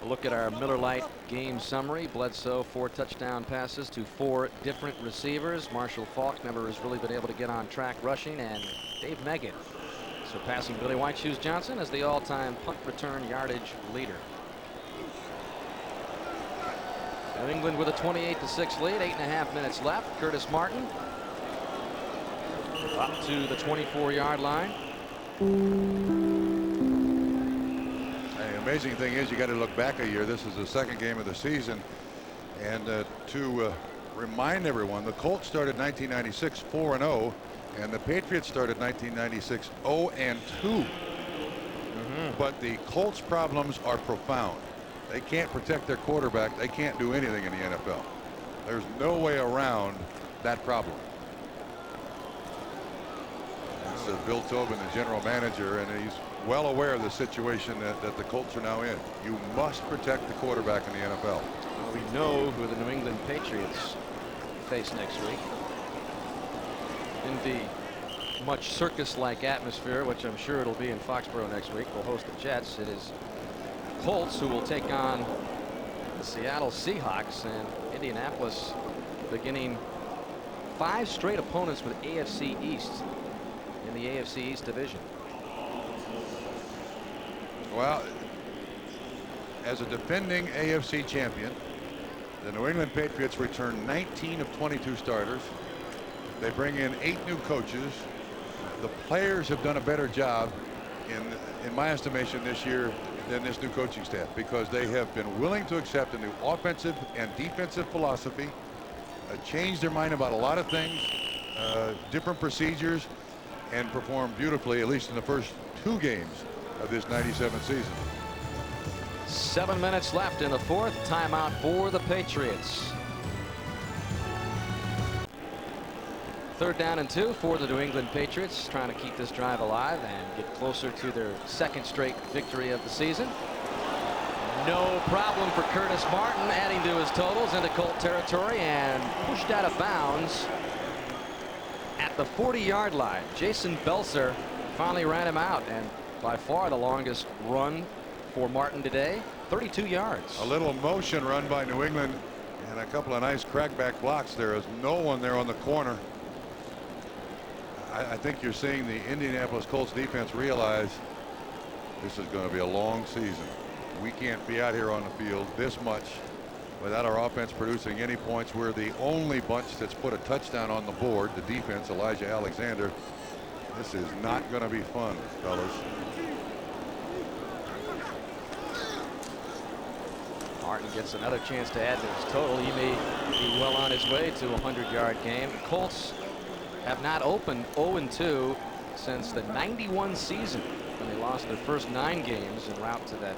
A look at our Miller Lite game summary. Bledsoe 4 touchdown passes to 4 different receivers. Marshall Faulk never has really been able to get on track rushing, and Dave Meggett surpassing Billy White Shoes Johnson as the all-time punt return yardage leader. New England with a 28-6 lead, 8.5 minutes left. Curtis Martin up to the 24-yard line. The amazing thing is you got to look back a year. This is the 2nd game of the season, and to remind everyone, the Colts started 1996 4-0. And the Patriots started 1996 0-2. But the Colts' problems are profound. They can't protect their quarterback. They can't do anything in the NFL. There's no way around that problem. It's Bill Tobin, the general manager, and he's well aware of the situation that the Colts are now in. You must protect the quarterback in the NFL. Well, we know who the New England Patriots face next week. In the much circus-like atmosphere, which I'm sure it'll be in Foxborough next week, will host the Jets. It is Colts who will take on the Seattle Seahawks, and Indianapolis beginning 5 straight opponents with AFC East in the AFC East division. Well, as a defending AFC champion, the New England Patriots return 19 of 22 starters. They bring in 8 new coaches. The players have done a better job in my estimation this year than this new coaching staff, because they have been willing to accept a new offensive and defensive philosophy, change their mind about a lot of things, different procedures, and perform beautifully, at least in the first 2 games of this 97 season. 7 minutes left in the 4th. Timeout for the Patriots. 3rd down and 2 for the New England Patriots, trying to keep this drive alive and get closer to their 2nd straight victory of the season. No problem for Curtis Martin, adding to his totals into Colt territory and pushed out of bounds at the 40-yard line. Jason Belzer finally ran him out, and by far the longest run for Martin today, 32 yards. A little motion run by New England and a couple of nice crackback blocks. There is no one there on the corner. I think you're seeing the Indianapolis Colts defense realize this is going to be a long season. We can't be out here on the field this much without our offense producing any points. We're the only bunch that's put a touchdown on the board. The defense, Elijah Alexander. This is not going to be fun, fellas. Martin gets another chance to add to his total. He may be well on his way to a 100-yard game. The Colts have not opened 0-2 since the '91 season, when they lost their first 9 games en route to that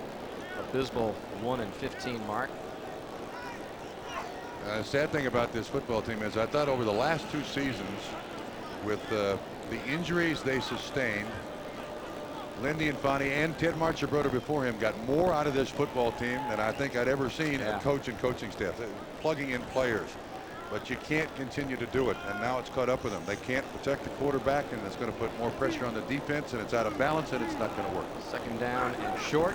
abysmal 1-15 mark. Sad thing about this football team is I thought over the last 2 seasons, with the injuries they sustained, Lindy Infante and Ted Marchibroda before him got more out of this football team than I think I'd ever seen a coach and coaching staff. Plugging in players. But you can't continue to do it, and now it's caught up with them. They can't protect the quarterback, and it's going to put more pressure on the defense, and it's out of balance, and it's not going to work. 2nd down and short.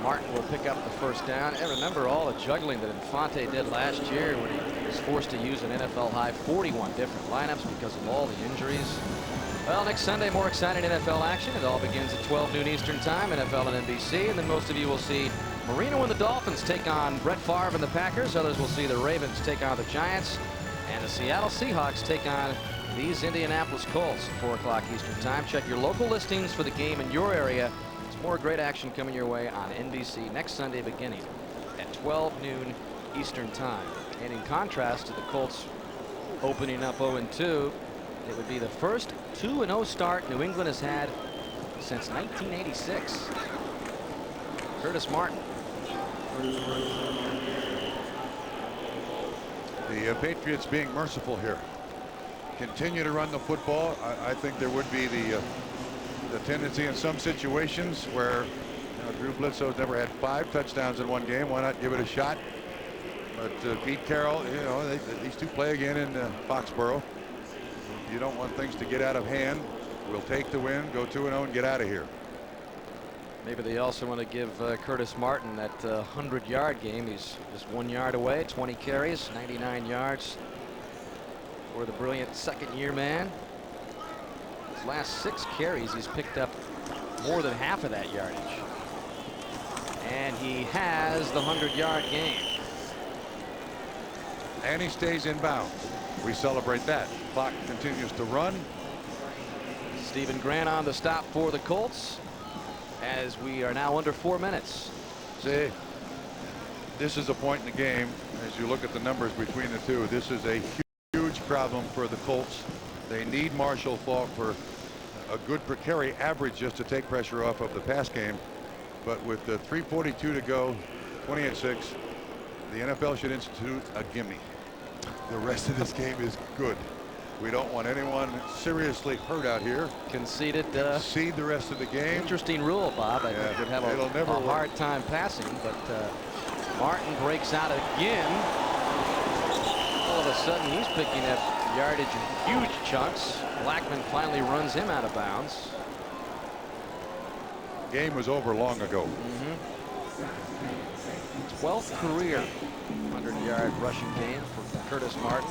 Martin will pick up the 1st down. And remember all the juggling that Infante did last year when he was forced to use an NFL high 41 different lineups because of all the injuries. Well, next Sunday, more exciting NFL action. It all begins at 12 noon Eastern time, NFL and NBC. And then most of you will see Marino and the Dolphins take on Brett Favre and the Packers. Others will see the Ravens take on the Giants. And the Seattle Seahawks take on these Indianapolis Colts at 4 o'clock Eastern time. Check your local listings for the game in your area. There's more great action coming your way on NBC next Sunday beginning at 12 noon Eastern time. And in contrast to the Colts opening up 0-2, it would be the first 2-0 start New England has had since 1986. Curtis Martin. The Patriots being merciful here. Continue to run the football. I think there would be the tendency in some situations where Drew Bledsoe never had 5 touchdowns in one game. Why not give it a shot? But Pete Carroll, these two play again in Foxborough. You don't want things to get out of hand. We'll take the win, go 2-0, and get out of here. Maybe they also want to give Curtis Martin that 100-yard game. He's just 1 yard away, 20 carries, 99 yards for the brilliant 2nd-year man. His last 6 carries, he's picked up more than half of that yardage. And he has the 100-yard game. And he stays in bounds. We celebrate that. Clock continues to run. Stephen Grant on the stop for the Colts as we are now under 4 minutes. See, this is a point in the game. As you look at the numbers between the two, this is a huge problem for the Colts. They need Marshall Faulk for a good per carry average just to take pressure off of the pass game. But with the 3:42 to go, 20-6, the NFL should institute a gimme. The rest of this game is good. We don't want anyone seriously hurt out here. Concede the rest of the game. Interesting rule, Bob. I think would have a hard time passing, but Martin breaks out again. All of a sudden, he's picking up yardage in huge chunks. Blackman finally runs him out of bounds. Game was over long ago. 12th career 100-yard rushing game for Curtis Martin.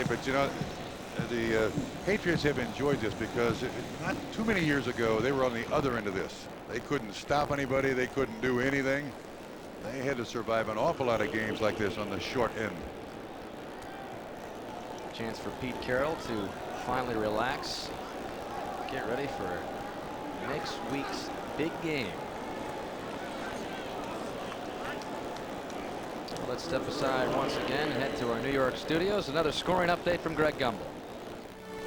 But the Patriots have enjoyed this because not too many years ago they were on the other end of this. They couldn't stop anybody. They couldn't do anything. They had to survive an awful lot of games like this on the short end. Chance for Pete Carroll to finally relax. Get ready for next week's big game. Let's step aside once again and head to our New York studios. Another scoring update from Greg Gumbel.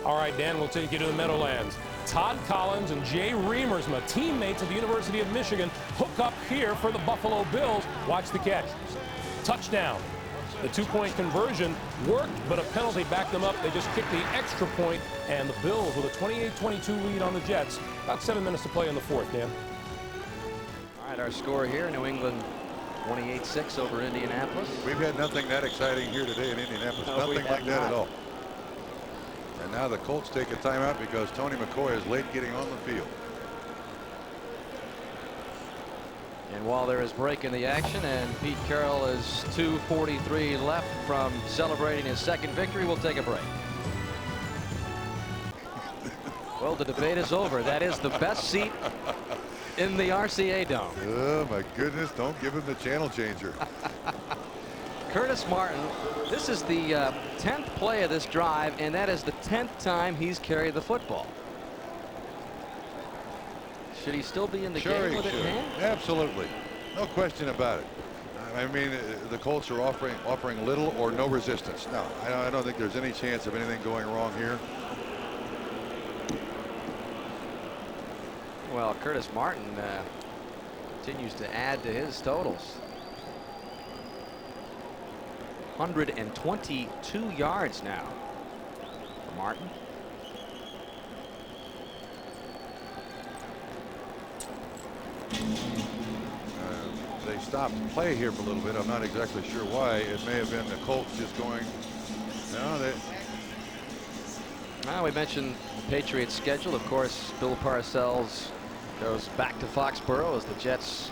All right, Dan, we'll take you to the Meadowlands. Todd Collins and Jay Reamersma, teammates at the University of Michigan, hook up here for the Buffalo Bills. Watch the catch. Touchdown. The two-point conversion worked, but a penalty backed them up. They just kicked the extra point, and the Bills with a 28-22 lead on the Jets. About 7 minutes to play in the fourth, Dan. All right, our score here, New England 28-6 over Indianapolis. We've had nothing that exciting here today in Indianapolis. No, we nothing have like that not. at all. And now the Colts take a timeout because Tony McCoy is late getting on the field. And while there is break in the action and Pete Carroll is 2:43 left from celebrating his second victory, we'll take a break. Well, the debate is over. That is the best seat in the RCA Dome. Oh my goodness, don't give him the channel changer. Curtis Martin, this is the 10th play of this drive, and that is the 10th time he's carried the football. Should he still be in the game with it in hand? Absolutely. No question about it. I mean, the Colts are offering little or no resistance. No, I don't think there's any chance of anything going wrong here. Well, Curtis Martin continues to add to his totals. 122 yards now for Martin. They stopped play here for a little bit. I'm not exactly sure why. It may have been the Colts just going. No, they. Now we mentioned the Patriots schedule. Of course, Bill Parcells goes back to Foxborough as the Jets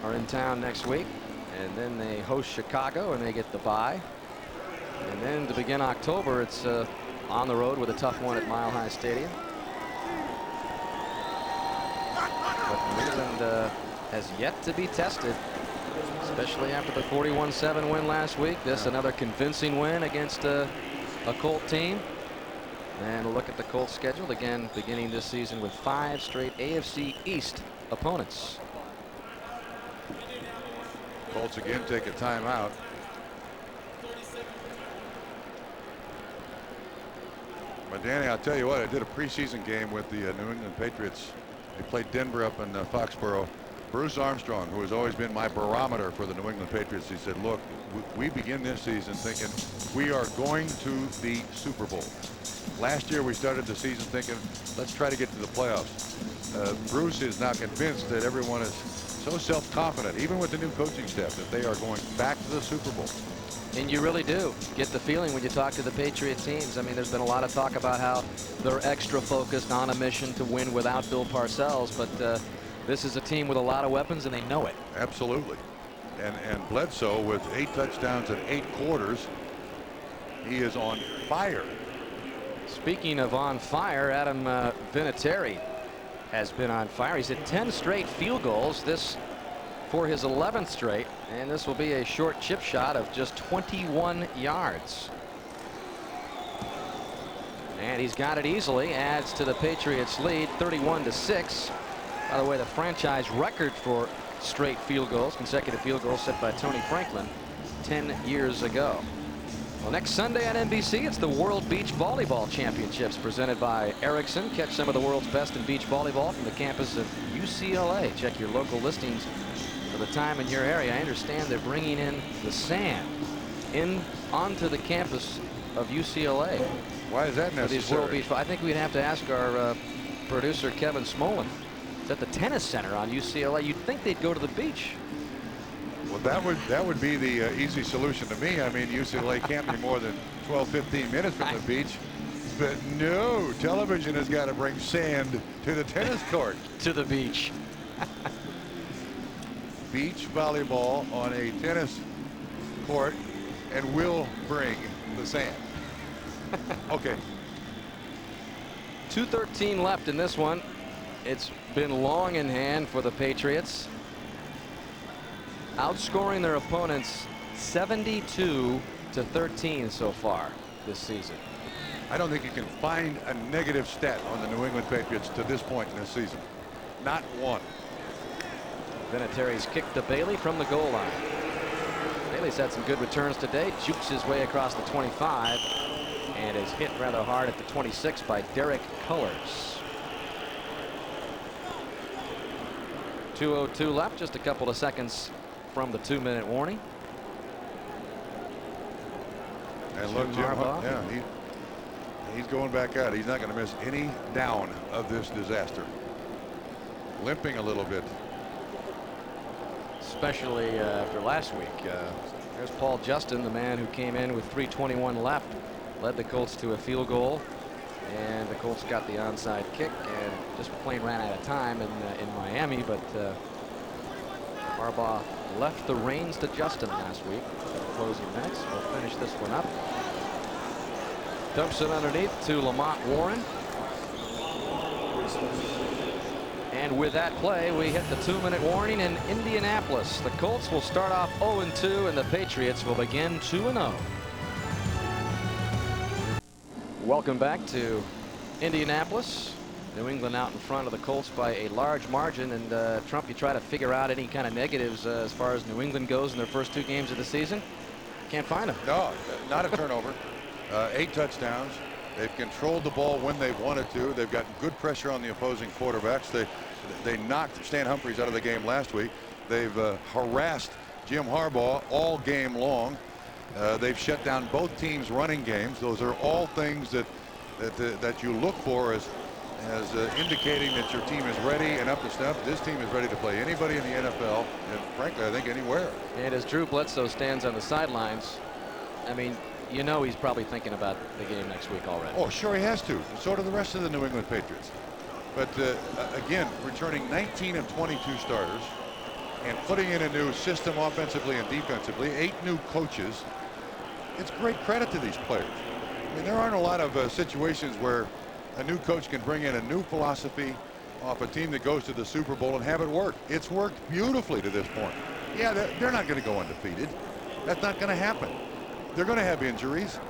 are in town next week, and then they host Chicago and they get the bye. And then to begin October, it's on the road with a tough one at Mile High Stadium. But New England has yet to be tested, especially after the 41-7 win last week. This another convincing win against a Colt team. And a look at the Colts schedule again, beginning this season with 5 straight AFC East opponents. Colts again take a timeout. But Danny, I'll tell you what, I did a preseason game with the New England Patriots. They played Denver up in Foxborough. Bruce Armstrong, who has always been my barometer for the New England Patriots, he said, look, we begin this season thinking we are going to the Super Bowl. Last year we started the season thinking, let's try to get to the playoffs. Bruce is now convinced that everyone is so self-confident, even with the new coaching staff, that they are going back to the Super Bowl. And you really do get the feeling when you talk to the Patriot teams. I mean, there's been a lot of talk about how they're extra focused on a mission to win without Bill Parcells, but this is a team with a lot of weapons, and they know it. Absolutely. And Bledsoe with 8 touchdowns in 8 quarters. He is on fire. Speaking of on fire, Adam Vinatieri has been on fire. He's hit 10 straight field goals, this for his 11th straight, and this will be a short chip shot of just 21 yards. And he's got it easily, adds to the Patriots lead 31-6. By the way, the franchise record for straight field goals, consecutive field goals, set by Tony Franklin 10 years ago. Well, next Sunday on NBC, it's the World Beach Volleyball Championships presented by Ericsson. Catch some of the world's best in beach volleyball from the campus of UCLA. Check your local listings for the time in your area. I understand they're bringing in the sand onto the campus of UCLA. Why is that necessary? For these World Beach, I think we'd have to ask our producer Kevin Smolin. It's at the tennis center on UCLA. You'd think they'd go to the beach. Well, that would be the easy solution to me. I mean, UCLA can't be more than 12-15 minutes from the beach. But no, television has got to bring sand to the tennis court. To the beach. Beach volleyball on a tennis court, and we'll bring the sand. Okay. 2:13 left in this one. It's been long in hand for the Patriots, outscoring their opponents 72-13 so far this season. I don't think you can find a negative stat on the New England Patriots to this point in this season. Not one. Vinatieri's kicked to Bailey from the goal line. Bailey's had some good returns today. Jukes his way across the 25 and is hit rather hard at the 26 by Derek Cullors. 2:02 left, just a couple of seconds from the 2-minute warning. And look, Jim Harbaugh. Yeah, he's going back out. He's not going to miss any down of this disaster. Limping a little bit. Especially after last week. There's Paul Justin, the man who came in with 3:21 left, led the Colts to a field goal, and the Colts got the onside kick and just plain ran out of time in Miami. But Harbaugh left the reins to Justin last week. Closing minutes. We'll finish this one up. Dumps it underneath to Lamont Warren. And with that play, we hit the 2-minute warning in Indianapolis. The Colts will start off 0-2, and the Patriots will begin 2-0. Welcome back to Indianapolis. New England out in front of the Colts by a large margin. And Trump, you try to figure out any kind of negatives as far as New England goes in their first 2 games of the season. Can't find them. No, not a turnover. 8 touchdowns. They've controlled the ball when they've wanted to. They've gotten good pressure on the opposing quarterbacks. They knocked Stan Humphries out of the game last week. They've harassed Jim Harbaugh all game long. They've shut down both teams' running games. Those are all things that you look for as indicating that your team is ready and up to snuff. This team is ready to play anybody in the NFL, and frankly, I think anywhere. And as Drew Bledsoe stands on the sidelines, I mean, you know he's probably thinking about the game next week already. Oh, sure he has to. So do the rest of the New England Patriots. But again, returning 19 of 22 starters and putting in a new system offensively and defensively, 8 new coaches. It's great credit to these players. I mean, there aren't a lot of situations where a new coach can bring in a new philosophy off a team that goes to the Super Bowl and have it work. It's worked beautifully to this point. Yeah, they're not going to go undefeated. That's not going to happen. They're going to have injuries.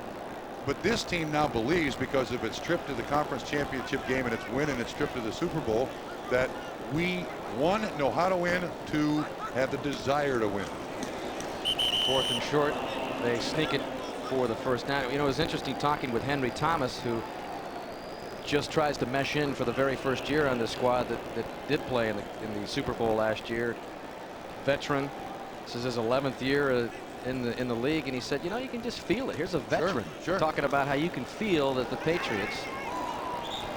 But this team now believes, because of its trip to the conference championship game and its win and its trip to the Super Bowl, that we, 1, know how to win, 2, have the desire to win. 4th and short. They sneak it for the first down. You know, it was interesting talking with Henry Thomas, who just tries to mesh in for the very first year on this squad that did play in the Super Bowl last year. Veteran. This is his 11th year in the league, and he said, you know, you can just feel it. Here's a veteran talking about how you can feel that the Patriots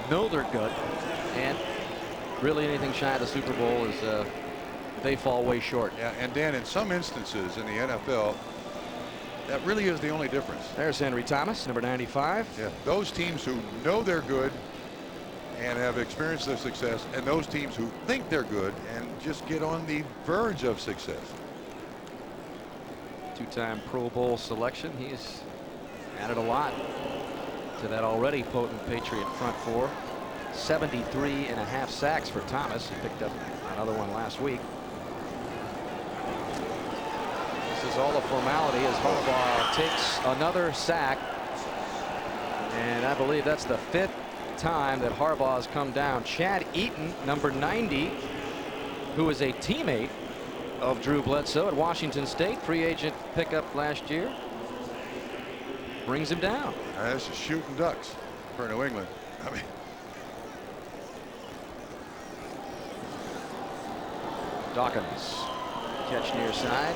know they're good, and really anything shy of the Super Bowl is they fall way short. Yeah, and Dan, in some instances in the NFL, that really is the only difference. There's Henry Thomas, number 95. Yeah, those teams who know they're good and have experienced their success, and those teams who think they're good and just get on the verge of success. 2-time Pro Bowl selection. He's added a lot to that already potent Patriot front 4. 73.5 sacks for Thomas. He picked up another one last week. This is all a formality as Harbaugh takes another sack, and I believe that's the 5th time that Harbaugh has come down. Chad Eaton, number 90, who is a teammate of Drew Bledsoe at Washington State, free agent pickup last year, brings him down. That's shooting ducks for New England. I mean, Dawkins, catch near side,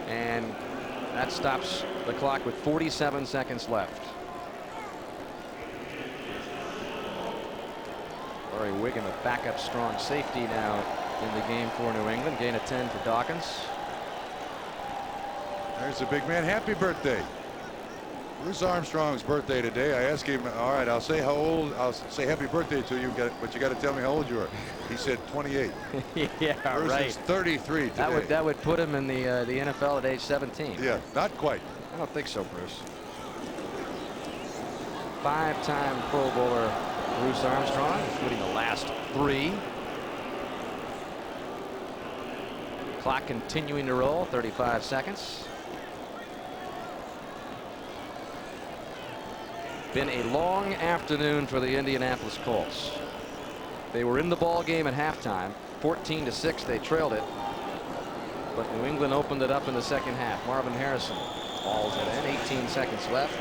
and that stops the clock with 47 seconds left. Larry Wiggum, a backup strong safety now in the game for New England. Gain of 10 for Dawkins. There's the big man. Happy birthday. Bruce Armstrong's birthday today. I asked him, all right, I'll say how old, I'll say happy birthday to you, but you got to tell me how old you are. He said 28. Yeah, Bruce is 33 today. That would put him in the NFL at age 17. Yeah, not quite. I don't think so, Bruce. 5-time Pro Bowler Bruce Armstrong, including the last 3. Clock continuing to roll, 35 seconds. Been a long afternoon for the Indianapolis Colts. They were in the ball game at halftime. 14-6, they trailed it. But New England opened it up in the second half. Marvin Harrison hauls it in. 18 seconds left.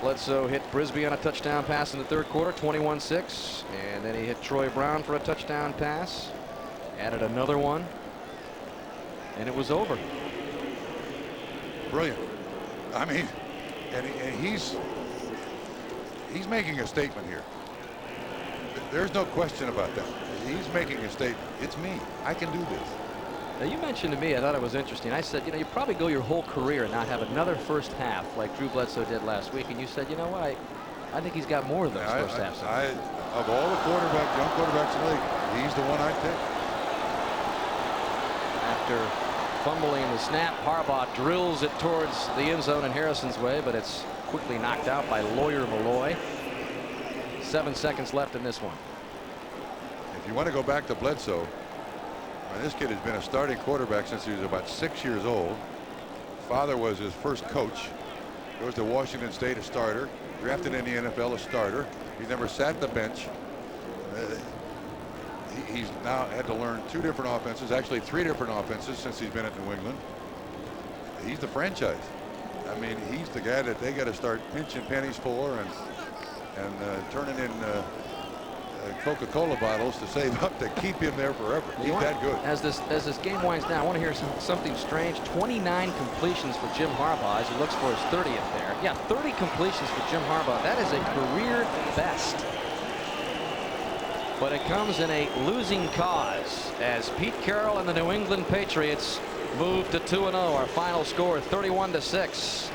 Bledsoe hit Brisby on a touchdown pass in the third quarter, 21-6. And then he hit Troy Brown for a touchdown pass. Added another one. And it was over. brilliant. I mean, and he's making a statement here. There's no question about that. He's making a statement. It's me. I can do this. Now, you mentioned to me, I thought it was interesting. I said, you know, you probably go your whole career and not have another first half like Drew Bledsoe did last week. And you said, you know what, I think he's got more of those first halves. Of all the young quarterbacks in the league, he's the one I'd pick. After fumbling the snap, Harbaugh drills it towards the end zone in Harrison's way, but it's quickly knocked out by Lawyer Malloy. 7 seconds left in this one. If you want to go back to Bledsoe, this kid has been a starting quarterback since he was about 6 years old. Father was his first coach. Goes to Washington State, a starter. Drafted in the NFL, a starter. He's never sat the bench. He's now had to learn 2 different offenses, actually 3 different offenses since he's been at New England. He's the franchise. I mean, he's the guy that they got to start pinching pennies for and turning in Coca-Cola bottles to save up to keep him there forever. He's that good. As this game winds down, I want to hear something strange. 29 completions for Jim Harbaugh as he looks for his 30th there. Yeah, 30 completions for Jim Harbaugh. That is a career best. But it comes in a losing cause as Pete Carroll and the New England Patriots move to 2-0. Our final score 31-6.